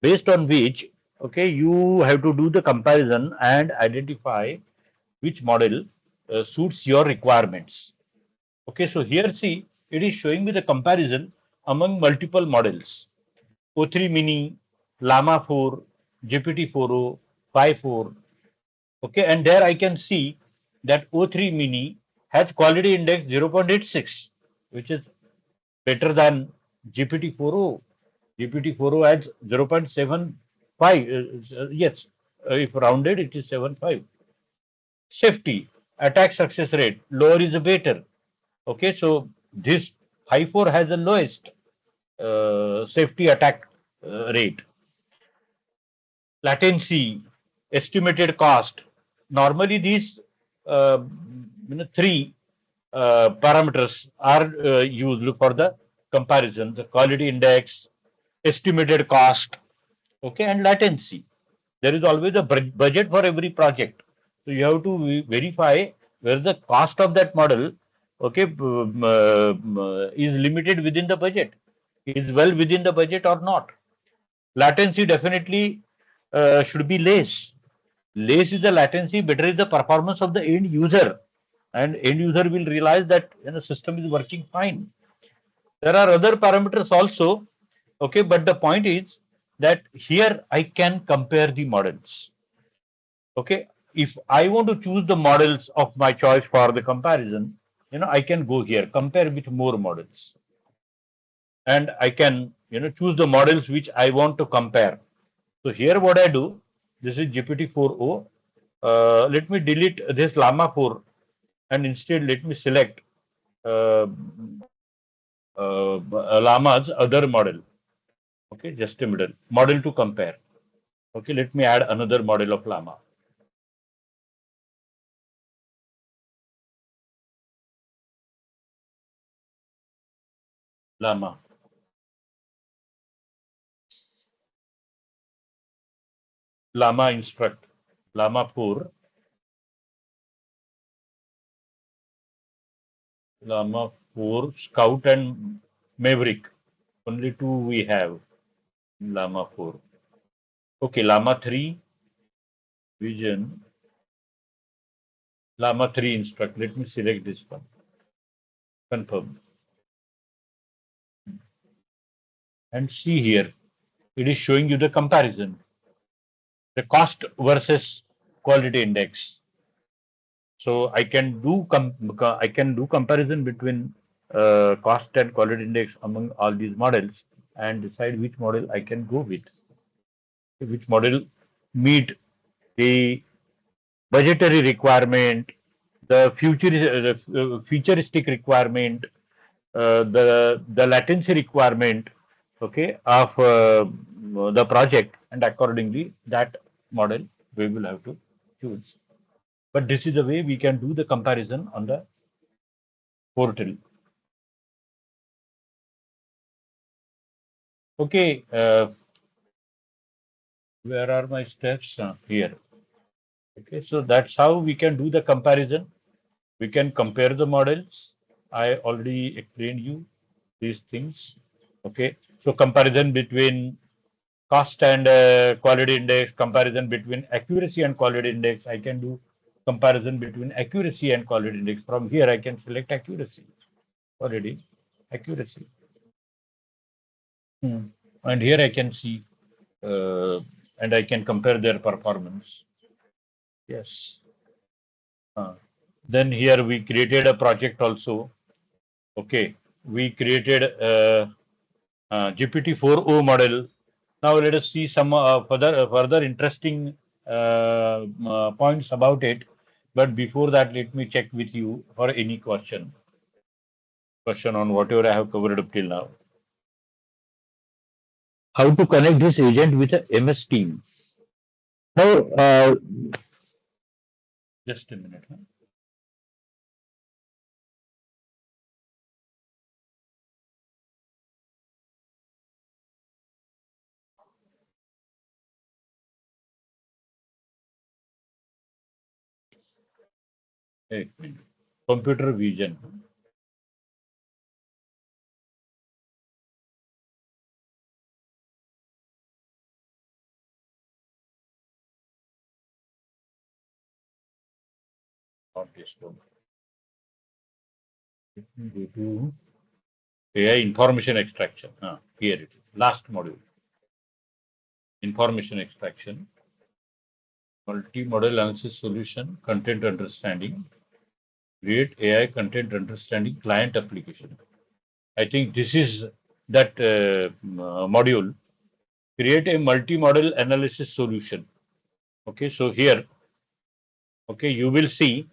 based on which, okay, you have to do the comparison and identify which model suits your requirements. Okay, so here see, it is showing me the comparison among multiple models. O3 Mini, Llama 4, GPT-4o, Pi 4. Okay, and there I can see that O3 Mini has quality index 0.86, which is better than GPT-4o. GPT-4o has 0.75. Yes, if rounded, it is 7.5. Safety, attack success rate, lower is better. Okay, so this Pi 4 has the lowest safety attack rate. Latency, estimated cost. Normally, these uh, three parameters are used for the comparison: the quality index, estimated cost, okay, and latency. There is always a budget for every project, so you have to verify whether the cost of that model, okay, is limited within the budget, is well within the budget or not. Latency definitely should be less. Less is the latency, better is the performance of the end user, and end user will realize that system is working fine. There are other parameters also, okay, but the point is that here I can compare the models. Okay, if I want to choose the models of my choice for the comparison, I can go here, compare with more models, and I can choose the models which I want to compare. So here what I do, this is GPT-4o. Let me delete this Llama 4 and instead let me select uh, Llama's other model. Okay, just a middle model to compare. Okay, let me add another model of Llama. Llama. Llama instruct. Llama 4. Llama 4, Scout and Maverick. Only two we have. Llama 4. Okay, Llama 3, Vision. Llama 3 instruct. Let me select this one. Confirm. And see here, it is showing you the comparison. The cost versus quality index. So I can do comparison between cost and quality index among all these models and decide which model I can go with, which model meet the budgetary requirement, the futuristic requirement, the latency requirement, okay, of the project, and accordingly that model we will have to choose. But this is the way we can do the comparison on the portal. Okay, where are my steps? Here. Okay, so that's how we can do the comparison. We can compare the models. I already explained you these things. Okay, so comparison between cost and quality index, comparison between accuracy and quality index. I can do comparison between accuracy and quality index. From here, I can select accuracy already. Accuracy. And here I can see and I can compare their performance. Yes. Then here we created a project also. Okay. We created a, GPT-4o model. Now let us see some further interesting points about it. But before that, let me check with you for any question on whatever I have covered up till now. How to connect this agent with a MS team? Now, just a minute. Huh? Hey, computer vision. Not this one. Let me go to AI information extraction. Here it is. Last module. Information extraction. Multi-model analysis solution. Content understanding. Create AI content understanding client application. I think this is that module. Create a multi-model analysis solution. Okay, so here, okay, you will see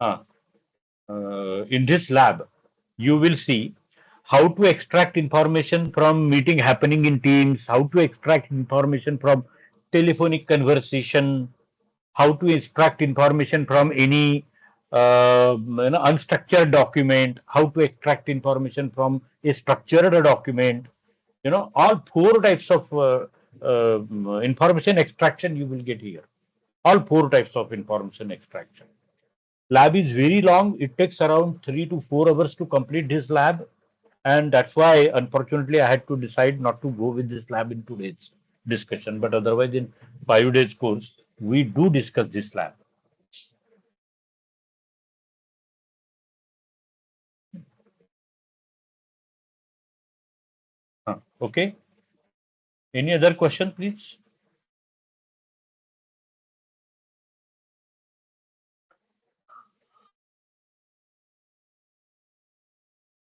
uh, in this lab, you will see how to extract information from meeting happening in Teams, how to extract information from telephonic conversation, how to extract information from any unstructured document, how to extract information from a structured document. All four types of information extraction you will get here. All four types of information extraction. Lab is very long. It takes around 3 to 4 hours to complete this lab. And that's why, unfortunately, I had to decide not to go with this lab in today's discussion. But otherwise, in 5 days course, we do discuss this lab. Okay. Any other question, please?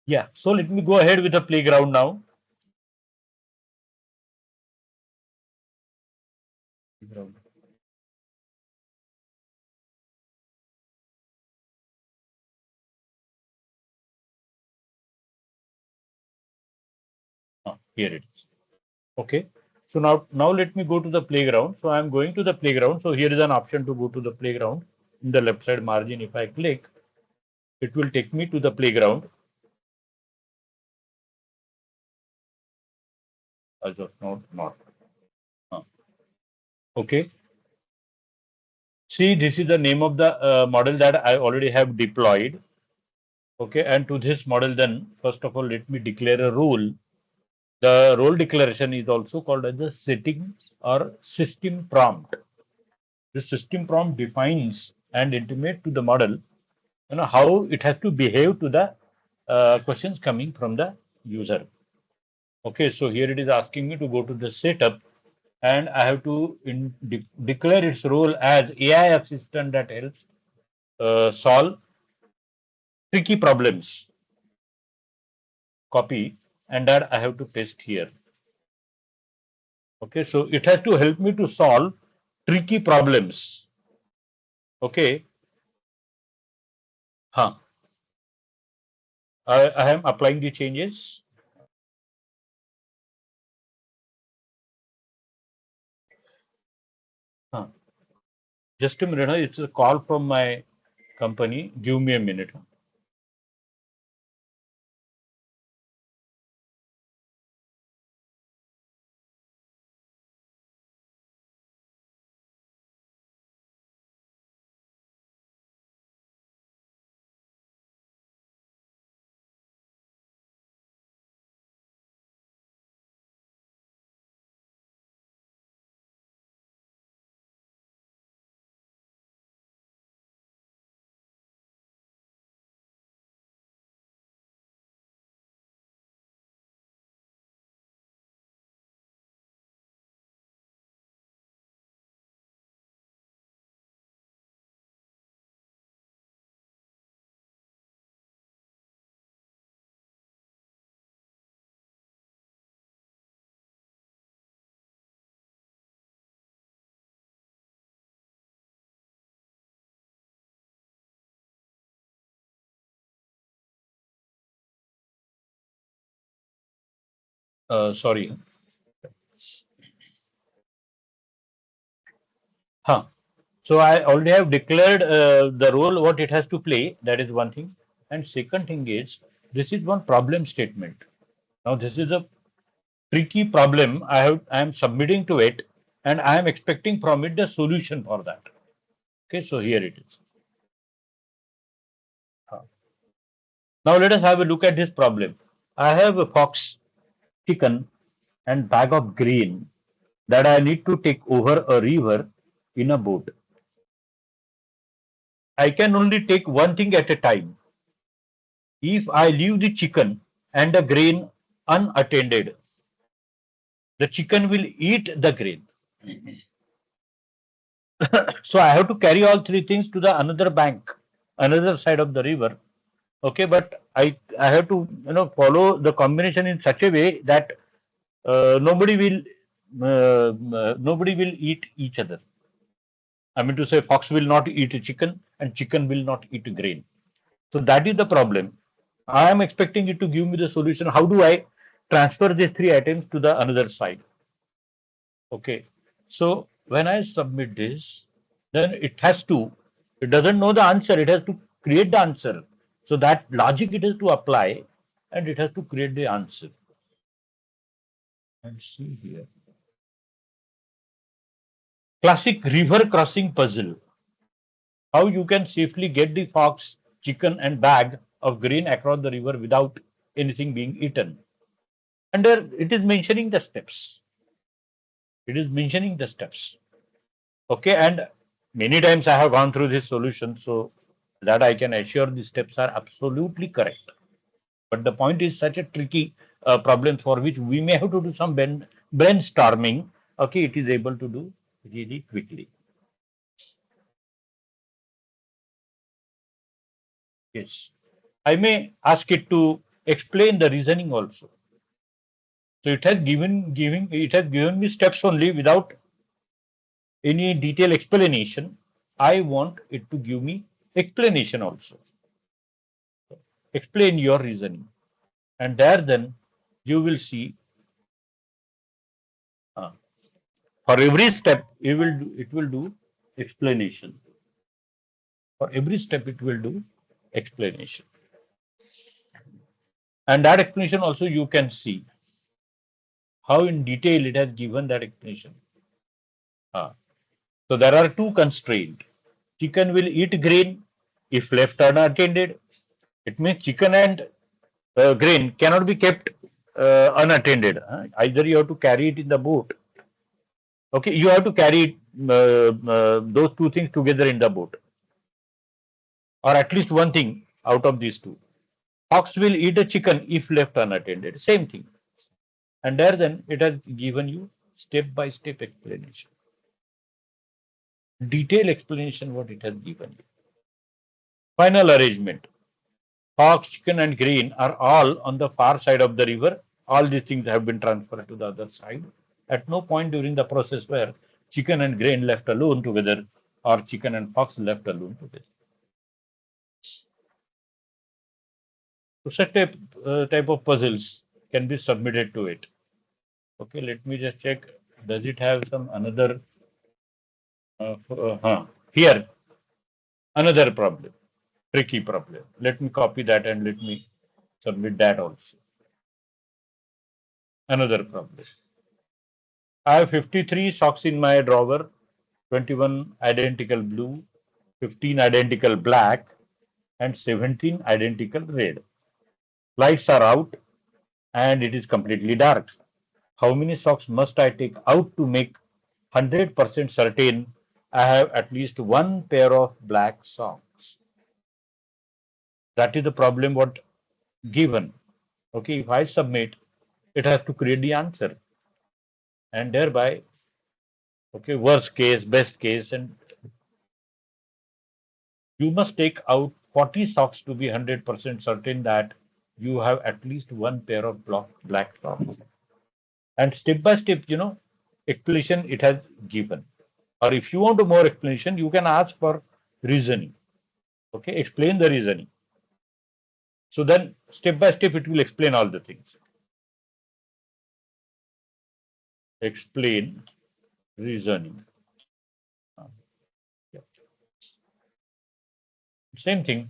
Yeah. So let me go ahead with the playground now. Playground. Here it is. Okay. So now let me go to the playground. So I'm going to the playground. So here is an option to go to the playground. In the left side margin, if I click, it will take me to the playground. As of now, not. Okay. See, this is the name of the model that I already have deployed. Okay. And to this model, then first of all, let me declare a rule. The role declaration is also called as the setting or system prompt. The system prompt defines and intimate to the model, how it has to behave to the questions coming from the user. Okay, so here it is asking me to go to the setup, and I have to declare its role as AI assistant that helps solve tricky problems. Copy, and that I have to paste here. Okay, so it has to help me to solve tricky problems. Okay, huh. I am applying the changes. Huh. Just a minute. It's a call from my company. Give me a minute. Sorry. Huh. So I already have declared the role what it has to play. That is one thing. And second thing is, this is one problem statement. Now this is a tricky problem I am submitting to it, and I am expecting from it the solution for that. Okay, so here it is. Huh. Now let us have a look at this problem. I have a fox, chicken, and bag of grain that I need to take over a river in a boat. I can only take one thing at a time. If I leave the chicken and the grain unattended, the chicken will eat the grain. So I have to carry all three things to the another bank, another side of the river. Okay, but I have to follow the combination in such a way that nobody will eat each other. I mean to say, fox will not eat a chicken and chicken will not eat grain. So that is the problem. I am expecting it to give me the solution. How do I transfer these three items to the another side? Okay. So when I submit this, then it doesn't know the answer. It has to create the answer. So that logic it has to apply, and it has to create the answer. And see here. Classic river crossing puzzle. How you can safely get the fox, chicken, and bag of grain across the river without anything being eaten. And there it is mentioning the steps. It is mentioning the steps. Okay, and many times I have gone through this solution, so that I can assure the steps are absolutely correct. But the point is such a tricky problem for which we may have to do some brainstorming, okay, it is able to do really quickly. Yes. I may ask it to explain the reasoning also. So it has given me steps only without any detailed explanation. I want it to give me explanation also. Explain your reasoning. And there then you will see uh, for every step it will do explanation. For every step it will do explanation. And that explanation also you can see how in detail it has given that explanation. Uh, so there are two constraints. Chicken will eat grain if left unattended. It means chicken and grain cannot be kept unattended. Either you have to carry it in the boat. Okay, you have to carry those two things together in the boat, or at least one thing out of these two. Fox will eat a chicken if left unattended. Same thing. And there then it has given you step by step explanation, detailed explanation what it has given you. Final arrangement. Fox, chicken, and grain are all on the far side of the river. All these things have been transferred to the other side. At no point during the process where chicken and grain left alone together or chicken and fox left alone together. So such type of puzzles can be submitted to it. Okay, let me just check. Does it have some another? Here, another problem, tricky problem. Let me copy that and let me submit that also. Another problem. I have 53 socks in my drawer, 21 identical blue, 15 identical black, and 17 identical red. Lights are out and it is completely dark. How many socks must I take out to make 100% certain I have at least one pair of black socks? That is the problem what given. Okay, if I submit, it has to create the answer. And thereby, okay, worst case, best case, and you must take out 40 socks to be 100% certain that you have at least one pair of black socks. And step by step, explanation it has given. Or if you want more explanation, you can ask for reasoning. Okay, explain the reasoning. So then step by step, it will explain all the things. Explain reasoning. Yeah. Same thing,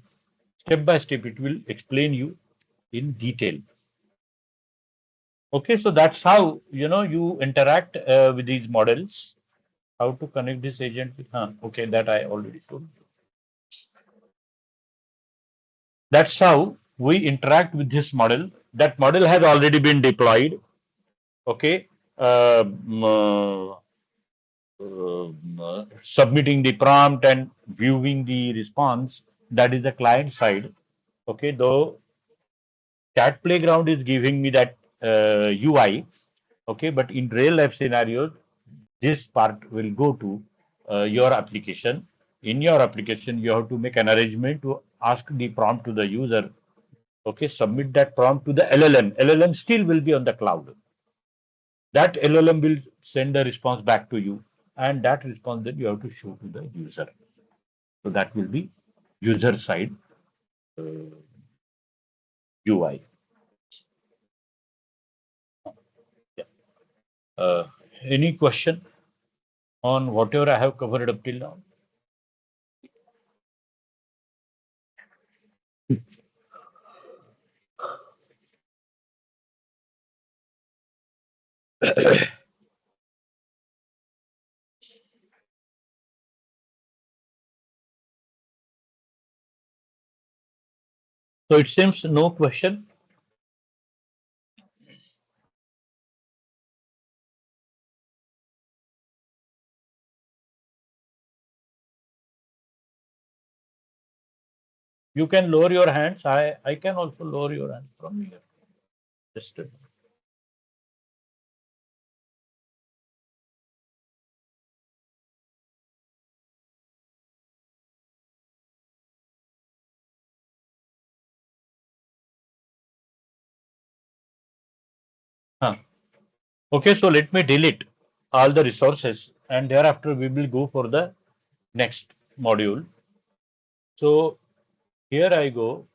step by step, it will explain you in detail. Okay, so that's how you interact with these models. How to connect this agent with? Okay, that I already told you. That's how we interact with this model. That model has already been deployed. Okay, submitting the prompt and viewing the response. That is the client side. Okay, though chat playground is giving me that UI. Okay, but in real life scenarios, this part will go to your application. In your application, you have to make an arrangement to ask the prompt to the user. Okay, submit that prompt to the LLM. LLM still will be on the cloud. That LLM will send the response back to you, and that response then you have to show to the user. So that will be user side UI. Yeah. Uh, any question on whatever I have covered up till now? So it seems no question. You can lower your hands. I can also lower your hands from here. Just Okay, so let me delete all the resources and thereafter we will go for the next module. So here I go.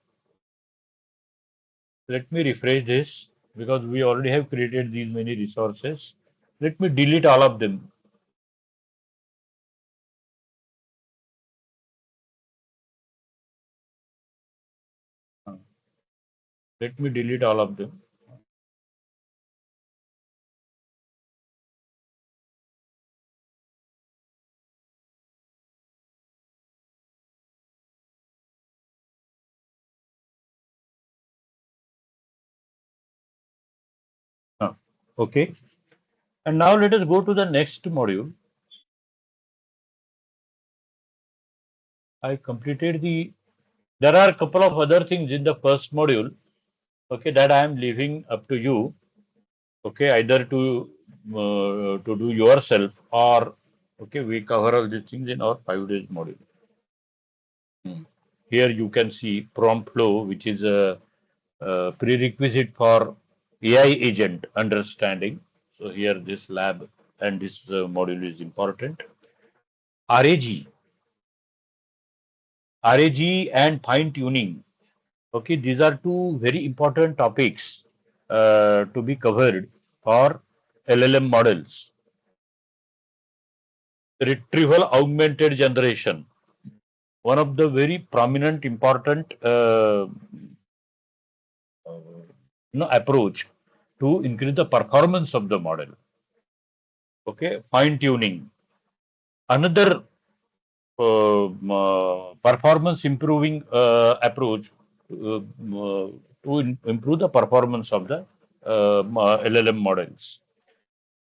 Let me refresh this because we already have created these many resources. Let me delete all of them. Let me delete all of them. Okay. And now let us go to the next module. I completed the. There are a couple of other things in the first module. Okay, that I am leaving up to you. Okay, either to do yourself or okay, we cover all these things in our 5 days module. Here you can see prompt flow, which is a prerequisite for AI agent understanding. So here this lab and this module is important. RAG, RAG and fine tuning. Okay, these are two very important topics to be covered for LLM models. Retrieval augmented generation, one of the very prominent important approach to increase the performance of the model. Okay, fine tuning, another performance improving approach to improve the performance of the LLM models.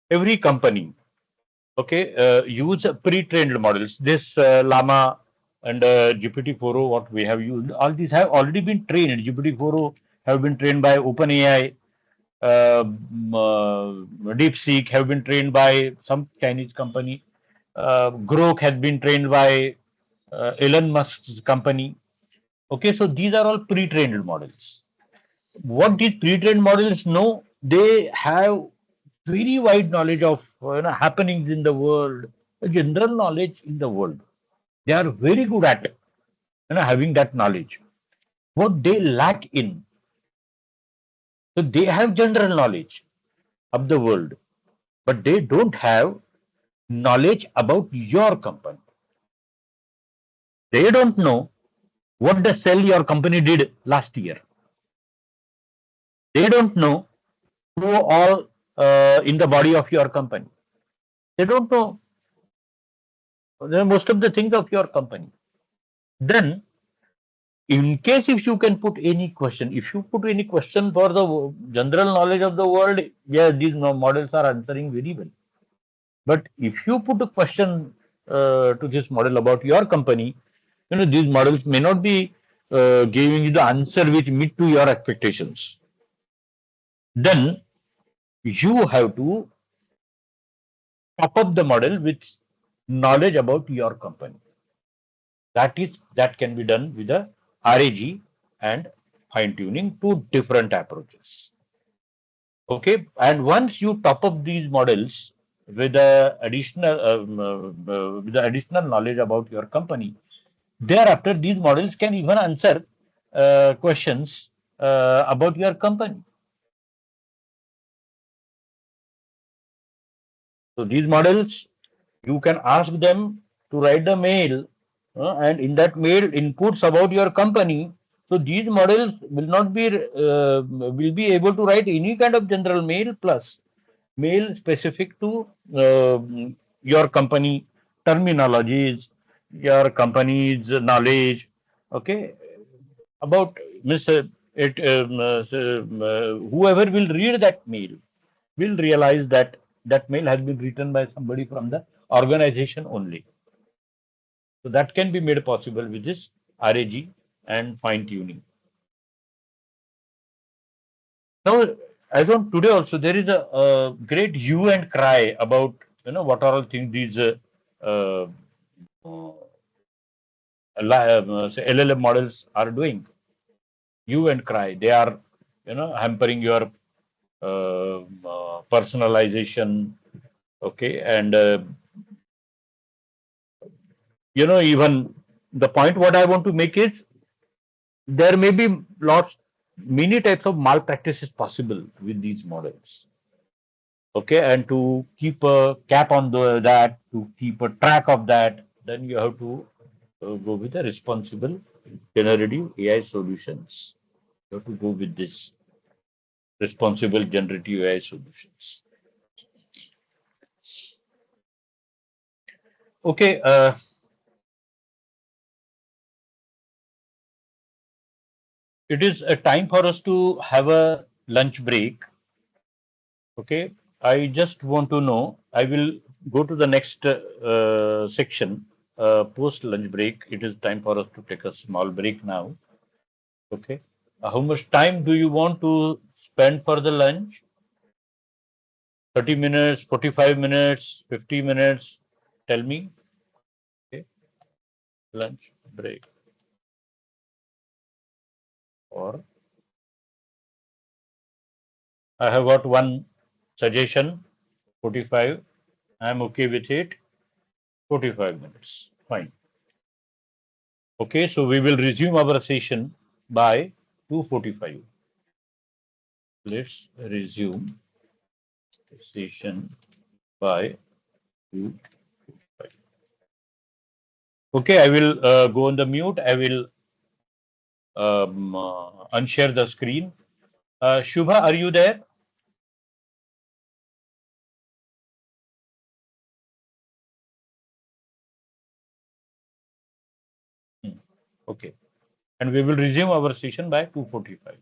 Every company, okay, use pre-trained models. This Llama and GPT-4o, what we have used, all these have already been trained. GPT-4o have been trained by OpenAI. DeepSeek have been trained by some Chinese company. Grok has been trained by Elon Musk's company. Okay, so these are all pre-trained models. What these pre-trained models know, they have very wide knowledge of happenings in the world, general knowledge in the world. They are very good at having that knowledge. What they lack in, so they have general knowledge of the world, but they don't have knowledge about your company. They don't know what the sell your company did last year. They don't know who all in the body of your company. They don't know most of the things of your company. Then, in case if you can put any question, if you put any question for the general knowledge of the world, yeah, these models are answering very well. But if you put a question to this model about your company, these models may not be giving you the answer which meet to your expectations. Then you have to top up the model with knowledge about your company. That can be done with a RAG and fine tuning, two different approaches. Okay, and once you top up these models with the additional knowledge about your company, thereafter these models can even answer questions about your company. So these models, you can ask them to write the mail, and in that mail inputs about your company. So these models will be able to write any kind of general mail plus mail specific to your company terminologies, your company's knowledge. Okay, about Mr. It whoever will read that mail will realize that that mail has been written by somebody from the organization only. So that can be made possible with this RAG and fine tuning. Now, as on today also, there is a great hue and cry about what are all things these uh, say LLM models are doing. Hue and cry, they are hampering your personalization. Okay, and even the point what I want to make is there may be many types of malpractices possible with these models. Okay, and to keep a cap on that, to keep a track of that, then you have to go with the responsible generative AI solutions. You have to go with this responsible generative AI solutions. Okay, it is a time for us to have a lunch break. Okay, I just want to know. I will go to the next section post lunch break. It is time for us to take a small break now. Okay, how much time do you want to spend for the lunch? 30 minutes, 45 minutes, 50 minutes? Tell me. Okay, lunch break or I have got one suggestion. 45. I am okay with it. 45 minutes. Fine. Okay, so we will resume our session by 2:45. Let's resume session by 2:45. Okay, I will go on the mute. I will unshare the screen. Shubha, are you there? Hmm. Okay, and we will resume our session by 2:45.